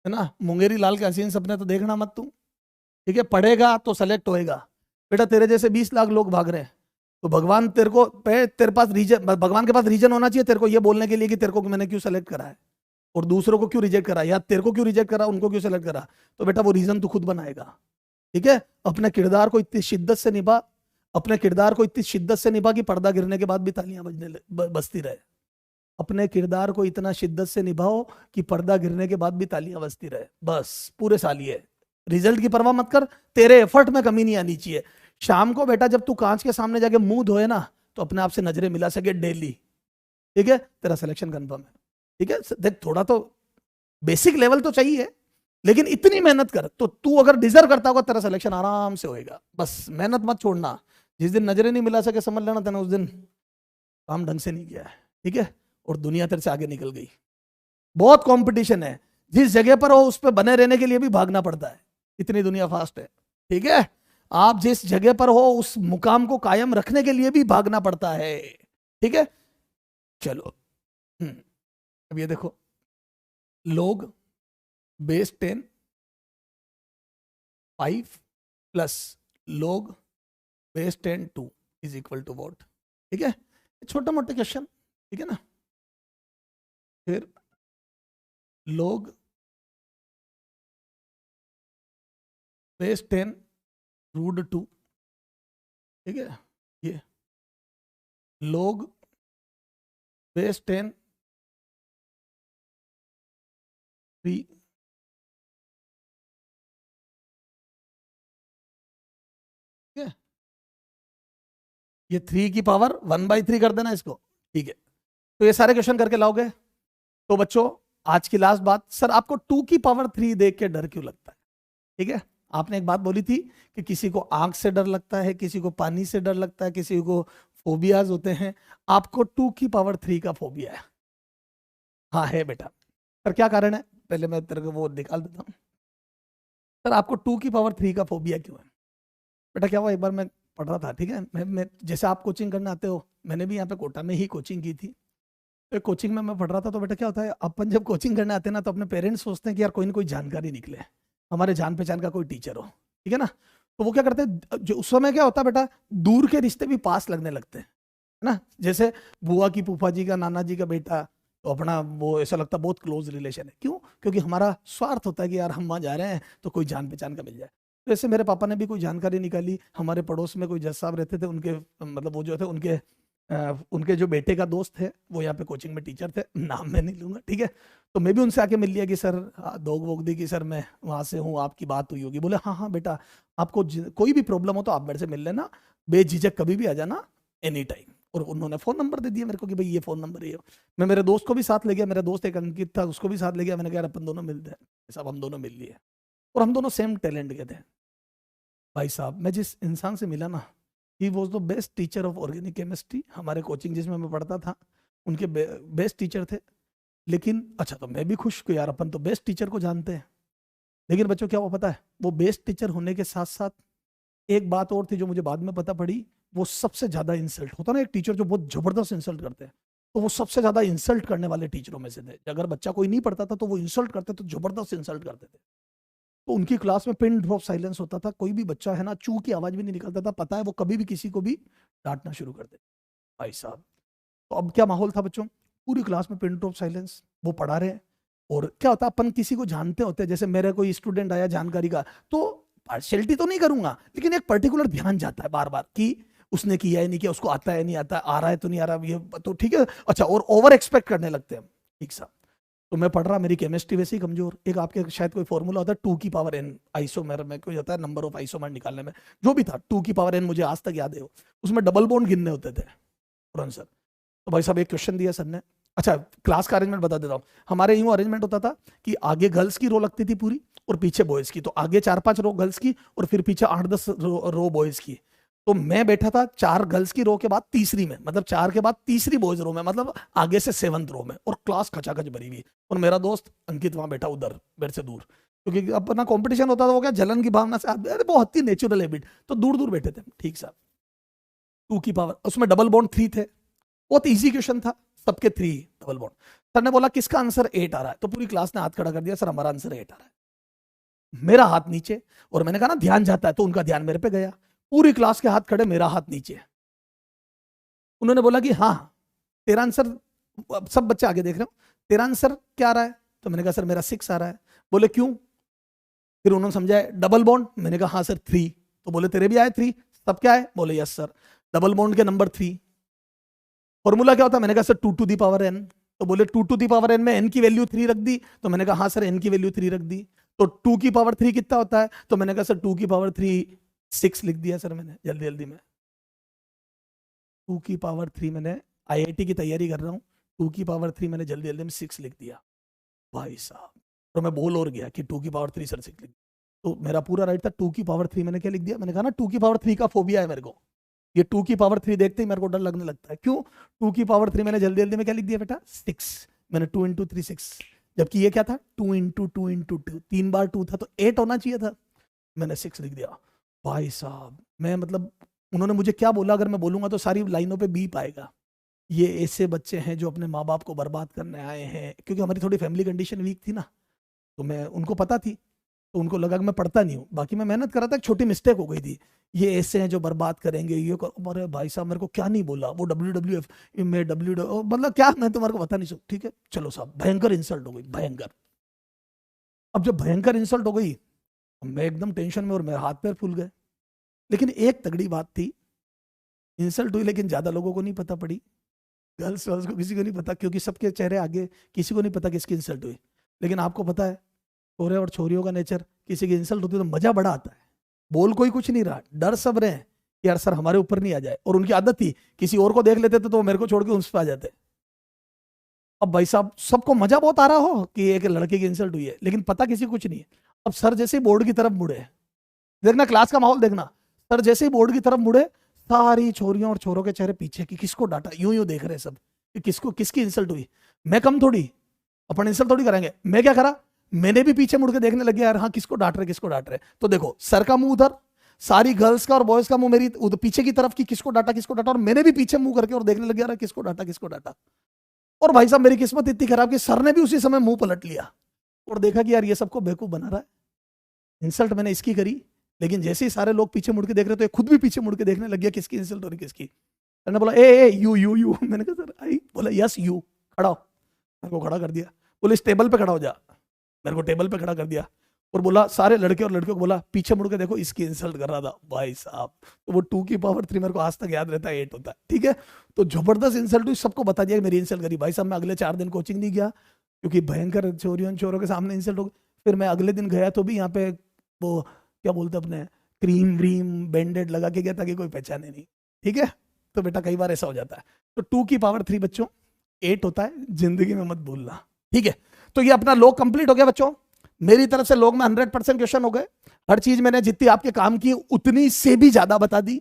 है ना। मुंगेरी लाल के हसीन सपने तो देखना मत तू, ठीक है। पढ़ेगा तो सेलेक्ट होएगा। बेटा तेरे जैसे 20 लाख लोग भाग रहे हैं, तो भगवान तेरे को तेरे पास रीजन, भगवान के पास रीजन होना चाहिए तेरे को ये बोलने के लिए कि तेरे को मैंने क्यों सेलेक्ट करा है और दूसरों को क्यों रिजेक्ट करा, या तेरे को क्यों रिजेक्ट करा, उनको क्यों सेलेक्ट करा। तो बेटा वो रीजन तू खुद बनाएगा, ठीक है। अपने किरदार को इतनी शिद्दत से निभा, अपने किरदार को इतनी शिद्दत से निभा कि पर्दा गिरने के बाद भी तालियां बजती रहे। अपने किरदार को इतना शिद्दत से निभाओ कि पर्दा गिरने के बाद भी तालियां बजती रहे, बस पूरे साल ये। रिजल्ट की परवाह मत कर, तेरे एफर्ट में कमी नहीं आनी चाहिए। शाम को बेटा जब तू कांच के सामने जाके मुंह धोए ना, तो अपने आप से नजरें मिला सके डेली, ठीक है। तेरा सिलेक्शन कंफर्म है, ठीक है। देख थोड़ा तो बेसिक लेवल तो चाहिए, लेकिन इतनी मेहनत कर तो तू अगर डिजर्व करता होगा तेरा सिलेक्शन आराम से होएगा। बस मेहनत मत छोड़ना, जिस दिन नजरें नहीं मिला सके समझ लेना तेना उस दिन काम ढंग से नहीं किया है, ठीक है। और दुनिया तेरे से आगे निकल गई। बहुत कंपटीशन है, जिस जगह पर हो उस पर बने रहने के लिए भी भागना पड़ता है, इतनी दुनिया फास्ट है, ठीक है। आप जिस जगह पर हो उस मुकाम को कायम रखने के लिए भी भागना पड़ता है, ठीक है। चलो अब ये देखो, लोग बेस 10 5 प्लस log base 10 2 is equal to what, ठीक है। छोटा मोटा क्वेश्चन, ठीक है ना। फिर log बेस 10 रूट 2, ठीक है। ये log बेस 10 3, ठीक है। ये 3 की पावर 1/3 कर देना इसको, ठीक है। तो ये सारे क्वेश्चन करके लाओगे। तो बच्चों आज की लास्ट बात, सर आपको 2 की पावर 3 देख के डर क्यों लगता है, ठीक है। आपने एक बात बोली थी कि किसी को आग से डर लगता है, किसी को पानी से डर लगता है, किसी को फोबियाज होते हैं। आपको 2 की पावर 3 का फोबिया है। हाँ है बेटा, सर क्या कारण है, पहले मैं तेरे को वो निकाल देता हूँ। सर आपको 2 की पावर 3 का फोबिया क्यों है बेटा? क्या हुआ, एक बार मैं पढ़ रहा था, ठीक है। मैं जैसे आप कोचिंग करने आते हो, मैंने भी यहाँ पे कोटा में ही कोचिंग की थी। तो कोचिंग में मैं पढ़ रहा था, तो बेटा क्या होता है, अपन जब कोचिंग करने आते हैं ना, तो अपने पेरेंट्स सोचते हैं कि यार कोई ना कोई जानकारी निकले, हमारे जान पहचान का कोई टीचर हो, ठीक है ना। तो वो क्या करते हैं, जो उस समय क्या होता है बेटा, दूर के रिश्ते भी पास लगने लगते हैं, है ना। जैसे बुआ की फूफा जी का नाना जी का बेटा, तो अपना वो ऐसा लगता है बहुत क्लोज रिलेशन है। क्यों? क्योंकि हमारा स्वार्थ होता है कि यार हम वहाँ जा रहे हैं तो कोई जान पहचान का मिल जाए। तो ऐसे मेरे पापा ने भी कोई जानकारी निकाली, हमारे पड़ोस में कोई जज साहब रहते थे, उनके मतलब वो जो थे उनके जो बेटे का दोस्त थे वो यहाँ पे कोचिंग में टीचर थे, नाम मैं नहीं लूंगा, ठीक है। तो मैं भी उनसे आके मिल लिया कि सर दोग वोग दी कि सर मैं वहाँ से हूँ, आपकी बात हुई होगी। बोले हाँ हाँ बेटा, आपको कोई भी प्रॉब्लम हो तो आप मेरे से मिल लेना, बेझिझक कभी भी आ जाना, एनी टाइम। और उन्होंने फोन नंबर दे दिया मेरे को कि भाई ये फोन नंबर है। मैं मेरे दोस्त को भी साथ ले गया, मेरा दोस्त एक अंकित था, उसको भी साथ ले गया। मैंने कहा यार अपन दोनों मिलते हैं, सब हम दोनों मिल लिए, और हम दोनों सेम टैलेंट के थे। भाई साहब मैं जिस इंसान से मिला ना, he was the best teacher of organic chemistry. हमारे कोचिंग जिसमें मैं पढ़ता था उनके बेस्ट टीचर थे। लेकिन अच्छा, तो मैं भी खुश कि यार अपन तो बेस्ट टीचर को जानते हैं। लेकिन बच्चों क्या हुआ पता है, वो बेस्ट टीचर होने के साथ साथ एक बात और थी जो मुझे बाद में पता पड़ी, वो सबसे ज्यादा इंसल्ट होता ना, एक टीचर जो बहुत जबरदस्त इंसल्ट करते हैं, तो वो सबसे ज्यादा इंसल्ट करने वाले टीचरों में से थे। अगर बच्चा कोई नहीं पढ़ता था तो वो इंसल्ट करते, तो जबरदस्त इंसल्ट करते थे। तो उनकी क्लास में पिन ड्रॉप साइलेंस होता था, कोई भी बच्चा है ना चू की आवाज भी नहीं निकलता था, पता है वो कभी भी किसी को भी डांटना शुरू कर दे भाई साहब। तो अब क्या माहौल था बच्चों, पूरी क्लास में पिन ड्रॉप साइलेंस, वो पढ़ा रहे हैं। और क्या होता है, अपन किसी को जानते होते हैं, जैसे मेरे कोई स्टूडेंट आया जानकारी का, तो पार्शियलिटी तो नहीं करूंगा, लेकिन एक पर्टिकुलर ध्यान जाता है बार बार कि उसने किया है नहीं किया, उसको आता है नहीं आता, आ रहा है तो नहीं आ रहा, ये तो ठीक है अच्छा, और ओवर एक्सपेक्ट करने लगते हैं। ठीक सा, तो मैं पढ़ रहा, मेरी केमिस्ट्री वैसे ही कमजोर, एक आपके शायद कोई फॉर्मूला होता है 2 की पावर n, आइसोमर में कोई होता है नंबर ऑफ आइसोमर निकालने में, जो भी था 2 की पावर n, मुझे आज तक याद है वो, उसमें डबल बॉन्ड गिनने होते थे सर। तो भाई साहब एक क्वेश्चन दिया सर ने, अच्छा क्लास का अरेंजमेंट बता देता हूँ, हमारे यूं अरेंजमेंट होता था कि आगे गर्ल्स की रो लगती थी पूरी और पीछे बॉयज की, तो आगे 4-5 रो गर्ल्स की और फिर पीछे 8-10 रो बॉयज की। तो मैं बैठा था 4 गर्ल्स की रो के बाद तीसरी में, मतलब 4 के बाद तीसरी बॉयज रो में, मतलब आगे से 7th रो में, और क्लास खचाखच भरी हुई, और मेरा दोस्त अंकित वहां बैठा उधर मेरे से दूर, क्योंकि अपना कंपटीशन होता था, वो क्या जलन की भावना से, अरे बहुत ही नेचुरल हैबिट, तो दूर दूर बैठे थे। ठीक साहब, 2 की पावर, उसमें डबल बॉन्ड 3 थे, बहुत इजी क्वेश्चन था, सबके 3 डबल बॉन्ड। सर ने बोला किसका आंसर 8 आ रहा है, तो पूरी क्लास ने हाथ खड़ा कर दिया, सर हमारा आंसर 8 आ रहा है। मेरा हाथ नीचे, और मैंने कहा ना ध्यान जाता है, तो उनका ध्यान मेरे पे गया, पूरी क्लास के हाथ खड़े, मेरा हाथ नीचे। उन्होंने बोला कि हाँ तेरा आंसर, सब बच्चे आगे देख रहे हो, तेरा आंसर क्या आ रहा है, तो मैंने कहा सर मेरा 6 आ रहा है। बोले क्यों, फिर उन्होंने समझाया डबल बॉन्ड, मैंने कहा हाँ सर 3, तो बोले तेरे भी आए 3, सब क्या है, बोले यस सर, डबल बॉन्ड के नंबर 3। फॉर्मूला क्या होता है, मैंने कहा sir 2 to the power n, तो बोले 2 टू दी पावर n में n की वैल्यू 3 रख दी, तो मैंने कहा हाँ सर n की वैल्यू 3 रख दी। तो 2 की पावर 3 कितना होता है, तो मैंने कहा सर 2 की पावर 3 6 लिख दिया सर मैंने जल्दी जल्दी में। 2 की पावर 3 मैंने आईआईटी की तैयारी कर रहा हूँ, 2 की पावर 3 मैंने जल्दी जल्दी में 6 लिख दिया भाई साहब। तो मैं बोल और गया कि 2 की पावर 3 सर 6 लिख, तो मेरा पूरा राइट था। 2 की पावर 3 मैंने क्या लिख दिया, मैंने कहा ना 2 की पावर 3 का फोबिया है मेरे को, ये 2 की पावर 3 देखते ही मेरे को डर लगने लगता है। क्यों, 2 की पावर 3 मैंने जल्दी जल्दी में क्या लिख दिया बेटा 6, मैंने 2 इंटू 3 6, जबकि ये क्या था 2 इंटू 2 इंटू 2, 3 बार 2 था तो 8 होना चाहिए था, मैंने 6 लिख दिया भाई साहब। मैं मतलब उन्होंने मुझे क्या बोला, अगर मैं बोलूंगा तो सारी लाइनों पे बीप आएगा, ये ऐसे बच्चे हैं जो अपने माँ बाप को बर्बाद करने आए हैं, क्योंकि हमारी थोड़ी फैमिली कंडीशन वीक थी ना, तो मैं उनको पता थी, तो उनको लगा कि मैं पढ़ता नहीं हूँ, बाकी मैं मेहनत कर रहा था, एक छोटी मिस्टेक हो गई थी, ये ऐसे हैं जो बर्बाद करेंगे ये अरे भाई साहब मेरे को क्या नहीं बोला, वो WWF में मतलब क्या, मैं तुम्हारे को बता नहीं सकता। ठीक है चलो साहब, भयंकर इंसल्ट हो गई, भयंकर। अब जब भयंकर इंसल्ट हो गई, मैं एकदम टेंशन में और मेरे हाथ पैर फूल गए। लेकिन एक तगड़ी बात थी, इंसल्ट हुई लेकिन ज्यादा लोगों को नहीं पता पड़ी, गर्ल्स वर्ल्स को किसी को नहीं पता, क्योंकि सबके चेहरे आगे, किसी को नहीं पता किसकी इंसल्ट हुई। लेकिन आपको पता है छोरे और छोरियों का नेचर, किसी की इंसल्ट होती है तो मजा बड़ा आता है, बोल कोई कुछ नहीं रहा, डर सब रहे हैं कि यार सर हमारे ऊपर नहीं आ जाए, और उनकी आदत थी किसी और को देख लेते थे तो वो मेरे को छोड़ के उस पर आ जाते। अब भाई साहब सबको मजा बहुत आ रहा हो कि एक लड़के की इंसल्ट हुई है, लेकिन पता किसी को कुछ नहीं है। अब सर जैसे ही बोर्ड की तरफ मुड़े, देखना क्लास का माहौल देखना, सर जैसे ही बोर्ड की तरफ मुड़े, सारी छोरियों और छोरों के चेहरे पीछे कि किसको डांटा, यूं यूं देख रहे सब कि किसको किसकी इंसल्ट हुई। मैं कम थोड़ी, अपन इंसल्ट थोड़ी करेंगे, मैं क्या करा, मैंने भी पीछे मुड़ के देखने लगे यार, हाँ किसको डांट रहे किसको डांट रहे। तो देखो सर का मुंह उधर, सारी गर्ल्स का और बॉयज का मुंह मेरी उधर पीछे की तरफ कि किसको डांटा, और मैंने भी पीछे मुंह करके और देखने लगे यार किसको डांटा। और भाई साहब मेरी किस्मत इतनी खराब कि सर ने भी उसी समय मुंह पलट लिया और देखा कि यार ये सबको बेवकूफ बना रहा है, इंसल्ट मैंने इसकी करी। लेकिन जैसे ही सारे लोग पीछे मुड़ के देख रहे तो खुद भी पीछे मुड़ के देखने लग गया किसकी इंसल्ट हो रही किसकी। सर ने बोला ए यू, मैंने कहा सर आई, बोला यस यू, खड़ा हो, मेरे को खड़ा कर दिया, बोले इस टेबल पे खड़ा हो जा, मेरे को टेबल पे खड़ा कर दिया, और बोला सारे लड़के और लड़कियों को बोला पीछे मुड़ के देखो इसकी इंसल्ट कर रहा था भाई साहब। तो वो 2 की पावर 3 मेरे को आज तक याद रहता है 8 होता है। ठीक है, तो जबरदस्त इंसल्ट हुई, सबको बता दिया कि मेरी इंसल्ट करी। भाई साहब मैं अगले 4 दिन कोचिंग नहीं गया, क्योंकि भयंकर चोरियों चोरों के सामने इंसल्ट हो गई। फिर मैं अगले दिन गया तो भी यहाँ पे वो क्या बोलते अपने क्रीम व्रीम बैंडेड लगा के गया ताकि कोई पहचाने नहीं। ठीक है, तो बेटा कई बार ऐसा हो जाता है। तो 2 की पावर 3 बच्चों 8 होता है, जिंदगी में मत भूलना। ठीक है, तो ये अपना लॉग कंप्लीट हो गया बच्चों, मेरी तरफ से लॉग में 100% क्वेश्चन हो गए, हर चीज मैंने जितनी आपके काम की उतनी से भी ज्यादा बता दी।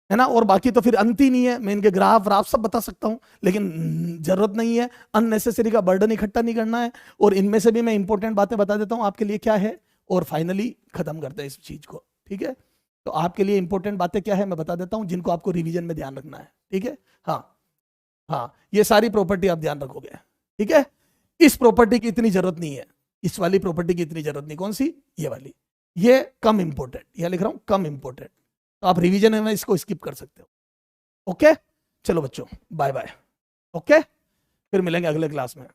है ना। और बाकी तो फिर अंत ही नहीं है, मैं इनके ग्राफ व्राफ सब बता सकता हूँ, लेकिन जरूरत नहीं है, मैं इनके ग्राफ व्राफ सब बता सकता हूँ, लेकिन जरूरत नहीं है, अननेसेसरी का बर्डन इकट्ठा नहीं करना है। और इनमें से भी मैं इंपॉर्टेंट बातें बता देता हूँ आपके लिए क्या है, और फाइनली खत्म करते हैं इस चीज को, ठीक है। तो आपके लिए इंपॉर्टेंट बातें क्या है मैं बता देता हूँ, जिनको आपको रिवीजन में ध्यान रखना है, ठीक है। हाँ हाँ, ये सारी प्रॉपर्टी आप ध्यान रखोगे, ठीक है। इस प्रॉपर्टी की इतनी जरूरत नहीं है, इस वाली प्रॉपर्टी की इतनी जरूरत नहीं, कौन सी, ये वाली, ये कम इंपॉर्टेंट, यह लिख रहा हूं कम इंपॉर्टेंट, तो आप रिवीजन में इसको स्किप कर सकते हो। ओके, चलो बच्चों, बाय बाय। ओके, फिर मिलेंगे अगले क्लास में।